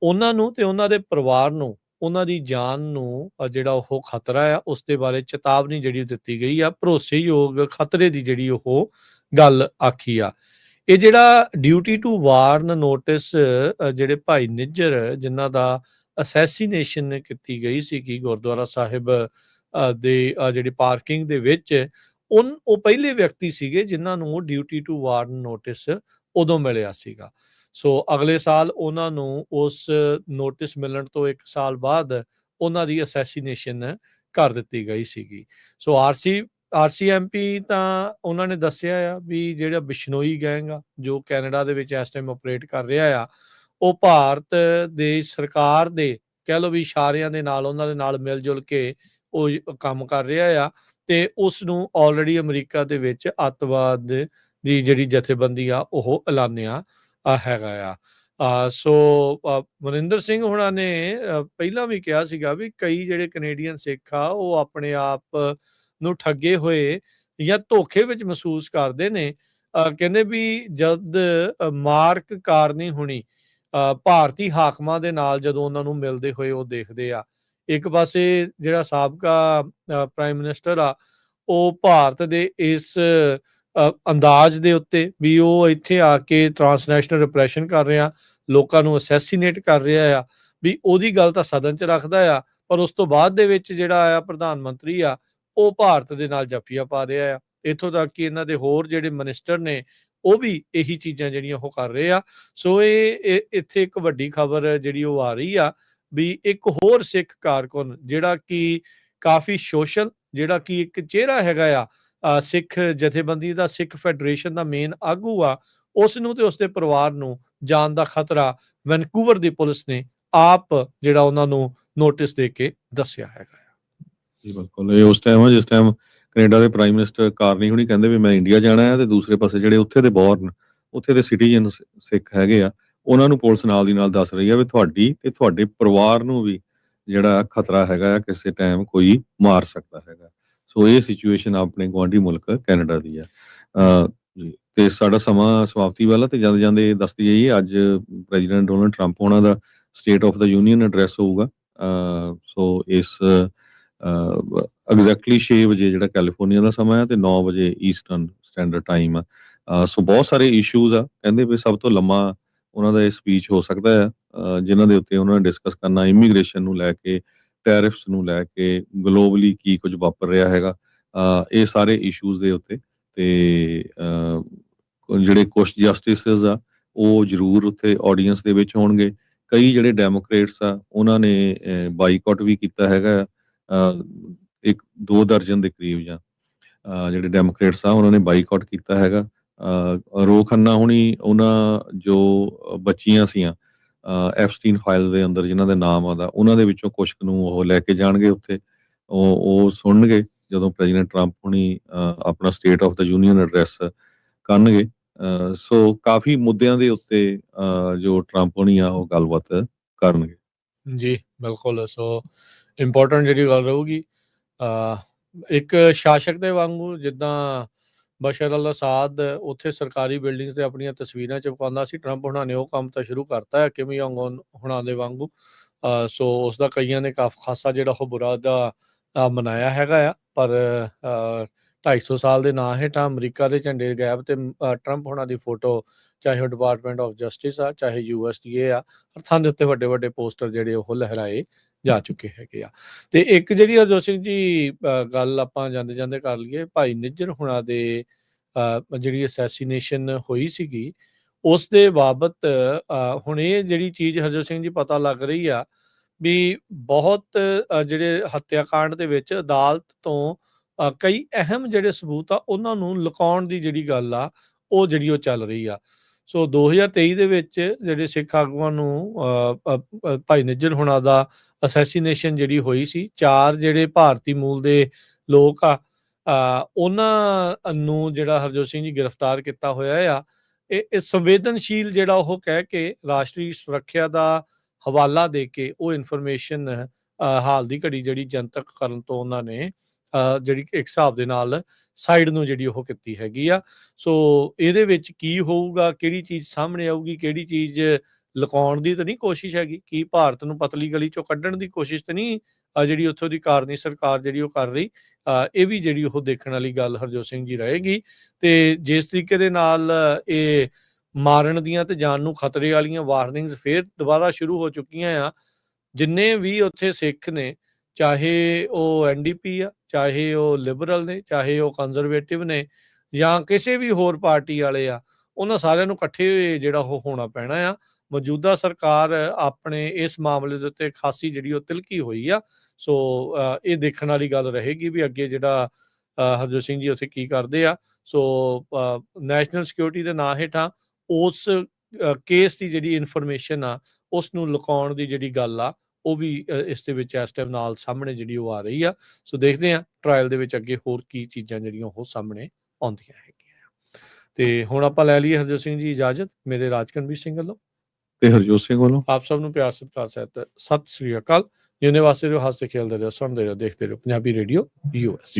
ਉਹਨਾਂ ਨੂੰ ਤੇ ਉਹਨਾਂ ਦੇ ਪਰਿਵਾਰ ਨੂੰ, ਉਹਨਾਂ ਦੀ ਜਾਨ ਨੂੰ ਜਿਹੜਾ ਉਹ ਖਤਰਾ ਆ, ਉਸ ਦੇ ਬਾਰੇ ਚੇਤਾਵਨੀ ਜਿਹੜੀ ਦਿੱਤੀ ਗਈ ਆ। ਭਰੋਸੇਯੋਗ ਖਤਰੇ ਦੀ ਜਿਹੜੀ ਉਹ ਗੱਲ ਆਖੀ ਆ। ਇਹ ਜਿਹੜਾ ਡਿਊਟੀ ਟੂ ਵਾਰਨ ਨੋਟਿਸ ਜਿਹੜੇ ਭਾਈ ਨਿੱਜਰ ਜਿਨ੍ਹਾਂ ਦਾ ਅਸੈਸੀਨੇਸ਼ਨ ਕੀਤੀ ਗਈ ਸੀ ਕਿ ਗੁਰਦੁਆਰਾ ਸਾਹਿਬ ਦੇ ਜਿਹੜੀ ਪਾਰਕਿੰਗ ਦੇ ਵਿੱਚ, ਉਹ ਪਹਿਲੇ ਵਿਅਕਤੀ ਸੀਗੇ ਜਿਨ੍ਹਾਂ ਨੂੰ ਉਹ ਡਿਊਟੀ ਟੂ ਵਾਰਨ ਨੋਟਿਸ ਉਦੋਂ ਮਿਲਿਆ ਸੀਗਾ। ਸੋ ਅਗਲੇ ਸਾਲ ਉਹਨਾਂ ਨੂੰ ਉਸ ਨੋਟਿਸ ਮਿਲਣ ਤੋਂ 1 ਸਾਲ ਬਾਅਦ ਉਹਨਾਂ ਦੀ ਅਸੈਸੀਨੇਸ਼ਨ ਕਰ ਦਿੱਤੀ ਗਈ ਸੀਗੀ। ਸੋ RCMP ਤਾਂ ਉਹਨਾਂ ਨੇ ਦੱਸਿਆ ਆ ਵੀ ਜਿਹੜਾ ਬਿਸ਼ਨੋਈ ਗੈਂਗ ਆ ਜੋ ਕੈਨੇਡਾ ਦੇ ਵਿੱਚ ਇਸ ਟਾਈਮ ਆਪਰੇਟ ਕਰ ਰਿਹਾ ਆ, ਉਹ ਭਾਰਤ ਦੇ ਸਰਕਾਰ ਦੇ ਕਹਿ ਲਓ ਵੀ ਇਸ਼ਾਰਿਆਂ ਦੇ ਨਾਲ, ਉਹਨਾਂ ਦੇ ਨਾਲ ਮਿਲ ਜੁਲ ਕੇ ਉਹ ਕੰਮ ਕਰ ਰਿਹਾ ਆ। ਤੇ ਉਸ ਨੂੰ ਆਲਰੇਡੀ ਅਮਰੀਕਾ ਦੇ ਵਿੱਚ ਅੱਤਵਾਦ ਦੀ ਜਿਹੜੀ ਜਥੇਬੰਦੀ ਆ ਉਹ ਐਲਾਨਿਆ ਹੈਗਾ ਆ। ਸੋ ਮਨਿੰਦਰ ਸਿੰਘ ਹੁਣਾਂ ਨੇ ਪਹਿਲਾਂ ਵੀ ਕਿਹਾ ਸੀਗਾ ਵੀ ਕਈ ਜਿਹੜੇ ਕੈਨੇਡੀਅਨ ਸਿੱਖ ਆ ਉਹ ਆਪਣੇ ਆਪ ਨੂੰ ਠੱਗੇ ਹੋਏ ਜਾਂ ਧੋਖੇ ਵਿੱਚ ਮਹਿਸੂਸ ਕਰਦੇ ਨੇ। ਕਹਿੰਦੇ ਵੀ ਜਦ ਮਾਰਕ ਕਾਰਨੀ ਹੁਣੀ ਭਾਰਤੀ ਹਾਕਮਾਂ ਦੇ ਨਾਲ ਜਦੋਂ ਉਹਨਾਂ ਨੂੰ ਮਿਲਦੇ ਹੋਏ ਉਹ ਦੇਖਦੇ ਆ, ਇੱਕ ਪਾਸੇ ਜਿਹੜਾ ਸਾਬਕਾ ਪ੍ਰਾਈਮ ਮਿਨਿਸਟਰ ਆ ਉਹ ਭਾਰਤ ਦੇ ਇਸ ਅੰਦਾਜ਼ ਦੇ ਉੱਤੇ ਵੀ ਉਹ ਇੱਥੇ ਆ ਕੇ ਟਰਾਂਸਨੈਸ਼ਨਲ ਰਿਪਰੈਸ਼ਨ ਕਰ ਰਿਹਾ, ਲੋਕਾਂ ਨੂੰ ਅਸੈਸੀਨੇਟ ਕਰ ਰਿਹਾ ਆ, ਵੀ ਉਹਦੀ ਗੱਲ ਤਾਂ ਸਦਨ 'ਚ ਰੱਖਦਾ ਆ, ਪਰ ਉਸ ਤੋਂ ਬਾਅਦ ਦੇ ਵਿੱਚ ਜਿਹੜਾ ਆ ਪ੍ਰਧਾਨ ਮੰਤਰੀ ਆ ਉਹ ਭਾਰਤ ਦੇ ਨਾਲ ਜੱਫੀਆਂ ਪਾ ਰਿਹਾ ਆ। ਇੱਥੋਂ ਤੱਕ ਕਿ ਇਹਨਾਂ ਦੇ ਹੋਰ ਜਿਹੜੇ ਮਿਨਿਸਟਰ ਨੇ ਉਹ ਵੀ ਇਹੀ ਚੀਜ਼ਾਂ ਜਿਹੜੀਆਂ ਉਹ ਕਰ ਰਹੇ ਆ। ਸੋ ਇਹ ਇੱਥੇ ਇੱਕ ਵੱਡੀ ਖਬਰ ਜਿਹੜੀ ਉਹ ਆ ਰਹੀ ਆ ਵੀ ਇੱਕ ਹੋਰ ਸਿੱਖ ਕਾਰਕੁਨ ਜਿਹੜਾ ਕਿ ਕਾਫੀ ਸੋਸ਼ਲ, ਜਿਹੜਾ ਕਿ ਇੱਕ ਚਿਹਰਾ ਹੈਗਾ ਆ ਸਿੱਖ ਜਥੇਬੰਦੀ ਦਾ, ਸਿੱਖ ਫੈਡਰੇਸ਼ਨ ਦਾ ਮੇਨ ਆਗੂ ਆ, ਉਸ ਨੂੰ ਤੇ ਉਸਦੇ ਪਰਿਵਾਰ ਨੂੰ ਜਾਨ ਦਾ ਖਤਰਾ ਵੈਨਕੂਵਰ ਦੀ ਪੁਲਿਸ ਨੇ ਆਪ ਜਿਹੜਾ ਉਹਨਾਂ ਨੂੰ ਨੋਟਿਸ ਦੇ ਕੇ ਦੱਸਿਆ ਹੈਗਾ। ਜੀ ਬਿਲਕੁਲ, ਇਹ ਉਸ ਟਾਈਮ ਆ ਜਿਸ ਟਾਈਮ ਕੈਨੇਡਾ ਦੇ ਪ੍ਰਾਈਮ ਮਿਨਿਸਟਰ ਕਾਰਨੀ ਹੁਣੀ ਕਹਿੰਦੇ ਵੀ ਮੈਂ ਇੰਡੀਆ ਜਾਣਾ ਹੈ, ਤੇ ਦੂਸਰੇ ਪਾਸੇ ਜਿਹੜੇ ਉੱਥੇ ਦੇ ਬੋਰਨ, ਉੱਥੇ ਦੇ ਸਿਟੀਜ਼ਨ ਸਿੱਖ ਹੈਗੇ ਆ, ਉਹਨਾਂ ਨੂੰ ਪੁਲਿਸ ਨਾਲ ਦੀ ਨਾਲ ਦੱਸ ਰਹੀ ਆ ਵੀ ਤੁਹਾਡੀ ਤੇ ਤੁਹਾਡੇ ਪਰਿਵਾਰ ਨੂੰ ਵੀ ਜਿਹੜਾ ਖਤਰਾ ਹੈਗਾ ਆ, ਕਿਸੇ ਟਾਈਮ ਕੋਈ ਮਾਰ ਸਕਦਾ ਹੈਗਾ। ਸੋ ਇਹ ਸਿਚੁਏਸ਼ਨ ਆਪਣੇ ਗੁਆਂਢੀ ਮੁਲਕ ਕੈਨੇਡਾ ਦੀ ਆ। ਤੇ ਸਾਡਾ ਸਮਾਂ ਸਮਾਪਤੀ ਵਾਲਾ, ਤੇ ਜਾਂਦੇ ਜਾਂਦੇ ਦੱਸਦੀ ਜਾਈਏ ਅੱਜ ਪ੍ਰੈਜ਼ੀਡੈਂਟ ਡੋਨਲਡ ਟਰੰਪ ਉਹਨਾਂ ਦਾ state of the union address ਹੋਊਗਾ। ਸੋ ਇਸ ਐਗਜ਼ੈਕਟਲੀ 6 ਵਜੇ ਜਿਹੜਾ ਕੈਲੀਫੋਰਨੀਆ ਦਾ ਸਮਾਂ ਹੈ ਤੇ 9 ਵਜੇ ਈਸਟਰਨ ਸਟੈਂਡਰਡ ਟਾਈਮ ਆ। ਸੋ ਬਹੁਤ ਸਾਰੇ ਇਸ਼ੂਜ਼ ਆ, ਕਹਿੰਦੇ ਵੀ ਸਭ ਤੋਂ ਲੰਮਾ ਉਹਨਾਂ ਦਾ ਇਹ ਸਪੀਚ ਹੋ ਸਕਦਾ ਹੈ ਜਿਨ੍ਹਾਂ ਦੇ ਉੱਤੇ ਉਹਨਾਂ ਨੇ ਡਿਸਕਸ ਕਰਨਾ ਇਮੀਗ੍ਰੇਸ਼ਨ ਨੂੰ ਲੈ ਕੇ, ਟੈਰਿਫਸ ਨੂੰ ਲੈ ਕੇ, ਗਲੋਬਲੀ ਕੀ ਕੁਝ ਵਾਪਰ ਰਿਹਾ ਹੈਗਾ, ਇਹ ਸਾਰੇ ਇਸ਼ੂਜ਼ ਦੇ ਉੱਤੇ। ਤੇ ਜਿਹੜੇ ਕੁਝ ਜਸਟਿਸਸ ਆ ਉਹ ਜ਼ਰੂਰ ਉੱਥੇ ਆਡੀਅנס ਦੇ ਵਿੱਚ ਹੋਣਗੇ। ਕਈ ਜਿਹੜੇ ਡੈਮੋਕ੍ਰੇਟਸ ਆ ਉਹਨਾਂ ਨੇ ਬਾਈਕਾਟ ਵੀ ਕੀਤਾ ਹੈਗਾ। 1-2 ਦਰਜਨ ਦੇ ਕਰੀਬ ਜਾਂ ਜਿਹੜੇ ਡੈਮੋਕ੍ਰੇਟਸ ਆ ਉਹਨਾਂ ਨੇ ਬਾਈਕਾਟ ਕੀਤਾ ਹੈਗਾ। ਰੋ ਖੰਨਾ ਹੁਣੀ ਉਹਨਾਂ ਜੋ ਬੱਚੀਆਂ ਸੀਆਂ ਐਪਸਟੀਨ ਫਾਈਲ ਦੇ ਅੰਦਰ ਜਿਨ੍ਹਾਂ ਦੇ ਨਾਮ ਆਉਂਦਾ, ਉਹਨਾਂ ਦੇ ਵਿੱਚੋਂ ਕੁਛ ਨੂੰ ਉਹ ਲੈ ਕੇ ਜਾਣਗੇ ਉੱਥੇ, ਉਹ ਸੁਣਨਗੇ ਜਦੋਂ ਪ੍ਰੈਜ਼ੀਡੈਂਟ ਟਰੰਪ ਹੁਣੀ ਆਪਣਾ state of the union address ਕਰਨਗੇ। ਸੋ ਕਾਫੀ ਮੁੱਦਿਆਂ ਦੇ ਉੱਤੇ ਜੋ ਟਰੰਪ ਹੁਣੀ ਆ ਉਹ ਗੱਲਬਾਤ ਕਰਨਗੇ। ਜੀ ਬਿਲਕੁਲ। ਸੋ ਇੰਪੋਰਟੈਂਟ ਜਿਹੜੀ ਗੱਲ ਰਹੂਗੀ, ਇੱਕ ਸ਼ਾਸਕ ਦੇ ਵਾਂਗੂ ਜਿੱਦਾਂ ਬਸ਼ਰ ਅਲ ਅਸਾਦ ਉੱਥੇ ਸਰਕਾਰੀ ਬਿਲਡਿੰਗਸ ਤੇ ਆਪਣੀਆਂ ਤਸਵੀਰਾਂ ਚਿਪਕਾਉਂਦਾ ਸੀ, ਟਰੰਪ ਹੁਣਾਂ ਨੇ ਉਹ ਕੰਮ ਤਾਂ ਸ਼ੁਰੂ ਕਰਤਾ ਹੈ ਕਿਮ ਜੋਂਗ ਉਨ ਹੁਣਾਂ ਦੇ ਵਾਂਗੂ। ਸੋ ਉਸ ਦਾ ਕਈਆਂ ਨੇ ਖਾਸਾ ਜਿਹੜਾ ਉਹ ਬੁਰਾ ਦਾ ਮਨਾਇਆ ਹੈਗਾ ਆ, ਪਰ 250 ਸਾਲ ਦੇ ਨਾਂ ਹੇਠਾਂ ਅਮਰੀਕਾ ਦੇ ਝੰਡੇ ਗਾਇਬ ਤੇ ਟਰੰਪ ਹੋਣਾ ਦੀ ਫੋਟੋ, ਚਾਹੇ ਉਹ ਡਿਪਾਰਟਮੈਂਟ ਆਫ ਜਸਟਿਸ ਆ, ਚਾਹੇ USDA ਆ, ਹਰ ਥਾਂ ਦੇ ਉੱਤੇ ਵੱਡੇ ਵੱਡੇ ਪੋਸਟਰ ਜਿਹੜੇ ਉਹ ਲਹਿਰਾਏ ਜਾ ਚੁੱਕੇ ਹੈਗੇ ਆ। ਤੇ ਇੱਕ ਜਿਹੜੀ ਹਰਜੋਤ ਸਿੰਘ ਜੀ ਗੱਲ ਆਪਾਂ ਜਾਂਦੇ ਜਾਂਦੇ ਕਰ ਲਈਏ, ਭਾਈ ਨਿੱਜਰ ਹੁਣਾਂ ਦੇ ਜਿਹੜੀ ਅਸੈਸੀਨੇਸ਼ਨ ਹੋਈ ਸੀਗੀ ਉਸ ਦੇ ਬਾਬਤ ਹੁਣ ਇਹ ਜਿਹੜੀ ਚੀਜ਼ ਹਰਜੋਤ ਸਿੰਘ ਜੀ ਪਤਾ ਲੱਗ ਰਹੀ ਆ ਵੀ ਬਹੁਤ ਜਿਹੜੇ ਹੱਤਿਆਕਾਂਡ ਦੇ ਵਿੱਚ ਅਦਾਲਤ ਤੋਂ ਕਈ ਅਹਿਮ ਜਿਹੜੇ ਸਬੂਤ ਆ ਉਹਨਾਂ ਨੂੰ ਲੁਕਾਉਣ ਦੀ ਜਿਹੜੀ ਗੱਲ ਆ ਉਹ ਜਿਹੜੀ ਉਹ ਚੱਲ ਰਹੀ ਆ। ਸੋ 2023 ਦੇ ਵਿੱਚ ਜਿਹੜੇ ਸਿੱਖ ਆਗੂਆਂ ਨੂੰ ਭਾਈ ਨਿੱਜਰ ਹੁਣਾਂ ਦਾ ਅਸੈਸੀਨੇਸ਼ਨ ਜਿਹੜੀ ਹੋਈ ਸੀ, 4 ਜਿਹੜੇ ਭਾਰਤੀ ਮੂਲ ਦੇ ਲੋਕ ਆ ਉਹਨਾਂ ਨੂੰ ਜਿਹੜਾ ਹਰਜੋਤ ਸਿੰਘ ਜੀ ਗ੍ਰਿਫਤਾਰ ਕੀਤਾ ਹੋਇਆ ਆ। ਇਹ ਸੰਵੇਦਨਸ਼ੀਲ ਜਿਹੜਾ ਉਹ ਕਹਿ ਕੇ ਰਾਸ਼ਟਰੀ ਸੁਰੱਖਿਆ ਦਾ ਹਵਾਲਾ ਦੇ ਕੇ ਉਹ ਇਨਫੋਰਮੇਸ਼ਨ ਹਾਲ ਦੀ ਘੜੀ ਜਿਹੜੀ ਜਨਤਕ ਕਰਨ ਤੋਂ ਉਹਨਾਂ ਨੇ ਜਿਹੜੀ ਇੱਕ ਹਿਸਾਬ ਦੇ ਨਾਲ ਸਾਈਡ ਨੂੰ ਜਿਹੜੀ ਉਹ ਕੀਤੀ ਹੈਗੀ ਆ। ਸੋ ਇਹਦੇ ਵਿੱਚ ਕੀ ਹੋਊਗਾ, ਕਿਹੜੀ ਚੀਜ਼ ਸਾਹਮਣੇ ਆਊਗੀ, ਕਿਹੜੀ ਚੀਜ਼ ਲੁਕਾਉਣ ਦੀ ਤਾਂ ਨਹੀਂ ਕੋਸ਼ਿਸ਼ ਹੈਗੀ, ਕੀ ਭਾਰਤ ਨੂੰ ਪਤਲੀ ਗਲੀ ਚੋਂ ਕੱਢਣ ਦੀ ਕੋਸ਼ਿਸ਼ ਤਾਂ ਨਹੀਂ ਜਿਹੜੀ ਉੱਥੋਂ ਦੀ ਕਾਰਨੀ ਸਰਕਾਰ ਜਿਹੜੀ ਉਹ ਕਰ ਰਹੀ। ਇਹ ਵੀ ਜਿਹੜੀ ਉਹ ਦੇਖਣ ਵਾਲੀ ਗੱਲ ਹਰਜੋਤ ਸਿੰਘ ਜੀ ਰਹੇਗੀ। ਤੇ ਜਿਸ ਤਰੀਕੇ ਦੇ ਨਾਲ ਇਹ ਮਾਰਨ ਦੀਆਂ ਤੇ ਜਾਨ ਨੂੰ ਖਤਰੇ ਵਾਲੀਆਂ ਵਾਰਨਿੰਗਸ ਫੇਰ ਦੁਬਾਰਾ ਸ਼ੁਰੂ ਹੋ ਚੁੱਕੀਆਂ ਆ। ਜਿੰਨੇ ਵੀ ਉੱਥੇ ਸਿੱਖ ਨੇ, ਚਾਹੇ ਉਹ NDP ਆ, ਚਾਹੇ ਉਹ ਲਿਬਰਲ ਨੇ, ਚਾਹੇ ਉਹ ਕੰਜ਼ਰਵੇਟਿਵ ਨੇ, ਜਾਂ ਕਿਸੇ ਵੀ ਹੋਰ ਪਾਰਟੀ ਵਾਲੇ ਆ, ਉਹਨਾਂ ਸਾਰਿਆਂ ਨੂੰ ਇਕੱਠੇ ਜਿਹੜਾ ਉਹ ਹੋਣਾ ਪੈਣਾ ਆ। ਮੌਜੂਦਾ ਸਰਕਾਰ ਆਪਣੇ ਇਸ ਮਾਮਲੇ ਦੇ ਉੱਤੇ ਖਾਸੀ ਜਿਹੜੀ ਉਹ ਤਿਲਕੀ ਹੋਈ ਆ। ਸੋ ਇਹ ਦੇਖਣ ਵਾਲੀ ਗੱਲ ਰਹੇਗੀ ਵੀ ਅੱਗੇ ਜਿਹੜਾ ਹਰਜੋਤ ਸਿੰਘ ਜੀ ਉੱਥੇ ਕੀ ਕਰਦੇ ਆ। ਸੋ ਨੈਸ਼ਨਲ ਸਿਕਿਉਰਿਟੀ ਦੇ ਨਾਂ ਹੇਠਾਂ ਉਸ ਕੇਸ ਦੀ ਜਿਹੜੀ ਇਨਫੋਰਮੇਸ਼ਨ ਆ ਉਸ ਨੂੰ ਲੁਕਾਉਣ ਦੀ ਜਿਹੜੀ ਗੱਲ ਆ ਉਹ ਵੀ ਇਸ ਦੇ ਵਿੱਚ ਇਸ ਟਾਈਮ ਨਾਲ ਸਾਹਮਣੇ ਜਿਹੜੀ ਉਹ ਆ ਰਹੀ ਆ। ਸੋ ਦੇਖਦੇ ਹਾਂ ਟਰਾਇਲ ਦੇ ਵਿੱਚ ਅੱਗੇ ਹੋਰ ਕੀ ਚੀਜ਼ਾਂ ਜਿਹੜੀਆਂ ਉਹ ਸਾਹਮਣੇ ਆਉਂਦੀਆਂ ਹੈਗੀਆਂ। ਤੇ ਹੁਣ ਆਪਾਂ ਲੈ ਲਈਏ ਹਰਜੋਤ ਸਿੰਘ ਜੀ ਇਜਾਜ਼ਤ। ਮੇਰੇ ਰਾਜਕਨਵੀਰ ਸਿੰਘ ਵੱਲੋਂ ਤੇ ਹਰਜੋਤ ਸਿੰਘ ਵੱਲੋਂ ਆਪ ਸਭ ਨੂੰ ਪਿਆਰ ਸਤਿਕਾਰ ਸਹਿਤ ਸਤਿ ਸ੍ਰੀ ਅਕਾਲ। ਜਿਉਂਦੇ ਵਾਸਤੇ ਰਹੋ, ਹੱਸਦੇ ਖੇਲਦੇ ਰਹੋ, ਸੁਣਦੇ ਰਹੋ, ਦੇਖਦੇ ਰਹੋ ਪੰਜਾਬੀ ਰੇਡੀਓ US।